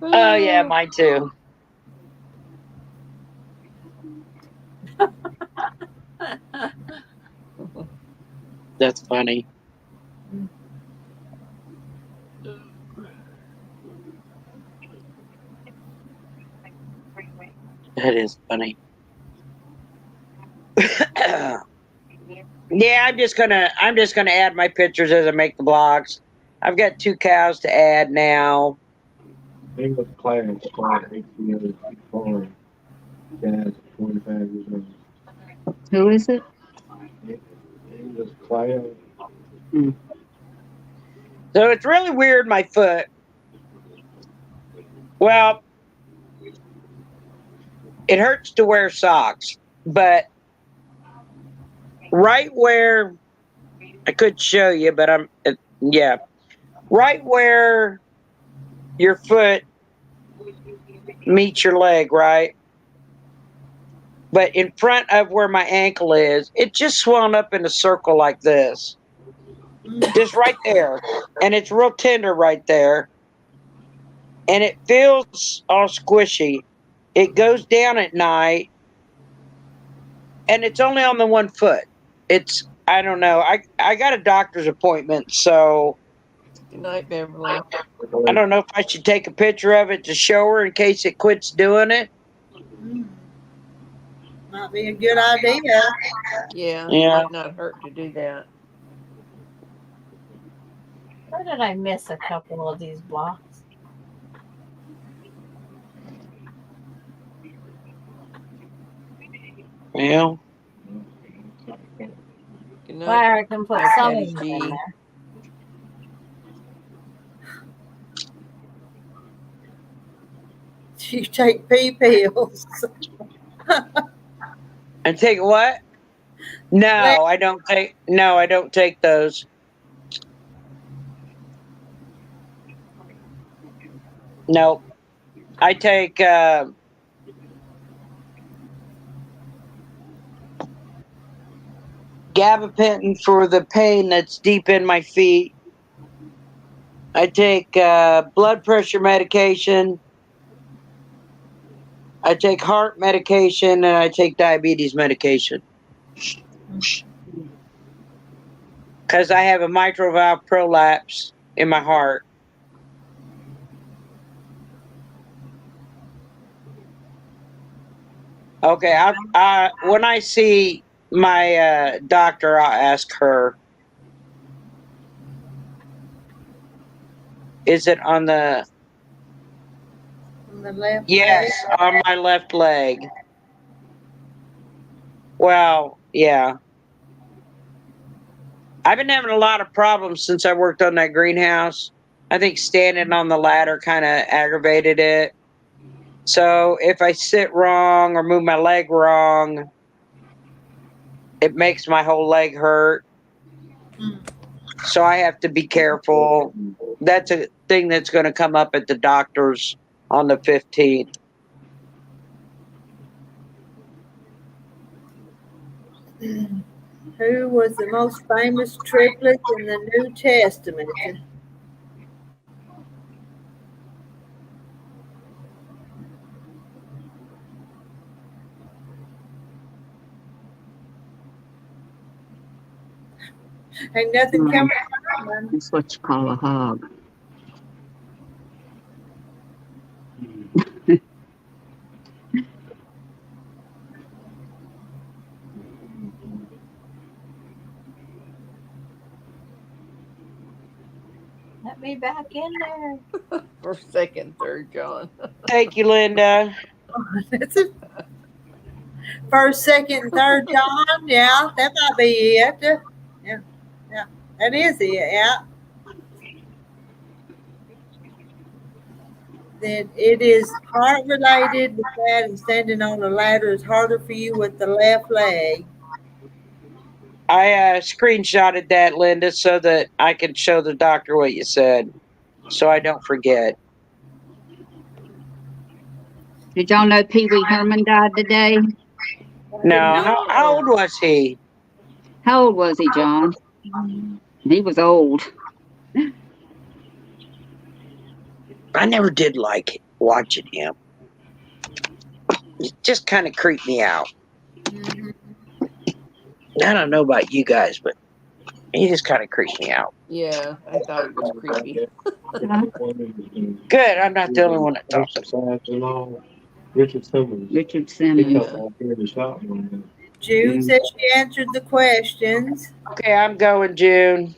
G: Oh yeah, mine too. That's funny. That is funny. Yeah, I'm just gonna add my pictures as I make the blogs. I've got 2 cows to add now.
F: They was class called 8 years before Dad's 25 years old.
C: Who is it?
F: He was class.
G: So it's really weird, my foot. Well, it hurts to wear socks, but right where I could show you, but yeah, right where your foot meets your leg, right? But in front of where my ankle is, it just swung up in a circle like this. Just right there. And it's real tender right there. And it feels all squishy. It goes down at night. And it's only on the one foot. I don't know. I got a doctor's appointment, so
E: Good night, Beverly.
G: I don't know if I should take a picture of it to show her in case it quits doing it.
A: Might be a good idea.
E: Yeah,
G: Yeah.
E: might not hurt to do that.
H: Where did I miss a couple of these blocks?
G: Well.
E: Good night.
H: Why I can put some
E: Patty
H: of them
E: G.
H: in there.
A: You take pee pills.
G: And take what? No, I don't take those. Nope. I take gabapentin for the pain that's deep in my feet. I take blood pressure medication. I take heart medication, and I take diabetes medication. Because I have a mitral valve prolapse in my heart. Okay, when I see my doctor, I'll ask her. Is it on the...
A: On the left
G: Yes,
A: leg.
G: on my left leg. Well, yeah. I've been having a lot of problems since I worked on that greenhouse. I think standing on the ladder kind of aggravated it. So if I sit wrong or move my leg wrong, it makes my whole leg hurt. So I have to be careful. That's a thing that's going to come up at the doctor's on the 15th.
A: Who was the most famous triplet in the New Testament? Ain't nothing coming to mind.
C: That's what you call a hog.
H: Let me back in there.
E: First, second, third, John.
G: Thank you, Linda.
A: That's it. First, second, and third John. Yeah, that might be it. Yeah, yeah, that is it. Yeah. Then it is heart related with that, and standing on a ladder is harder for you with the left leg.
G: I screenshotted that, Linda, so that I can show the doctor what you said, so I don't forget.
C: Did y'all know Pee Wee Herman died today?
G: No, how old was he?
C: How old was he, John? He was old.
G: I never did like watching him. It just kind of creeped me out.
A: Mm-hmm.
G: I don't know about you guys, but he just kind of creeped me out.
E: Yeah, I thought it was creepy.
G: Good, I'm not the only one that thought so.
F: Exercise and all. Richard Simmons.
C: Richard
F: He
C: Simmons.
F: come out here in the shop one day.
A: June said she answered the questions.
G: Okay, I'm going, June.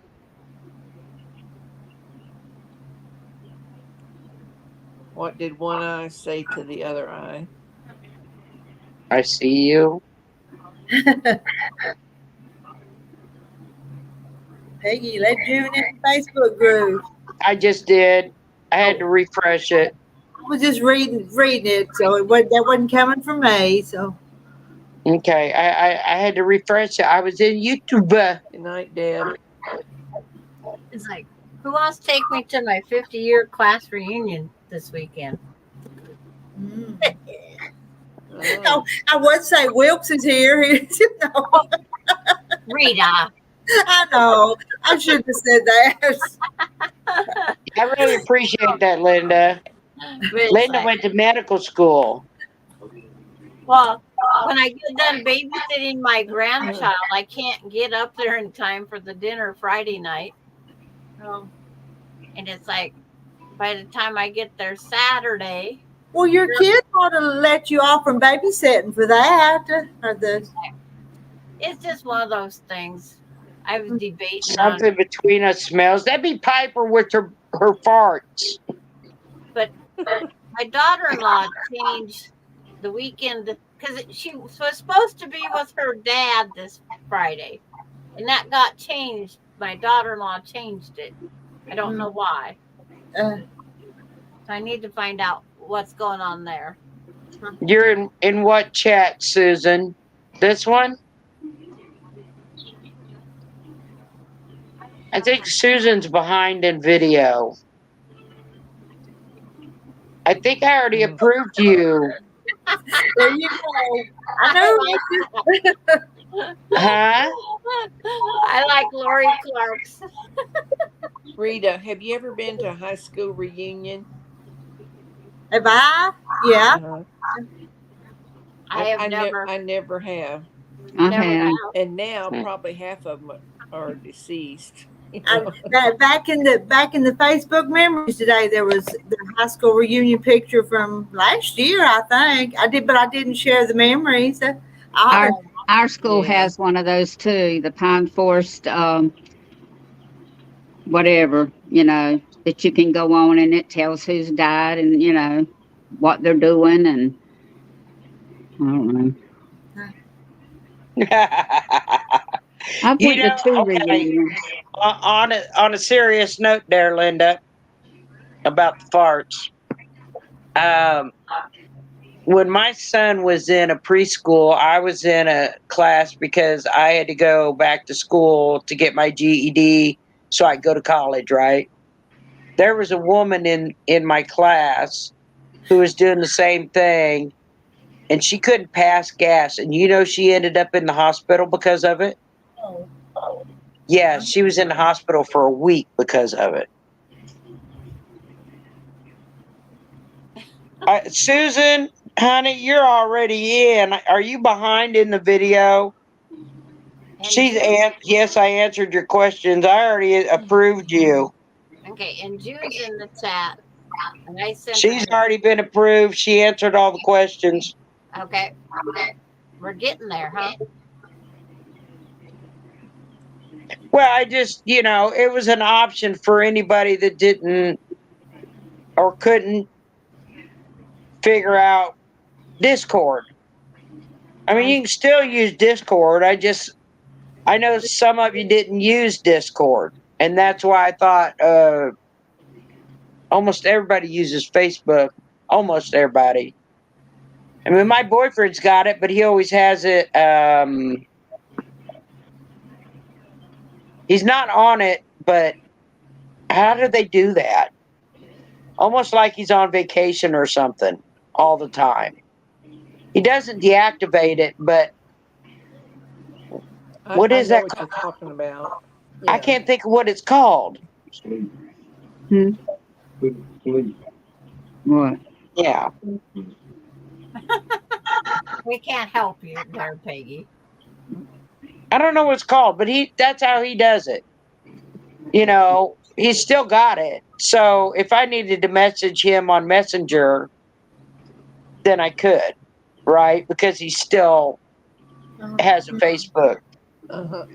E: What did one eye say to the other eye?
G: I see you.
A: Peggy, let June in the Facebook group.
G: I just did. I had to refresh it.
A: I was just reading it, so that wasn't coming from me. So
G: Okay, I had to refresh it. I was in YouTube.
E: Good night, Deb.
H: It's like, who wants to take me to my 50-year class reunion this weekend?
E: Oh.
A: I would say Wilkes is here.
H: Rita.
A: I know. I should have said that.
G: I really appreciate that, Linda. Linda went to medical school.
H: Well, when I get done babysitting my grandchild, I can't get up there in time for the dinner Friday night.
A: Oh.
H: And it's like, by the time I get there Saturday.
A: Well, your kid ought to let you off from babysitting for that.
H: It's just one of those things. I was debating
G: Something between us smells. That'd be Piper with her farts.
H: But my daughter-in-law changed the weekend because she was supposed to be with her dad this Friday, and that got changed. My daughter-in-law changed it. I don't know why. So I need to find out what's going on there.
G: You're in what chat, Susan? This one? I think Susan's behind in video. I think I already approved you.
A: There you go. I know.
G: Huh?
H: I like Lori Clark's.
E: Rita, have you ever been to a high school reunion?
A: Have I? Yeah.
H: I have never.
E: I never have.
C: I have.
E: And now probably half of them are deceased.
A: Back in the Facebook memories today, there was the high school reunion picture from last year. I think I did, but I didn't share the memories.
C: Our school has one of those too. The Pine Forest, whatever, that you can go on and it tells who's died and what they're doing, and I don't know. I've went to 2 reunions.
G: On a serious note there, Linda, about the farts. When my son was in a preschool, I was in a class because I had to go back to school to get my GED so I could go to college, right? There was a woman in my class who was doing the same thing, and she couldn't pass gas. And she ended up in the hospital because of it? Yeah, she was in the hospital for a week because of it. Susan, honey, you're already in. Are you behind in the video? Yes, I answered your questions. I already approved you.
H: Okay, and June's in the chat. And I sent
G: She's already been approved. She answered all the questions.
H: Okay. We're getting there, huh?
G: Well, I just, it was an option for anybody that didn't or couldn't figure out Discord. I mean, you can still use Discord. I know some of you didn't use Discord, and that's why I thought almost everybody uses Facebook. Almost everybody. I mean, my boyfriend's got it, but he always has it. He's not on it, but how do they do that? Almost like he's on vacation or something all the time. He doesn't deactivate it, but what is
E: I know
G: that
E: what
G: called?
E: you're talking about.
G: I
E: Yeah.
G: can't think of what it's called.
F: Sleep.
C: Hmm.
F: Sleep.
C: What?
G: Yeah.
H: We can't help you there, Peggy.
G: I don't know what it's called, but that's how he does it. He's still got it. So if I needed to message him on Messenger, then I could, right? Because he still has a Facebook.
E: Uh-huh.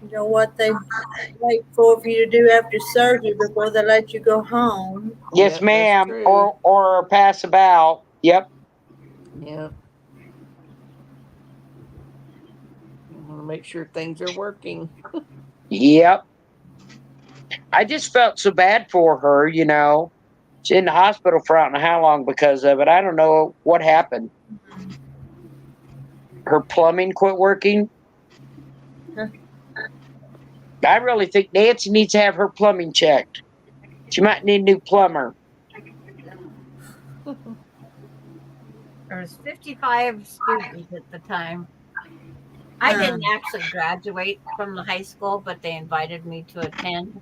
A: You know what they wait for you to do after surgery before they let you go home.
G: Yes,
E: Yep, that's
G: ma'am.
E: true.
G: Or pass about. Yep.
E: Yeah. I want to make sure things are working.
G: Yep. I just felt so bad for her, She's in the hospital for I don't know how long because of it. I don't know what happened. Her plumbing quit working.
A: Huh.
G: I really think Nancy needs to have her plumbing checked. She might need a new plumber.
H: There was 55 students at the time. I didn't actually graduate from the high school, but they invited me to attend.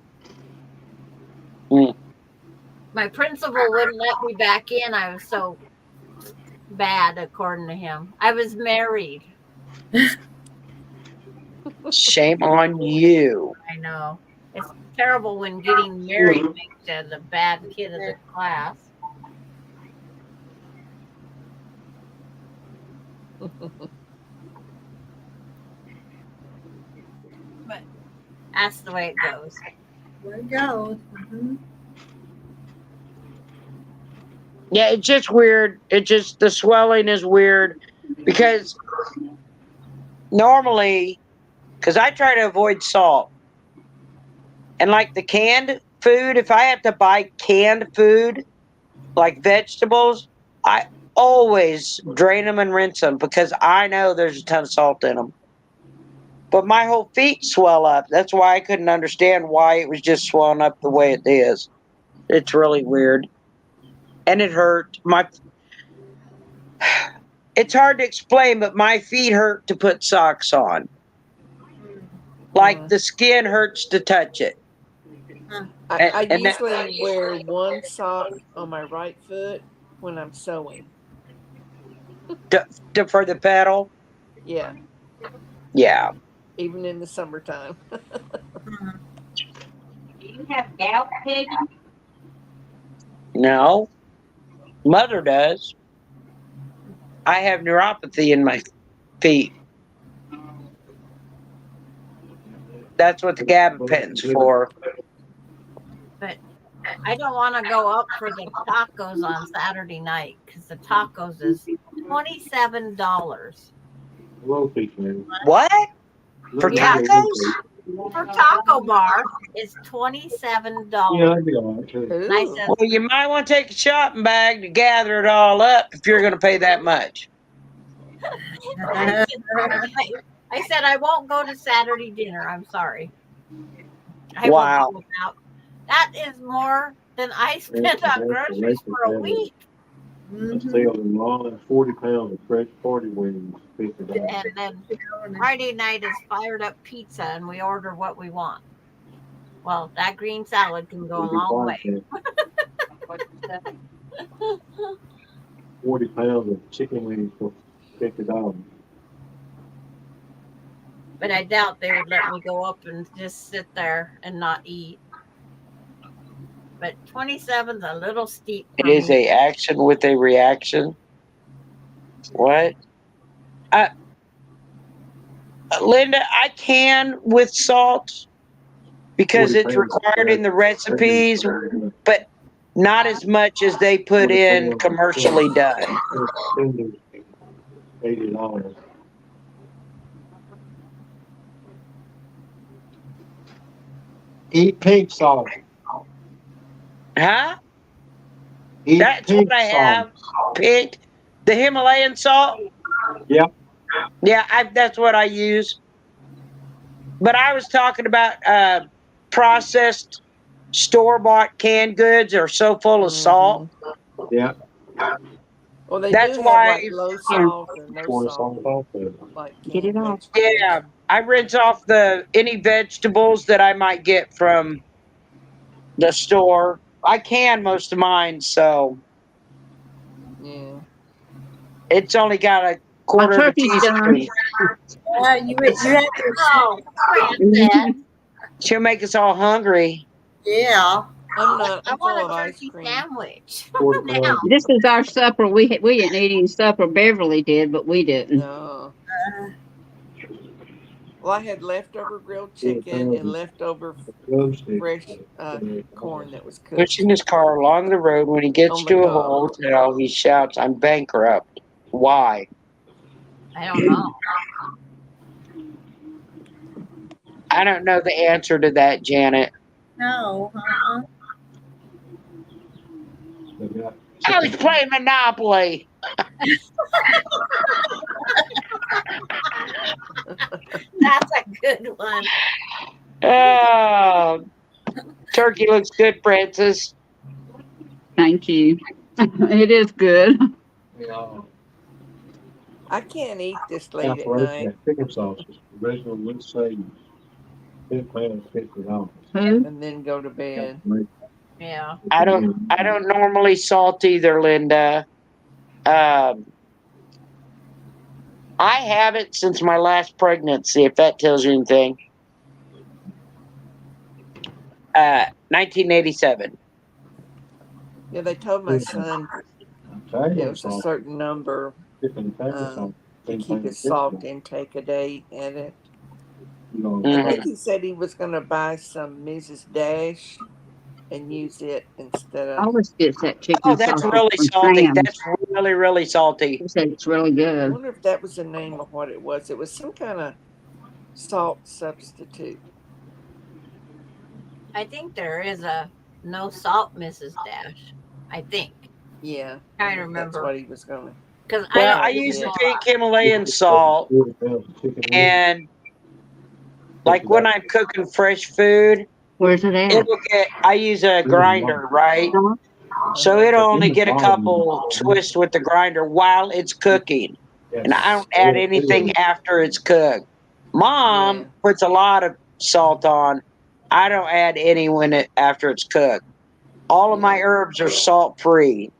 G: Mm.
H: My principal wouldn't let me back in. I was so bad, according to him. I was married.
G: Shame on you.
H: I know. It's terrible when getting married makes you the bad kid of the class. But that's the way it goes.
A: There it goes. Mm-hmm.
G: Yeah, it's just weird. The swelling is weird because normally, because I try to avoid salt. And like the canned food, if I have to buy canned food, like vegetables, I always drain them and rinse them because I know there's a ton of salt in them. But my whole feet swell up. That's why I couldn't understand why it was just swelling up the way it is. It's really weird. And it hurt. It's hard to explain, but my feet hurt to put socks on. Like the skin hurts to touch it.
E: I
G: And
E: usually wear one sock on my right foot when I'm sewing.
G: For the pedal?
E: Yeah.
G: Yeah.
E: Even in the summertime.
C: Do you have gout, Peggy?
G: No. Mother does. I have neuropathy in my feet. That's what the gabapentin's for.
H: But I don't want to go up for the tacos on Saturday night because the tacos is $27.
G: What? For tacos?
H: For taco bar, it's $27.
F: Yeah, that'd be all right too.
H: And I said,
G: Well, you might want to take a shopping bag to gather it all up if you're going to pay that much.
H: I said I won't go to Saturday dinner. I'm sorry.
G: Wow.
H: Will go out. That is more than I spent on groceries for a week.
F: I sell them all 40 pounds of fresh party wings. $50.
H: And then Friday night is fired up pizza, and we order what we want. Well, that green salad can go a long way.
F: 40 pounds of chicken wings for $50.
H: But I doubt they would let me go up and just sit there and not eat. But 27's a little steep.
G: It is a action with a reaction. What? Linda, I can with salt because it's required in the recipes, but not as much as they put in commercially done.
F: $80. Eat pink salt.
G: Huh?
F: Eat
G: That's
F: pink
G: what I
F: salt.
G: have. Pink. The Himalayan salt?
F: Yep.
G: Yeah, that's what I use. But I was talking about processed store-bought canned goods are so full of salt.
F: Yeah.
E: Well, they
G: That's
E: do have
G: why,
E: like low salt or no
F: Pour
E: salt,
F: salt off of it.
E: like
C: Get it
E: canned
C: off.
E: vegetables.
G: yeah, I rinse off any vegetables that I might get from the store. I can most of mine, so
E: Yeah.
G: it's only got a
C: My
G: quarter of a
C: turkey's done.
G: teaspoon.
A: You have to.
H: Oh, Francis.
G: She'll make us all hungry.
A: Yeah.
E: I'm not.
H: I
E: I'm full
H: want
E: of
H: a
E: ice
H: turkey
E: cream.
H: sandwich.
F: 45.
H: Now.
C: This is our supper. We didn't eat any supper. Beverly did, but we didn't.
E: No. Well, I had leftover grilled chicken and leftover fresh corn that was cooked.
G: Pushing his car along the road. When he gets
E: On the
G: to a
E: cob.
G: hotel, he shouts, "I'm bankrupt." Why?
H: I don't know.
G: I don't know the answer to that, Janet.
A: No.
G: I was playing Monopoly.
H: That's a good one.
G: Oh, turkey looks good, Francis.
C: Thank you. It is good.
F: Yeah.
E: I can't eat this late at night.
F: Chicken sausage. Original wood sage. $50.
C: Who?
E: And then go to bed.
H: Yeah.
G: I don't normally salt either, Linda. I haven't since my last pregnancy, if that tells you anything. 1987.
E: Yeah, they told my son it was a certain number to keep his salt intake a day at it. I think he said he was going to buy some Mrs. Dash and use it instead
C: I
E: of.
C: always get that chicken
G: Oh, that's
C: sausage
G: really
C: from
G: salty.
C: Sam's.
G: That's really, really salty.
C: He said it's really
E: I
C: good.
E: wonder if that was the name of what it was. It was some kind of salt substitute.
H: I think there is a no salt Mrs. Dash. I think.
E: Yeah.
H: I remember.
E: That's what he was going to.
H: Because
G: Well, I
H: don't
G: use the
H: use
G: pink Himalayan salt, and like when I'm cooking fresh food,
C: Where's it at?
G: I use a grinder, right? So it'll only get a couple twists with the grinder while it's cooking. And I don't add anything after it's cooked. Mom
E: Yeah.
G: puts a lot of salt on. I don't add any after it's cooked. All of my herbs are salt free.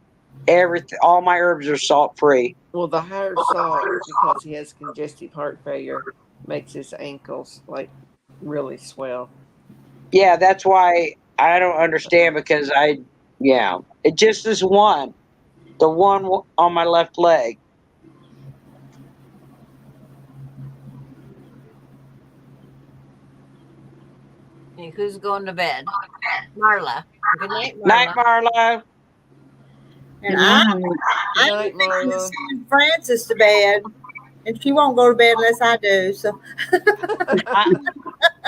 G: All my herbs are salt free.
E: Well, the higher salt, because he has congestive heart failure, makes his ankles like really swell.
G: Yeah, that's why I don't understand because it just is one. The one on my left leg.
H: And who's going to bed? Marla. Good night, Marla.
G: Night, Marla.
A: And I'm
E: Night,
A: thinking of
E: Marla.
A: sending Francis to bed, and she won't go to bed unless I do. So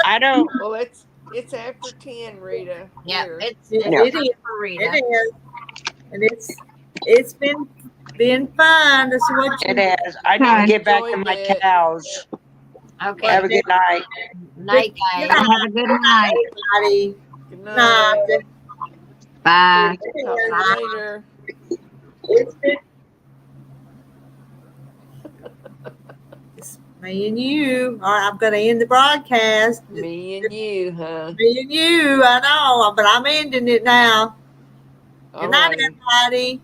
G: I don't.
E: Well, it's after 10, Rita.
H: Yeah,
E: Here.
H: it's
A: it is.
H: for Rita.
A: It is, and it's been fun to see what you.
G: It has. I need to get back to my
E: Enjoyed it.
G: cows.
H: Okay.
G: Have a good night.
H: Night, guys.
C: Have a good night.
A: Everybody.
E: Good night.
C: Bye.
E: Talk to you later.
A: It's been it's me and you. All right, I'm going to end the broadcast.
E: Me and you, huh?
A: Me and you. I know, but I'm ending it now.
E: All
A: Good night,
E: right.
A: everybody.